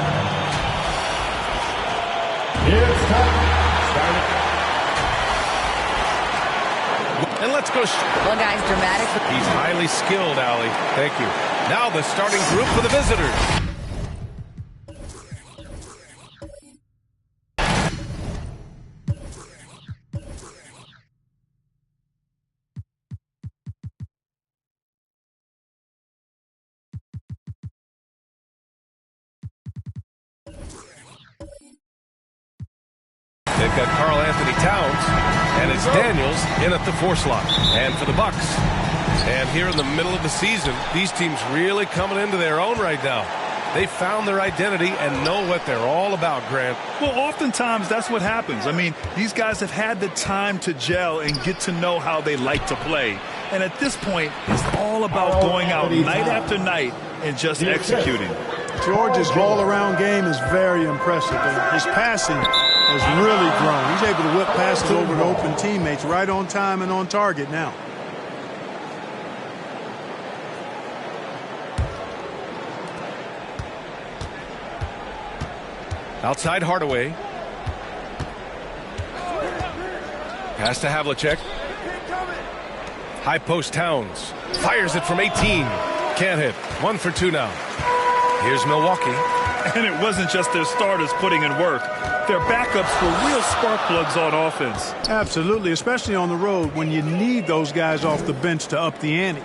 It's time. And let's go. Well, guys, dramatic. He's highly skilled, Allie. Thank you. Now the starting group for the visitors. They've got Karl Anthony Towns, and it's Daniels in at the 4 slot. And for the Bucks. And here in the middle of the season, these teams really coming into their own right now. They found their identity and know what they're all about, Grant. Well, oftentimes that's what happens. I mean, these guys have had the time to gel and get to know how they like to play. And at this point, it's all about going out night after night and just executing. George's all-around game is very impressive. His passing has really grown. He's able to whip passes over to open teammates right on time and on target now. Outside Hardaway. Pass to Havlicek. High post Towns. Fires it from 18. Can't hit. 1 for 2 now. Here's Milwaukee. And it wasn't just their starters putting in work. Their backups were real spark plugs on offense. Absolutely, especially on the road when you need those guys off the bench to up the ante.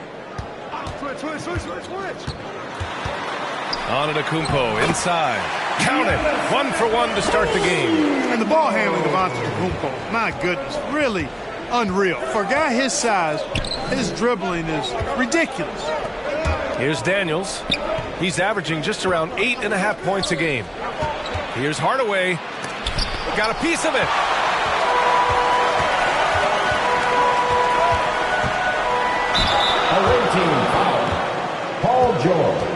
Antetokounmpo inside. Count it. 1 for 1 to start the game. And the ball handling of Antetokounmpo, my goodness, really unreal. For a guy his size, his dribbling is ridiculous. Here's Daniels. He's averaging just around 8.5 points a game. Here's Hardaway. Got a piece of it. Away team foul. Paul George.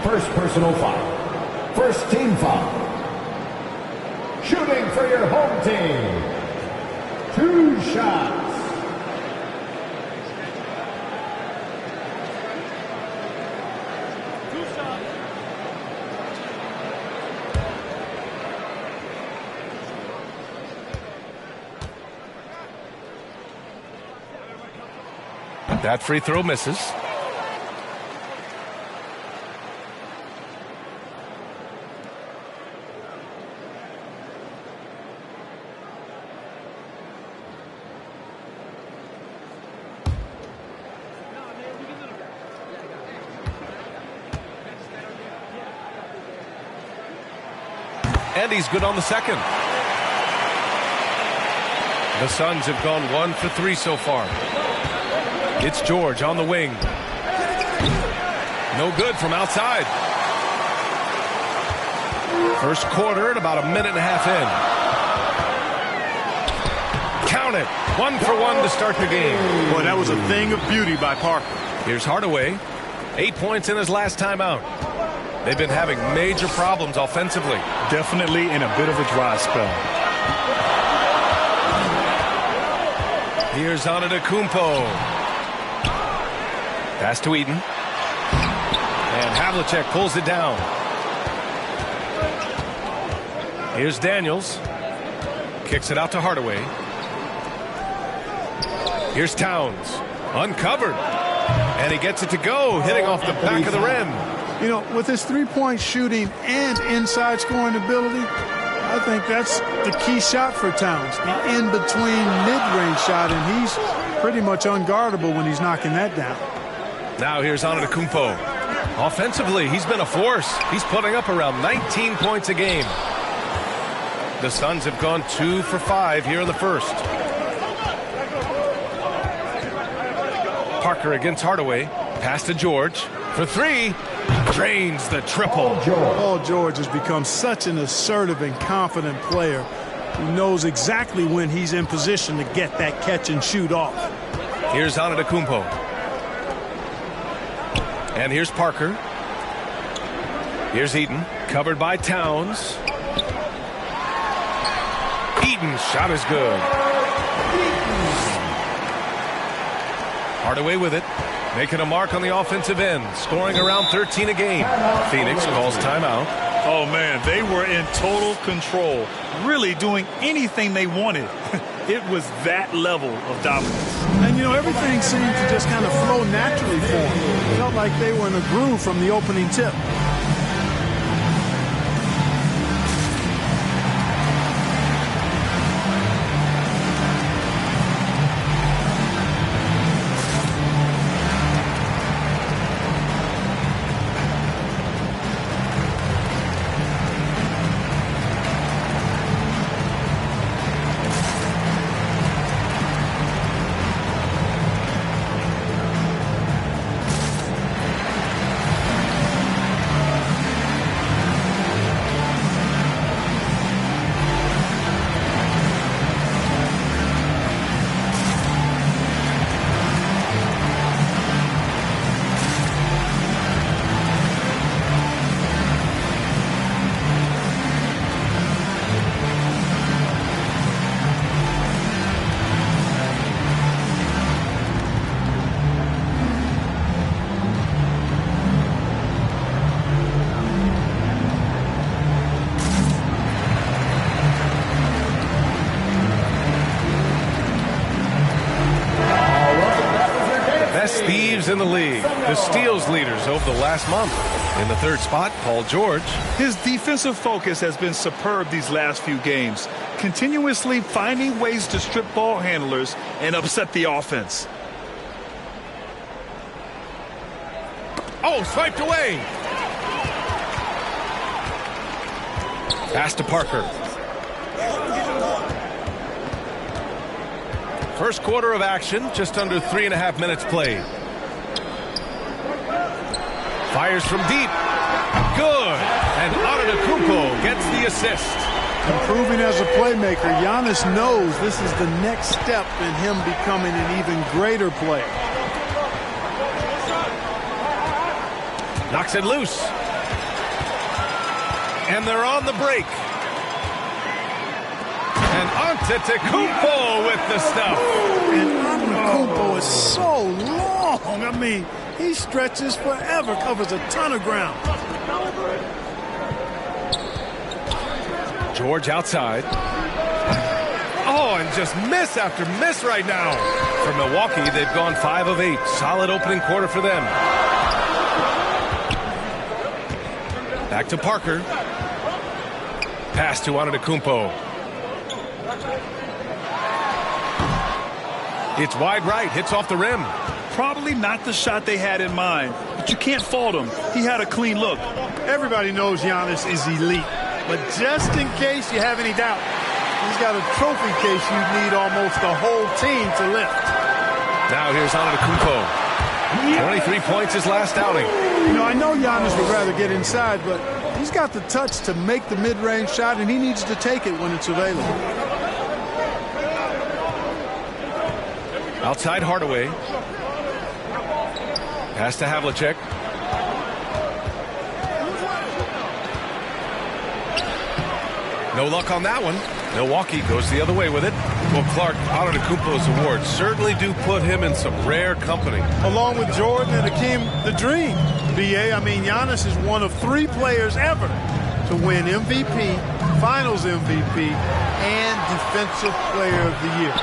First personal foul. First team foul. Shooting for your home team. 2 shots. That free throw misses. And he's good on the second. The Suns have gone 1 for 3 so far. It's George on the wing. No good from outside. First quarter at about 1.5 minutes in. Count it. 1 for 1 to start the game. Boy, that was a thing of beauty by Parker. Here's Hardaway. 8 points in his last timeout. They've been having major problems offensively. Definitely in a bit of a dry spell. Here's Antetokounmpo. Pass to Eden. And Havlicek pulls it down. Here's Daniels. Kicks it out to Hardaway. Here's Towns. Uncovered. And he gets it to go, hitting off the back of the rim. You know, with his three-point shooting and inside scoring ability, I think that's the key shot for Towns. The in-between mid-range shot, and he's pretty much unguardable when he's knocking that down. Now here's Antetokounmpo. Offensively, he's been a force. He's putting up around 19 points a game. The Suns have gone 2 for 5 here in the first. Parker against Hardaway. Pass to George. For 3. Drains the triple. Paul George has become such an assertive and confident player who knows exactly when he's in position to get that catch and shoot off. Here's Antetokounmpo. And here's Parker. Here's Eden. Covered by Towns. Eden's shot is good. Hardaway with it. Making a mark on the offensive end. Scoring around 13 a game. Phoenix calls timeout. Oh, man, they were in total control. Really doing anything they wanted. It was that level of dominance. And, you know, everything seemed to just kind of flow naturally for them. It felt like they were in a groove from the opening tip. thieves in the league, the steals leaders over the last month. In the third spot, Paul George. His defensive focus has been superb these last few games, continuously finding ways to strip ball handlers and upset the offense. Oh, swiped away. Pass to Parker. First quarter of action, just under 3.5 minutes played. Fires from deep. Good. And Antetokounmpo gets the assist. Improving as a playmaker, Giannis knows this is the next step in him becoming an even greater player. Knocks it loose. And they're on the break. And Antetokounmpo with the stuff. And Antetokounmpo is so long. I mean, he stretches forever, covers a ton of ground. George outside. Oh, and just miss after miss right now. For Milwaukee, they've gone 5 of 8. Solid opening quarter for them. Back to Parker. Pass to Antetokounmpo. It's wide right, hits off the rim. Probably not the shot they had in mind, but you can't fault him. He had a clean look. Everybody knows Giannis is elite, but just in case you have any doubt, he's got a trophy case you need almost the whole team to lift. Now here's Antetokounmpo. 23 points his last outing. You know, I know Giannis would rather get inside, but he's got the touch to make the mid-range shot, and he needs to take it when it's available. Outside Hardaway. Pass to Havlicek. No luck on that one. Milwaukee goes the other way with it. Well, Clark, Antetokounmpo's awards certainly do put him in some rare company. Along with Jordan and Hakeem the Dream. BA, I mean, Giannis is one of 3 players ever to win MVP, Finals MVP, and Defensive Player of the Year.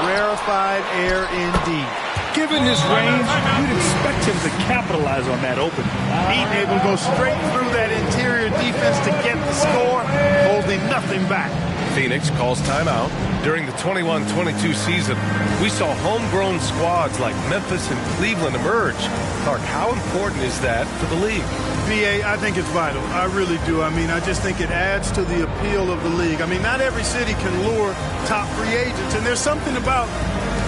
Rarefied air indeed. Given his range, you'd expect him to capitalize on that opening. Being able to go straight through that interior defense to get the score, holding nothing back. Phoenix calls timeout. During the 21-22 season, we saw homegrown squads like Memphis and Cleveland emerge. Clark, how important is that for the league? VA, I think it's vital. I really do. I mean, I just think it adds to the appeal of the league. I mean, not every city can lure top free agents, and there's something about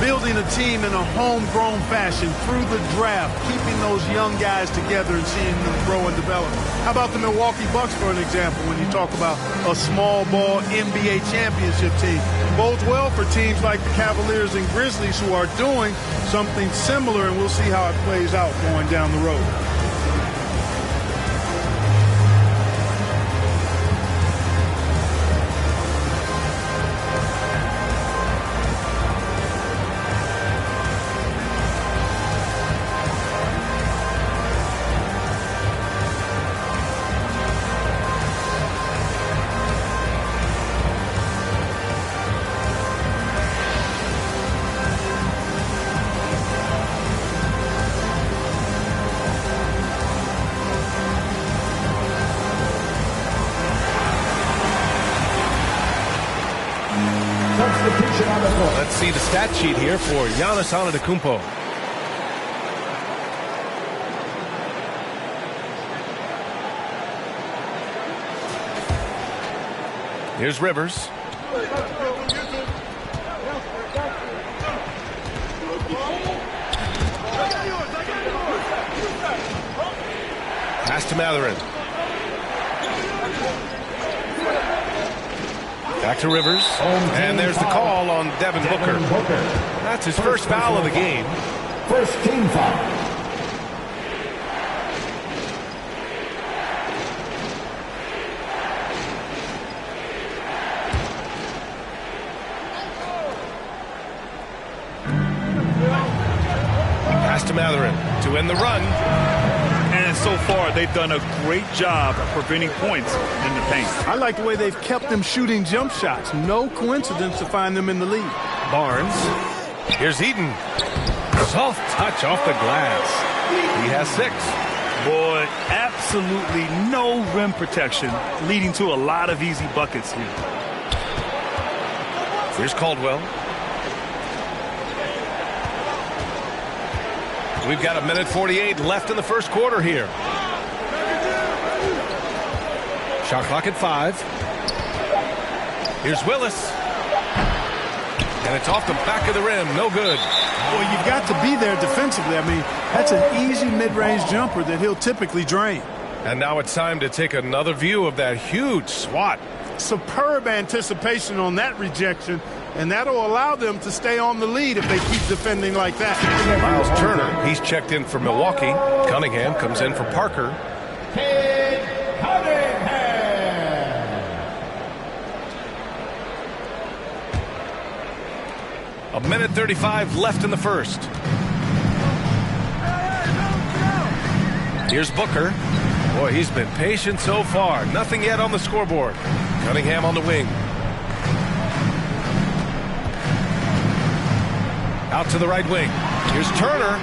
building a team in a homegrown fashion through the draft, keeping those young guys together and seeing them grow and develop. How about the Milwaukee Bucks, for an example, when you talk about a small ball NBA championship team? Bodes well for teams like the Cavaliers and Grizzlies who are doing something similar, and we'll see how it plays out going down the road. Let's see the stat sheet here for Giannis Antetokounmpo. Here's Rivers. Pass to Mathurin. Back to Rivers, and there's the call on Devin Booker. That's his first foul of the game. First team foul. Pass to Mathurin to end the run. And so far, they've done a great job of preventing points in the paint. I like the way they've kept them shooting jump shots. No coincidence to find them in the lead. Barnes. Here's Eden. Soft touch off the glass. He has 6. Boy, absolutely no rim protection, leading to a lot of easy buckets here. Here's Caldwell. We've got 1:48 left in the first quarter here. Shot clock at 5. Here's Willis. And it's off the back of the rim. No good. Well, you've got to be there defensively. I mean, that's an easy mid-range jumper that he'll typically drain. And now it's time to take another view of that huge swat. Superb anticipation on that rejection, and that'll allow them to stay on the lead if they keep defending like that. Miles Turner, he's checked in for Milwaukee. Cunningham comes in for Parker. A 1:35 left in the first. Here's Booker. Boy, he's been patient so far. Nothing yet on the scoreboard. Cunningham on the wing. Out to the right wing. Here's Turner.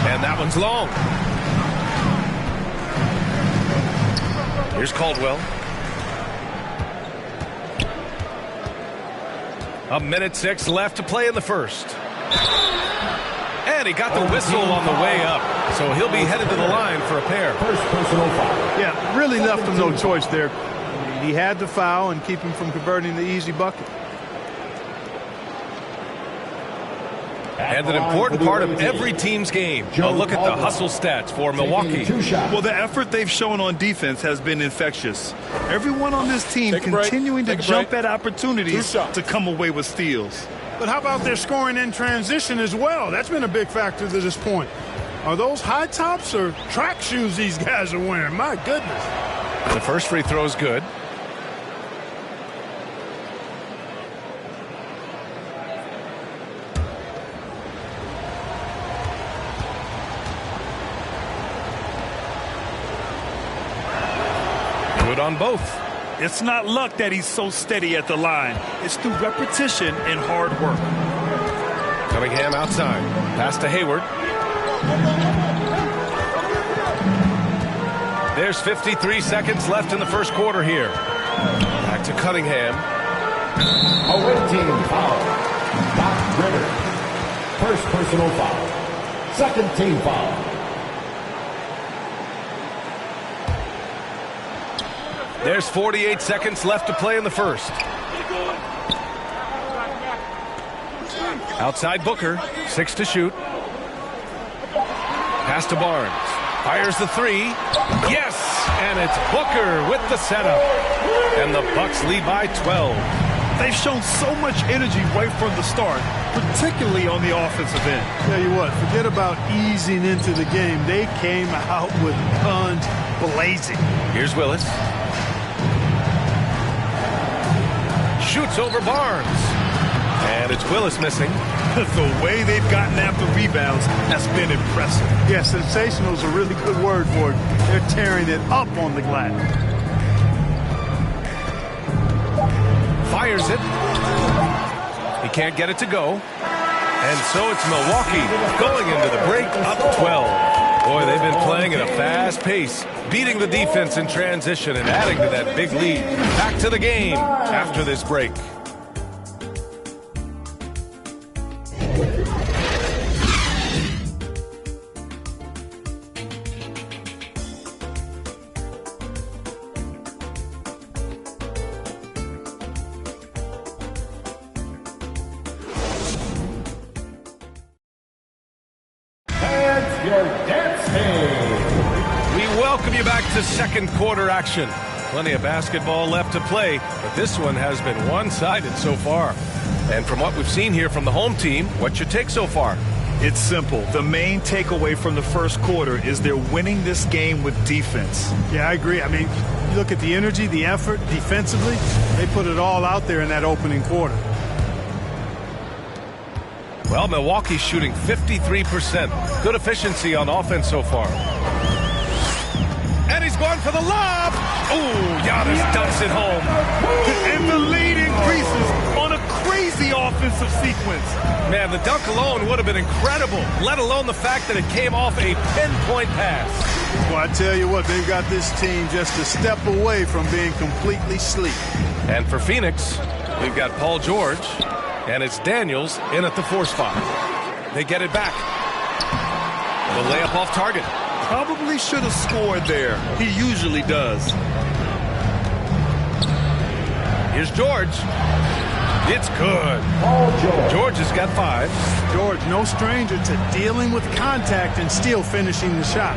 And that one's long. Here's Caldwell. 1:06 left to play in the first. And he got the whistle on the way up. So he'll be headed to the line for a pair. First personal foul. Yeah, really left him no choice there. He had to foul and keep him from converting the easy bucket. And an important part of every team's game. A look at the hustle stats for Milwaukee. Well, the effort they've shown on defense has been infectious. Everyone on this team continuing to jump at opportunities to come away with steals. But how about their scoring in transition as well? That's been a big factor to this point. Are those high tops or track shoes these guys are wearing? My goodness. The first free throw is good. Good on both. It's not luck that he's so steady at the line. It's through repetition and hard work. Cunningham outside. Pass to Hayward. There's 53 seconds left in the first quarter here. Back to Cunningham. Away team foul. Doc Ritter. First personal foul. Second team foul. There's 48 seconds left to play in the first. Outside Booker. 6 to shoot. Pass to Barnes. Fires the 3. Yes! And it's Booker with the setup. And the Bucks lead by 12. They've shown so much energy right from the start, particularly on the offensive end. Tell you what, forget about easing into the game. They came out with guns blazing. Here's Willis. Shoots over Barnes. And it's Willis missing. The way they've gotten after rebounds has been impressive. Yeah, sensational is a really good word for it. They're tearing it up on the glass. Fires it. He can't get it to go. And so it's Milwaukee going into the break up 12. Boy, they've been playing at a fast pace, beating the defense in transition and adding to that big lead. Back to the game after this break. To second quarter action. Plenty of basketball left to play, but this one has been one-sided so far. And from what we've seen here from the home team, what's your take so far? It's simple. The main takeaway from the first quarter is they're winning this game with defense. Yeah, I agree. I mean, you look at the energy, the effort defensively, they put it all out there in that opening quarter. Well, Milwaukee's shooting 53%. Good efficiency on offense so far. And he's going for the lob. Ooh, Giannis dumps it home. And the lead increases on a crazy offensive sequence. Man, the dunk alone would have been incredible, let alone the fact that it came off a pinpoint pass. Well, I tell you what, they've got this team just a step away from being completely sleep. And for Phoenix, we've got Paul George, and it's Daniels in at the 4 spot. They get it back. The layup off target. Probably should have scored there. He usually does. Here's George. It's good. George has got 5. George, no stranger to dealing with contact and still finishing the shot.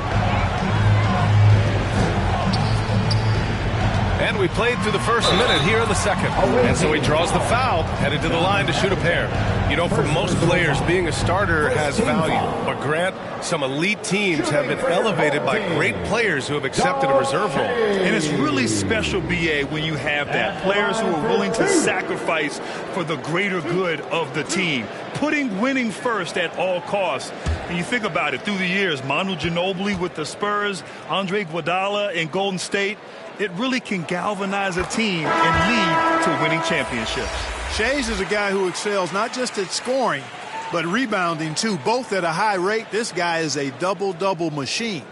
And we played through the first minute here in the second. And so he draws the foul, headed to the line to shoot a pair. You know, for most players, being a starter has value. But Grant, some elite teams have been elevated by great players who have accepted a reserve role. And it's really special, B.A., when you have that. Players who are willing to sacrifice for the greater good of the team. Putting winning first at all costs. And you think about it, through the years, Manu Ginobili with the Spurs, Andre Iguodala in Golden State, it really can galvanize a team and lead to winning championships. Shays is a guy who excels not just at scoring, but rebounding too, both at a high rate. This guy is a double-double machine.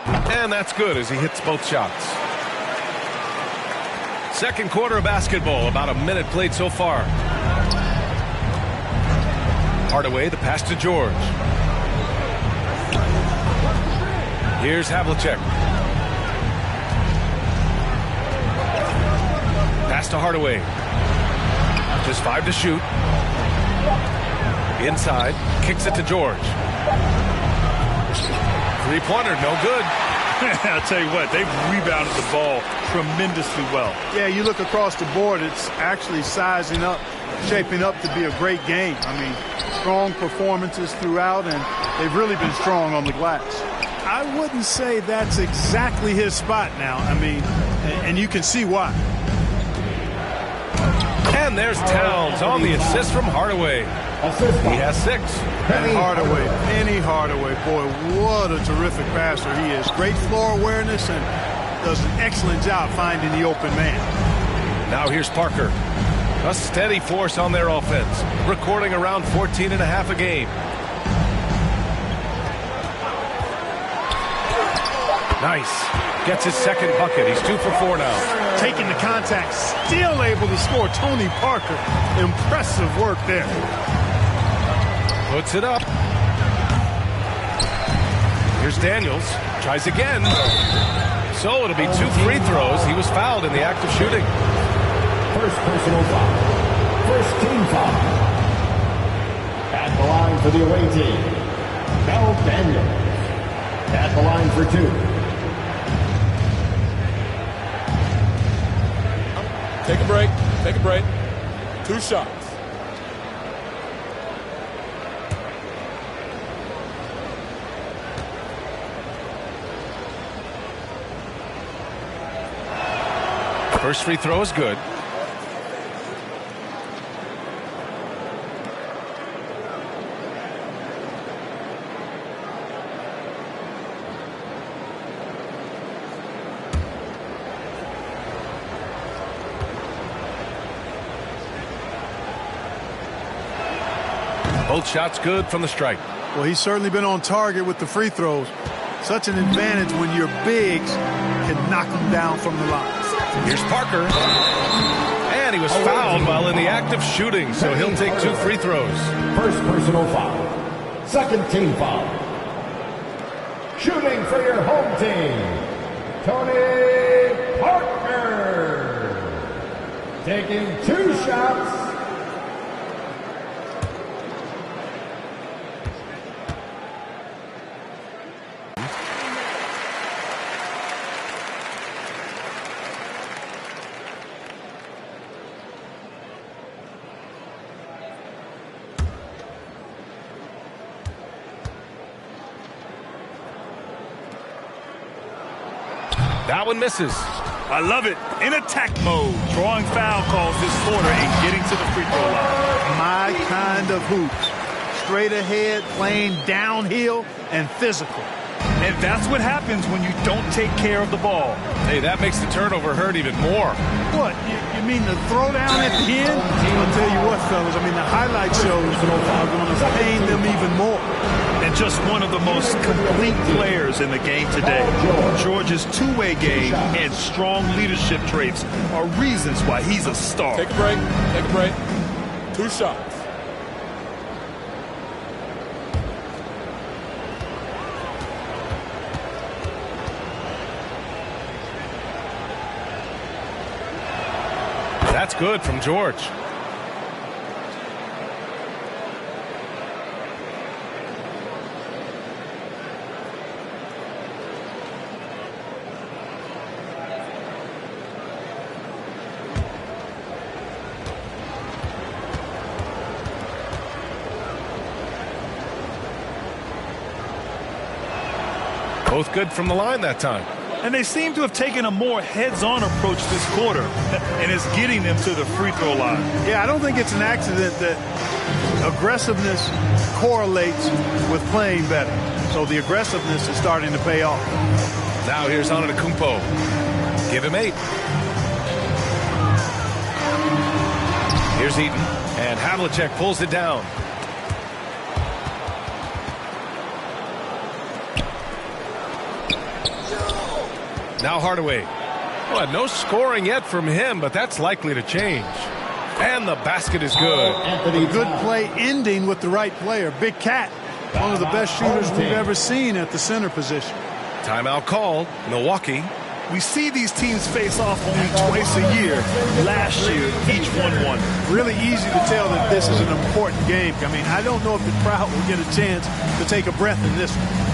And that's good as he hits both shots. Second quarter of basketball, about a minute played so far. Hardaway, the pass to George. Here's Havlicek. Pass to Hardaway. Just 5 to shoot. Inside, kicks it to George. Three-pointer, no good. I'll tell you what, they've rebounded the ball tremendously well. Yeah, you look across the board, it's actually sizing up, shaping up to be a great game. I mean, strong performances throughout, and they've really been strong on the glass. I wouldn't say that's exactly his spot now. I mean, and you can see why. And there's Towns on the assist from Hardaway. He has 6. And Hardaway, Penny Hardaway, boy, what a terrific passer he is. Great floor awareness and does an excellent job finding the open man. Now here's Parker. A steady force on their offense, recording around 14.5 a game. Nice. Gets his second bucket. He's 2 for 4 now. Taking the contact, still able to score. Tony Parker, impressive work there. Puts it up. Here's Daniels. Tries again. So it'll be 2 free throws. He was fouled in the act of shooting. First personal foul. First team foul. At the line for the away team, Mel Daniels. At the line for 2. Take a break. Take a break. 2 shots. First free throw is good. Both shots good from the stripe. Well, he's certainly been on target with the free throws. Such an advantage when your bigs can knock them down from the line. Here's Parker. And he was fouled while in the act of shooting, so he'll take 2 free throws. First personal foul. Second team foul. Shooting for your home team, Tony Parker. Taking 2 shots. That one misses. I love it. In attack mode, drawing foul calls this quarter and getting to the free throw line. My kind of hoop. straight ahead, playing downhill, and physical. And that's what happens when you don't take care of the ball. Hey, that makes the turnover hurt even more. What? You mean the throwdown at the end? I'll tell you what, fellas. I mean, the highlight shows are going to pain them even more. And just one of the most complete players in the game today. George's two-way game and strong leadership traits are reasons why he's a star. Take a break. Take a break. 2 shots. That's good from George. Both good from the line that time. And they seem to have taken a more heads-on approach this quarter, and it's getting them to the free throw line. Yeah, I don't think it's an accident that aggressiveness correlates with playing better. So the aggressiveness is starting to pay off. Now here's Antetokounmpo. Give him 8. Here's Eaton, and Havlicek pulls it down. Now Hardaway. Well, no scoring yet from him, but that's likely to change. And the basket is good. A good play ending with the right player. Big Cat, one of the best shooters we've ever seen at the center position. Timeout called. Milwaukee. We see these teams face off only twice a year. Last year, each one won. Really easy to tell that this is an important game. I mean, I don't know if the crowd will get a chance to take a breath in this one.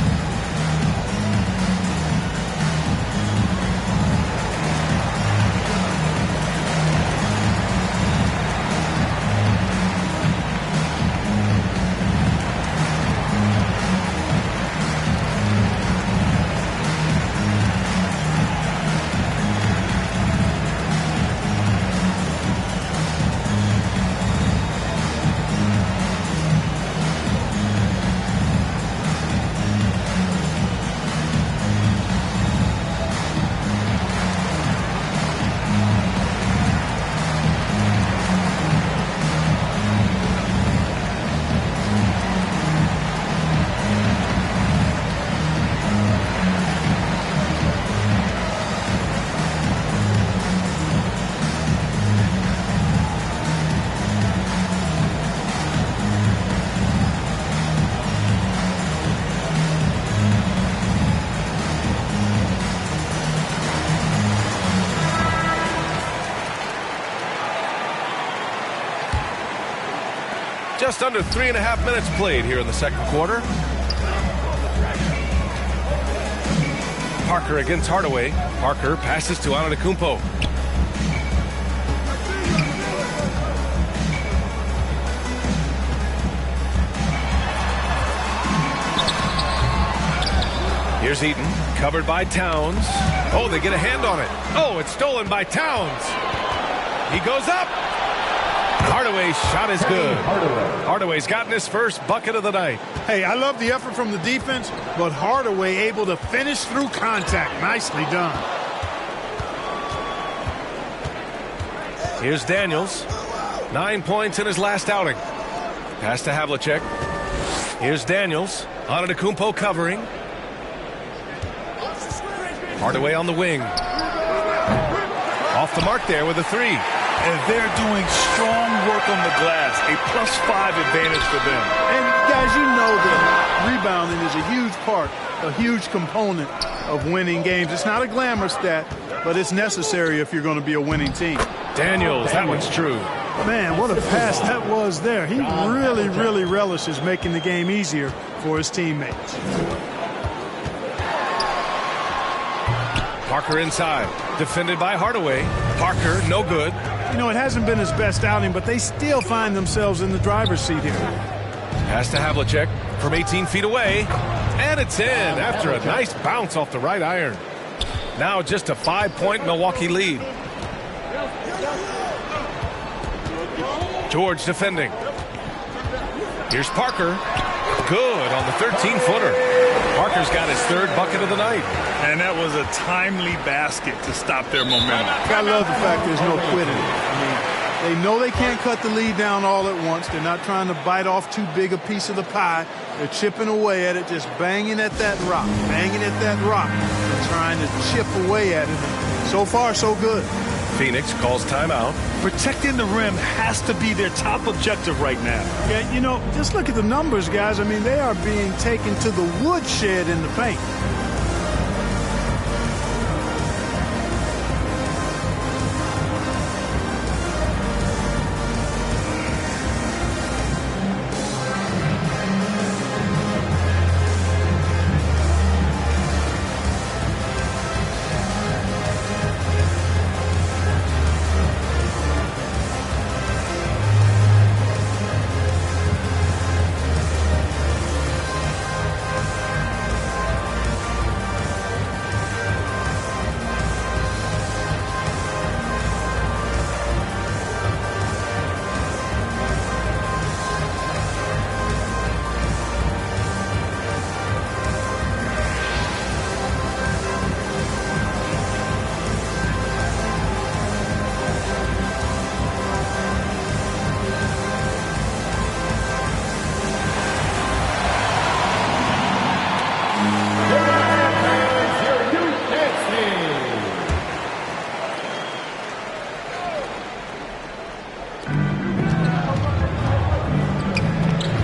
Just under 3.5 minutes played here in the second quarter. Parker against Hardaway. Parker passes to Antetokounmpo. Here's Eaton, covered by Towns. Oh, they get a hand on it. Oh, it's stolen by Towns. He goes up. Hardaway's shot is good. Hardaway's gotten his first bucket of the night. Hey, I love the effort from the defense, but Hardaway able to finish through contact. Nicely done. Here's Daniels. 9 points in his last outing. Pass to Havlicek. Here's Daniels. Antetokounmpo covering. Hardaway on the wing. Off the mark there with a 3. And they're doing strong work on the glass. A +5 advantage for them. And guys, you know that rebounding is a huge part, a huge component of winning games. It's not a glamour stat, but it's necessary if you're going to be a winning team. Daniels, that one's true. Man, what a pass that was there. He really relishes making the game easier for his teammates. Parker inside. Defended by Hardaway. Parker, no good. You know, it hasn't been his best outing, but they still find themselves in the driver's seat here. Pass to Havlicek from 18 feet away. And it's in after a nice bounce off the right iron. Now just a 5-point Milwaukee lead. George defending. Here's Parker. Good on the 13-footer. Parker's got his third bucket of the night. And that was a timely basket to stop their momentum. I love the fact there's no quitting. I mean, they know they can't cut the lead down all at once. They're not trying to bite off too big a piece of the pie. They're chipping away at it, just banging at that rock, and trying to chip away at it. So far, so good. Phoenix calls timeout. Protecting the rim has to be their top objective right now. Yeah, you know, just look at the numbers, guys. I mean, they are being taken to the woodshed in the paint.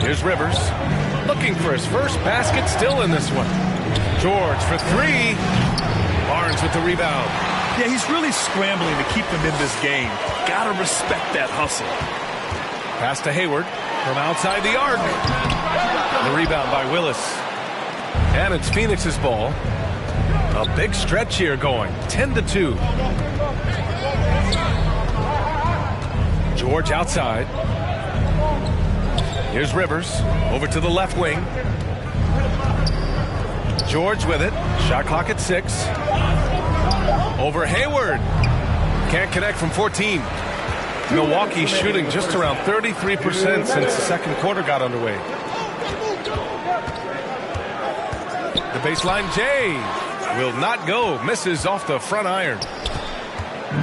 Here's Rivers, looking for his first basket, still in this one. George for three. Barnes with the rebound. Yeah, he's really scrambling to keep them in this game. Gotta respect that hustle. Pass to Hayward from outside the arc. The rebound by Willis. And it's Phoenix's ball. A big stretch here going, 10-2. George outside. Here's Rivers, over to the left wing. George with it, shot clock at 6. Over Hayward, can't connect from 14. Milwaukee shooting just around 33% since the second quarter got underway. The baseline, Jay, will not go, misses off the front iron.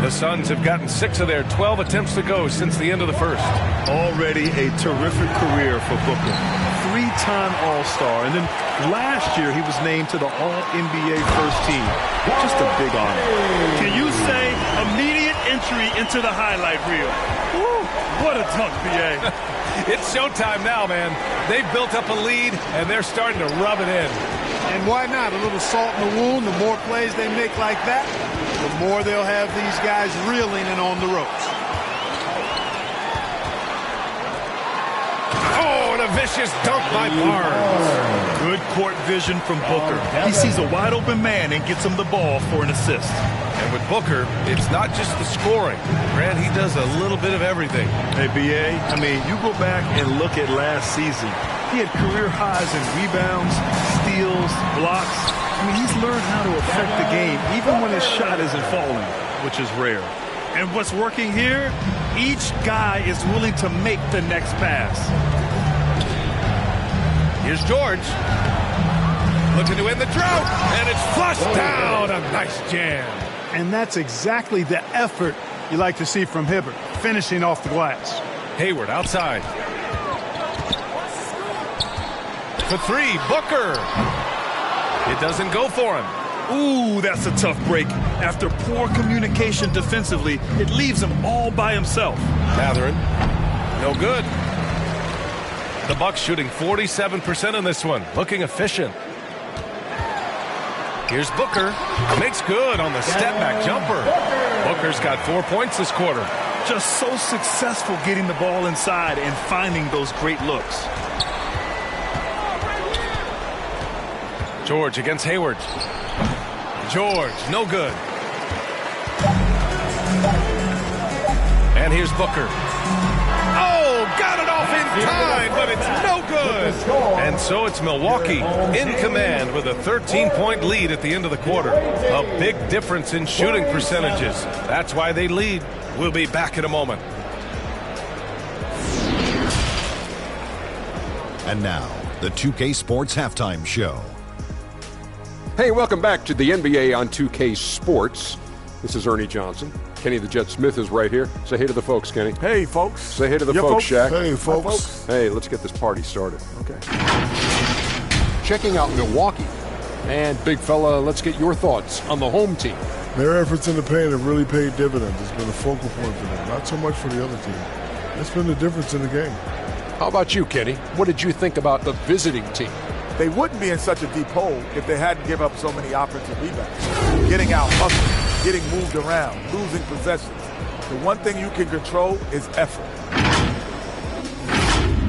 The Suns have gotten 6 of their 12 attempts to go since the end of the first. Already a terrific career for Booker. 3-time All-Star, and then last year he was named to the All-NBA first team. Just a big honor. Can you say immediate entry into the highlight reel? Woo, what a dunk, B.A. It's showtime now, man. They've built up a lead, and they're starting to rub it in. And why not? A little salt in the wound. The more plays they make like that, the more they'll have these guys reeling and on the ropes. Oh, and a vicious dunk by Barnes. Good court vision from Booker. He sees a wide open man and gets him the ball for an assist. And with Booker, it's not just the scoring. Grant, he does a little bit of everything. Hey, B.A., I mean, you go back and look at last season. He had career highs in rebounds, steals, blocks. I mean, he's learned how to affect the game, even when his shot isn't falling, which is rare. And what's working here, each guy is willing to make the next pass. Here's George. Looking to end the drought, and it's flushed down. A nice jam. And that's exactly the effort you like to see from Hibbert, finishing off the glass. Hayward outside. For three, Booker. It doesn't go for him. Ooh, that's a tough break. After poor communication defensively, it leaves him all by himself. Matherin, no good. The Bucks shooting 47% in this one, looking efficient. Here's Booker, makes good on the step-back jumper. Booker's got 4 points this quarter. Just so successful getting the ball inside and finding those great looks. George against Hayward. George, no good. And here's Booker. Oh, got it off in time, but it's no good. And so it's Milwaukee in command with a 13-point lead at the end of the quarter. A big difference in shooting percentages. That's why they lead. We'll be back in a moment. And now, the 2K Sports Halftime Show. Hey, welcome back to the NBA on 2K Sports. This is Ernie Johnson. Kenny the Jet Smith is right here. Say hey to the folks, Kenny. Hey, folks. Say hey to the folks, Shaq. Hey, folks. Hey, let's get this party started. Okay. Checking out Milwaukee. And, big fella, let's get your thoughts on the home team. Their efforts in the paint have really paid dividends. It's been a focal point for them. Not so much for the other team. It's been the difference in the game. How about you, Kenny? What did you think about the visiting team? They wouldn't be in such a deep hole if they hadn't given up so many offensive rebounds. Getting out hustled, getting moved around, losing possessions. The one thing you can control is effort.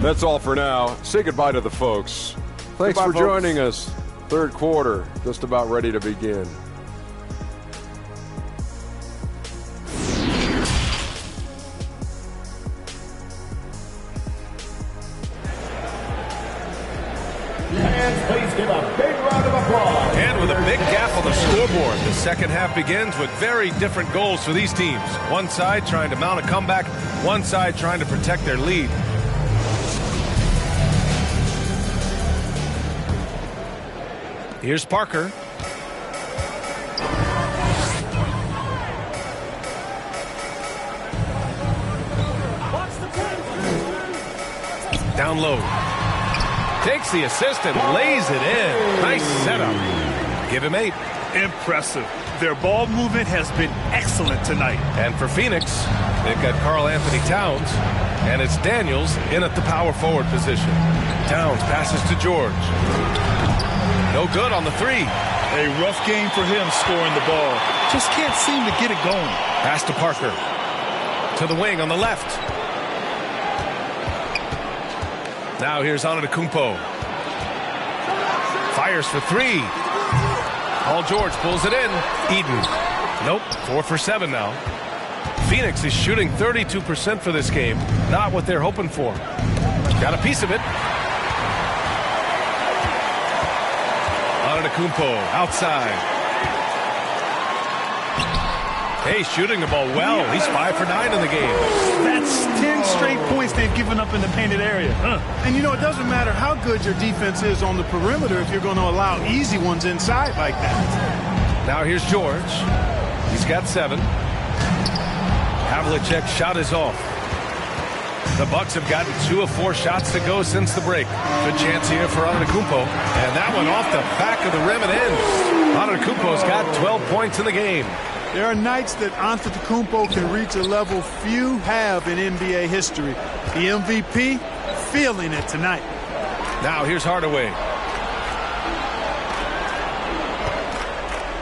That's all for now. Say goodbye to the folks. Thanks Goodbye, for folks. joining us. Third quarter, just about ready to begin. Please give a big round of applause. And with a big gap on the scoreboard, the second half begins with very different goals for these teams. One side trying to mount a comeback, one side trying to protect their lead. Here's Parker. Down low. Takes the assist and lays it in. Nice setup. Give him 8. Impressive. Their ball movement has been excellent tonight. And for Phoenix, they've got Karl Anthony Towns, and it's Daniels in at the power forward position. Towns passes to George. No good on the 3. A rough game for him scoring the ball. Just can't seem to get it going. Pass to Parker. To the wing on the left. Now here's Antetokounmpo. Fires for 3. Paul George pulls it in. Eden. Nope. 4 for 7 now. Phoenix is shooting 32% for this game. Not what they're hoping for. Got a piece of it. Antetokounmpo outside. Hey, shooting the ball well. He's 5 for 9 in the game. That's 10 straight points they've given up in the painted area. And, it doesn't matter how good your defense is on the perimeter if you're going to allow easy ones inside like that. Now here's George. He's got 7. Havlicek's shot is off. The Bucks have gotten 2 of 4 shots to go since the break. Good chance here for Antetokounmpo. And that one off the back of the rim and in. Antetokounmpo's got 12 points in the game. There are nights that Antetokounmpo can reach a level few have in NBA history. The MVP feeling it tonight. Now here's Hardaway.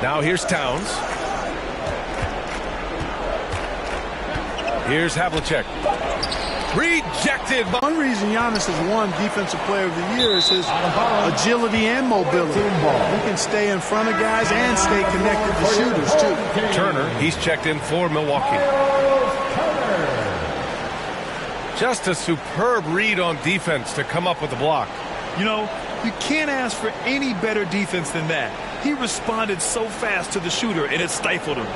Now here's Towns. Here's Havlicek. Rejected. One reason Giannis has won Defensive Player of the Year is his agility and mobility. He can stay in front of guys and stay connected to shooters, too. Turner, he's checked in for Milwaukee. Just a superb read on defense to come up with the block. You can't ask for any better defense than that. He responded so fast to the shooter, and it stifled him.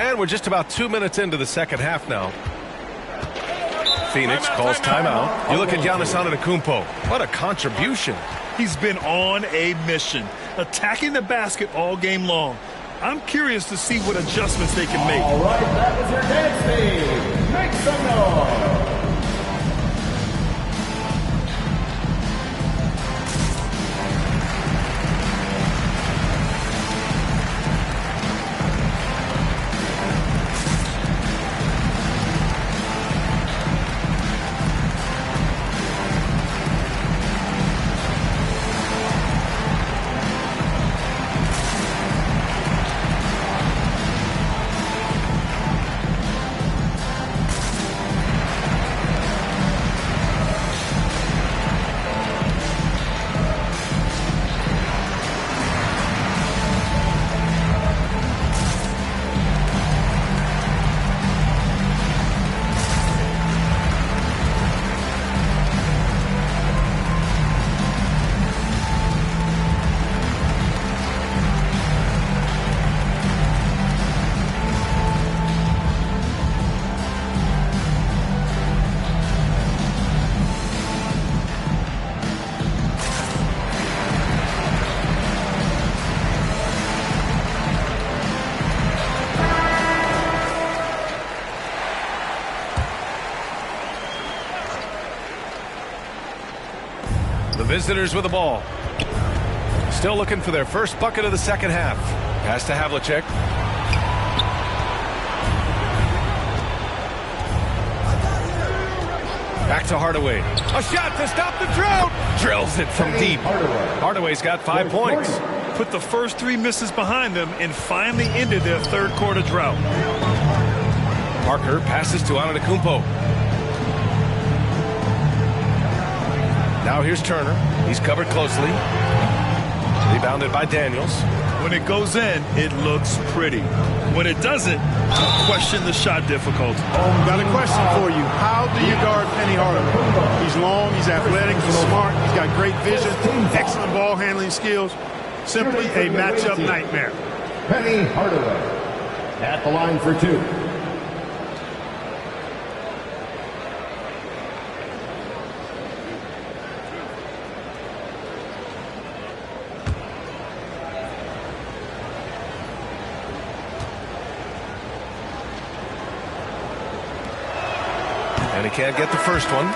And we're just about 2 minutes into the second half now. Phoenix calls timeout. You look at Giannis Antetokounmpo. What a contribution. He's been on a mission, attacking the basket all game long. I'm curious to see what adjustments they can make. All right, that was your dance team. Make some noise. Visitors with the ball. Still looking for their first bucket of the second half. Pass to Havlicek. Back to Hardaway. A shot to stop the drought. Drills it from deep. Hardaway's got 5 points. Put the first 3 misses behind them and finally ended their third quarter drought. Parker passes to Antetokounmpo. Now here's Turner. He's covered closely. Rebounded by Daniels. When it goes in, it looks pretty. When it doesn't, question the shot difficulty. Got a question for you. How do you guard Penny Hardaway? He's long, he's athletic, he's smart, he's got great vision, excellent ball handling skills. Simply a matchup nightmare. Penny Hardaway at the line for 2. And he can't get the first one.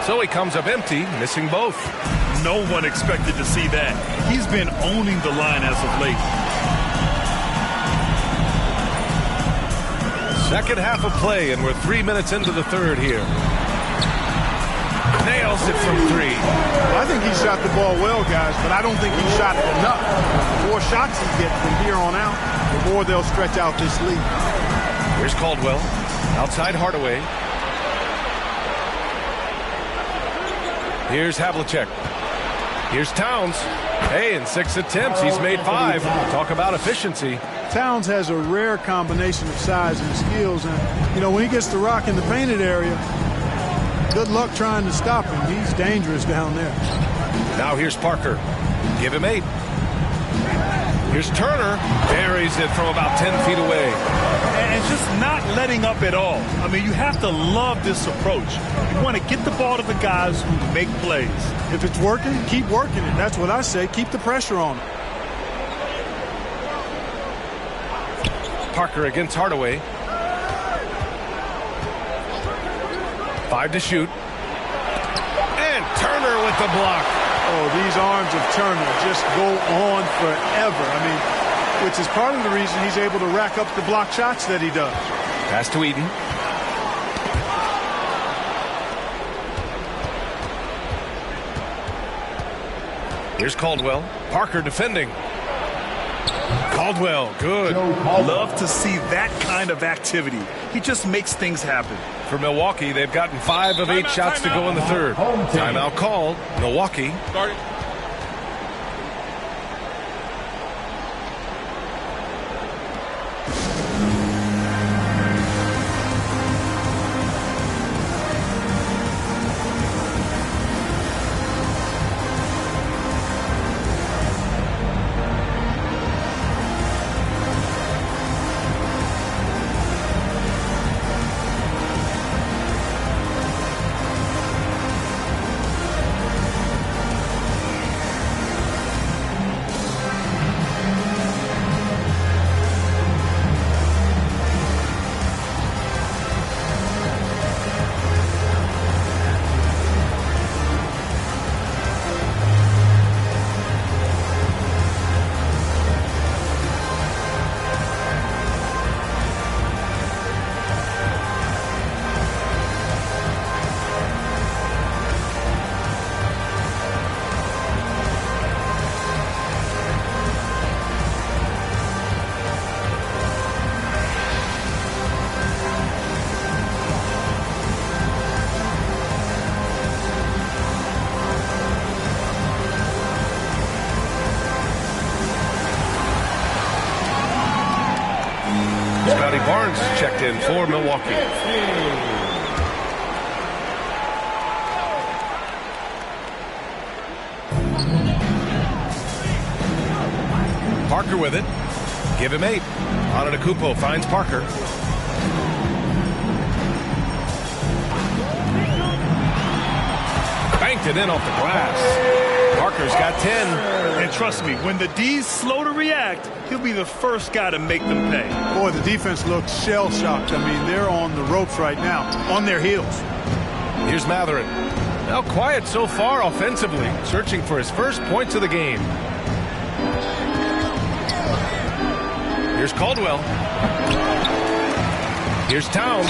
So he comes up empty, missing both. No one expected to see that. He's been owning the line as of late. Second half of play, and we're 3 minutes into the third here. Nails it from 3. I think he shot the ball well, guys, but I don't think he shot it enough. The more shots he gets from here on out, the more they'll stretch out this lead. Here's Caldwell. Outside Hardaway. Here's Havlicek. Here's Towns. Hey, in 6 attempts, he's made 5. Talk about efficiency. Towns has a rare combination of size and skills, and, you know, when he gets the rock in the painted area, good luck trying to stop him. He's dangerous down there. Now here's Parker. Give him 8. Here's Turner. Buries it from about 10 feet away. And just not letting up at all. I mean, you have to love this approach. You want to get the ball to the guys who make plays. If it's working, keep working it. That's what I say. Keep the pressure on him. Parker against Hardaway. 5 to shoot. And Turner with the block. Oh, these arms of Turner just go on forever. I mean, which is part of the reason he's able to rack up the block shots that he does. Pass to Eden. Here's Caldwell. Parker defending. Caldwell, good. Love to see that kind of activity. He just makes things happen. For Milwaukee, they've gotten 5 of 8 shots to go in the third. Timeout called. Milwaukee. Scotty Barnes checked in for Milwaukee. Parker with it. Give him 8. Antetokounmpo finds Parker. it in off the glass. Parker's got 10. And trust me, when the D's slow to react, he'll be the first guy to make them pay. Boy, the defense looks shell-shocked. I mean, they're on the ropes right now, on their heels. Here's Matherin. Now quiet so far offensively, searching for his first points of the game. Here's Caldwell. Here's Towns.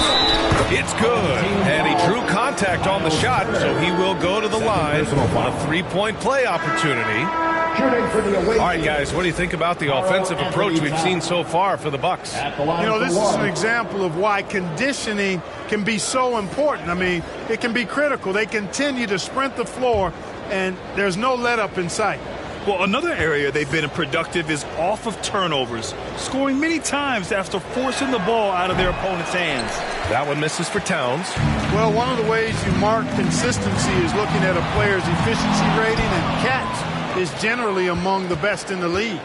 It's good. And he drew contact on the shot, so he will go to the line on a three-point play opportunity. All right, guys, what do you think about the offensive approach we've seen so far for the Bucks? You know, this is an example of why conditioning can be so important. I mean, it can be critical. They continue to sprint the floor, and there's no let-up in sight. Well, another area they've been productive is off of turnovers, scoring many times after forcing the ball out of their opponent's hands. That one misses for Towns. Well, one of the ways you mark consistency is looking at a player's efficiency rating, and catch is generally among the best in the league.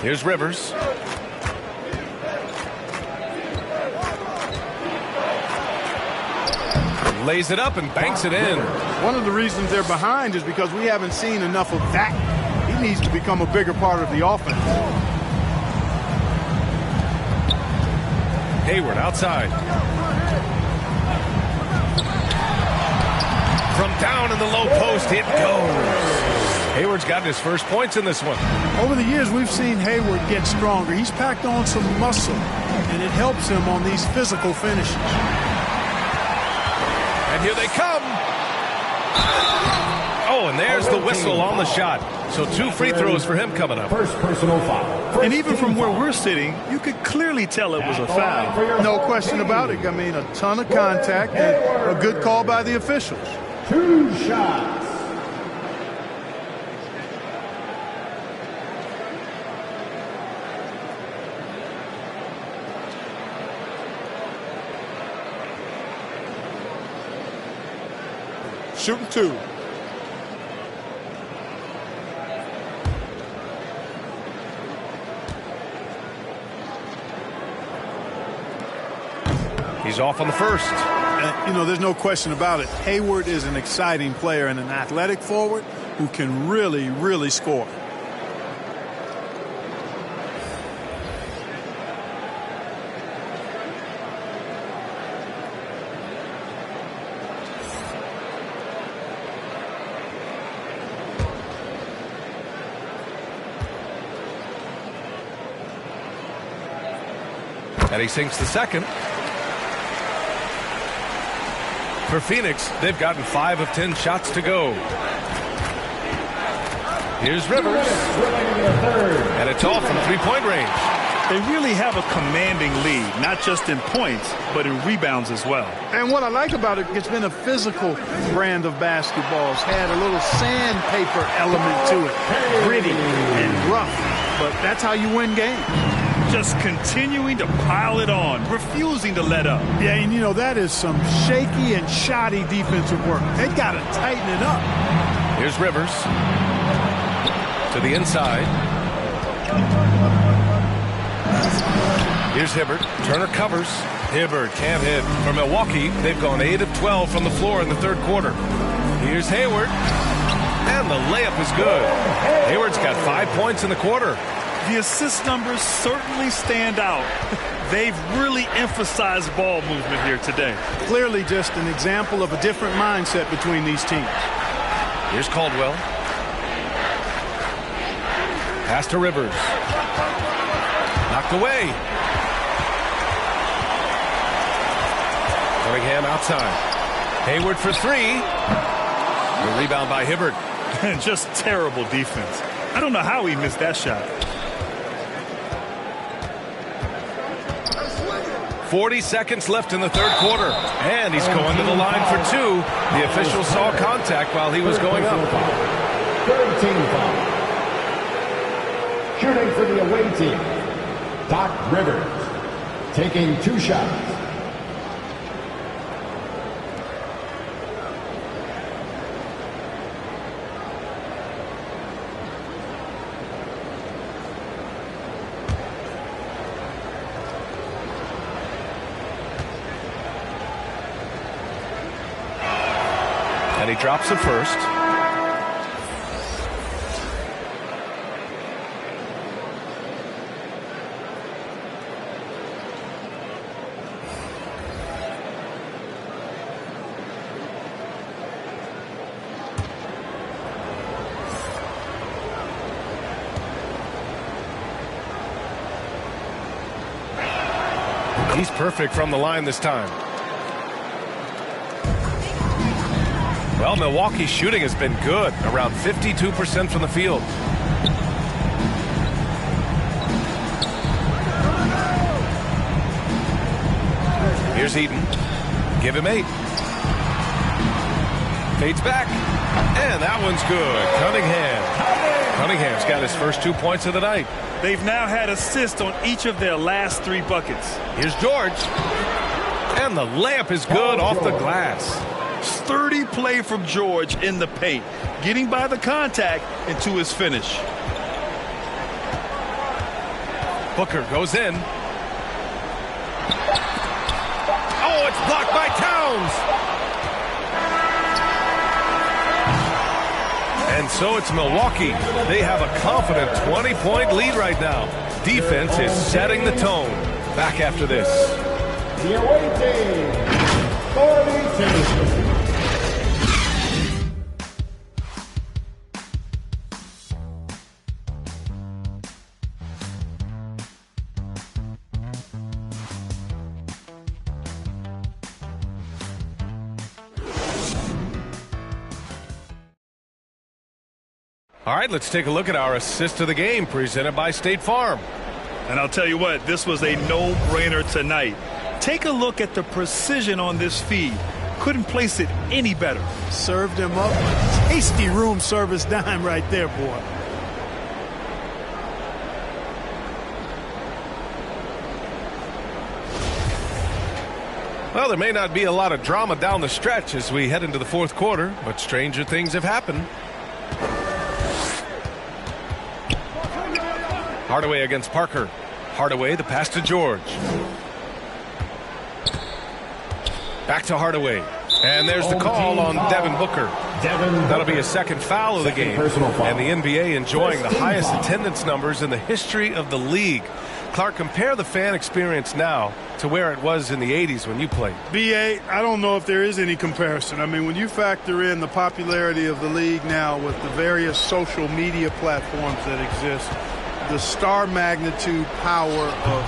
Here's Rivers. Lays it up and banks it in. One of the reasons they're behind is because we haven't seen enough of that. He needs to become a bigger part of the offense. Hayward outside. From down in the low post, it goes. Hayward's gotten his first points in this one. Over the years, we've seen Hayward get stronger. He's packed on some muscle, and it helps him on these physical finishes. And here they come. Oh, and there's the whistle on the shot. So 2 free throws for him coming up. First personal foul. And even from where we're sitting, you could clearly tell it was a foul. No question about it. I mean, a ton of contact and a good call by the officials. 2 shots. Shooting 2. He's off on the first. You know, there's no question about it. Hayward is an exciting player and an athletic forward who can really, really score. And he sinks the second. For Phoenix, they've gotten 5 of 10 shots to go. Here's Rivers. And it's off from three-point range. They really have a commanding lead, not just in points, but in rebounds as well. And what I like about it, it's been a physical brand of basketball. It's had a little sandpaper element to it. Gritty and rough. But that's how you win games. Just continuing to pile it on, refusing to let up. Yeah, and you know, that is some shaky and shoddy defensive work. They've got to tighten it up. Here's Rivers. To the inside. Here's Hibbert. Turner covers. Hibbert can't hit. For Milwaukee, they've gone 8 of 12 from the floor in the third quarter. Here's Hayward. And the layup is good. Hayward's got 5 points in the quarter. The assist numbers certainly stand out. They've really emphasized ball movement here today. Clearly just an example of a different mindset between these teams. Here's Caldwell. Pass to Rivers. Knocked away. Cunningham outside. Hayward for 3. The rebound by Hibbert. Just terrible defense. I don't know how he missed that shot. 40 seconds left in the third quarter. And he's going to the line for 2. The official saw contact while he was going up. Third team foul. Shooting for the away team, Doc Rivers, taking 2 shots. And he drops it first. He's perfect from the line this time. Well, Milwaukee's shooting has been good, around 52% from the field. Here's Eden. Give him 8. Fades back. And that one's good. Cunningham's got his first 2 points of the night. They've now had assists on each of their last 3 buckets. Here's George. And the layup is good off the glass. Sturdy play from George in the paint, getting by the contact and to his finish. Booker goes in. Oh, it's blocked by Towns. And so it's Milwaukee. They have a confident 20-point lead right now. Defense is setting the tone. Back after this. The away team, 42. All right, let's take a look at our assist of the game presented by State Farm. And I'll tell you what, this was a no-brainer tonight. Take a look at the precision on this feed. Couldn't place it any better. Served him up a tasty room service dime right there, boy. Well, there may not be a lot of drama down the stretch as we head into the fourth quarter, but stranger things have happened. Hardaway against Parker. Hardaway, the pass to George. Back to Hardaway. And there's the call on Devin Booker. That'll be a second foul of the game. And the NBA enjoying the highest attendance numbers in the history of the league. Clark, compare the fan experience now to where it was in the 80s when you played. B.A., I don't know if there is any comparison. I mean, when you factor in the popularity of the league now with the various social media platforms that exist, the star magnitude power of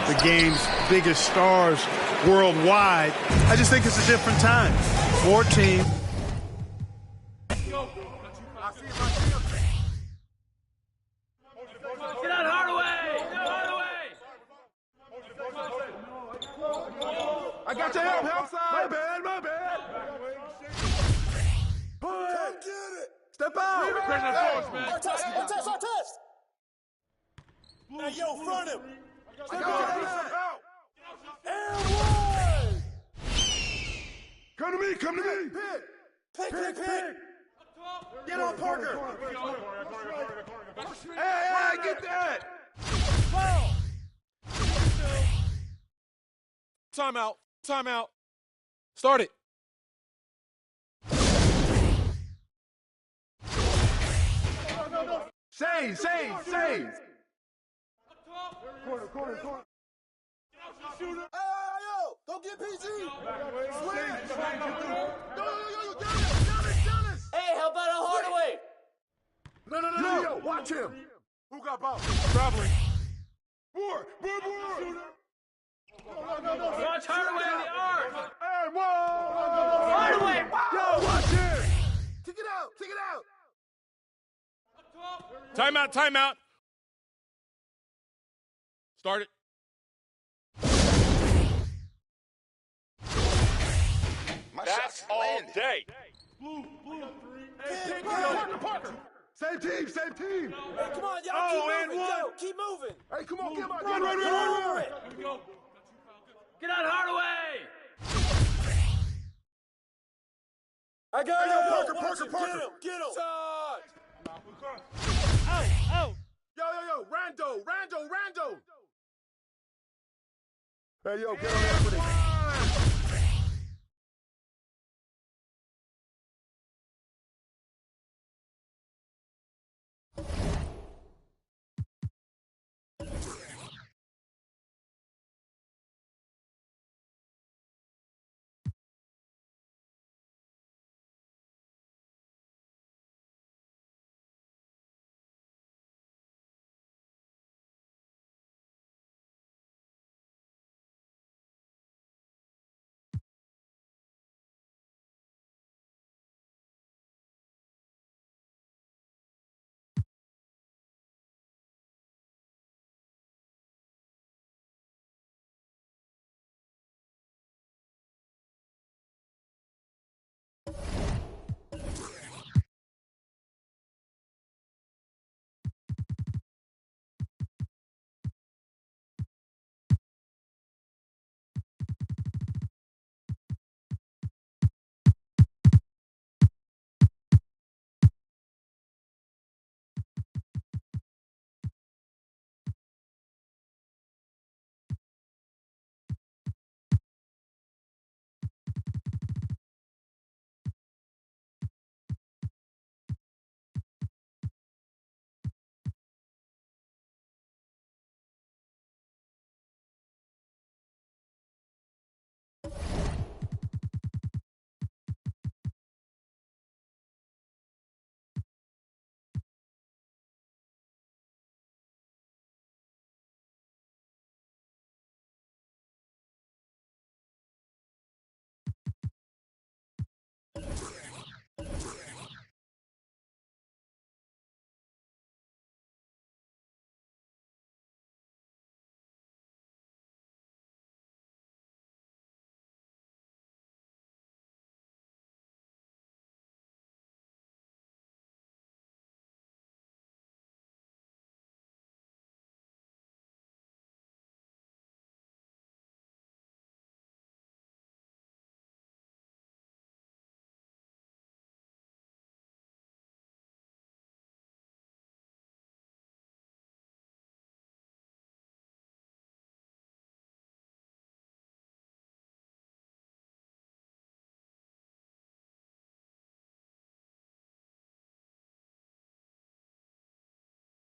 the game's biggest stars worldwide, I just think it's a different time. More team. Get out, Hardaway! I got your help side. My bad. Come get it. Step out. Test. Hey, yo, front him. Step out. And one. Come to me. Pick. Get on Parker. Hey, get that. Timeout. Start it. Save. Corner. Hey, yo, don't get PG. Swing. Giannis. Hey, how about a Hardaway? No, yo, watch him. Who got ball? Traveling. More. No. Watch Hardaway in the arc. Hey, whoa. Hardaway. Yo, watch him. Take it out. Timeout. Start it. That's all day. Blue. Hey, Parker. Same team. Hey, come on, y'all. Keep moving. Hey, come on, get my run. Get out, Hardaway! I got him. Parker. Get him. Out. Yo. Rando. Hey, yo, get on there for this.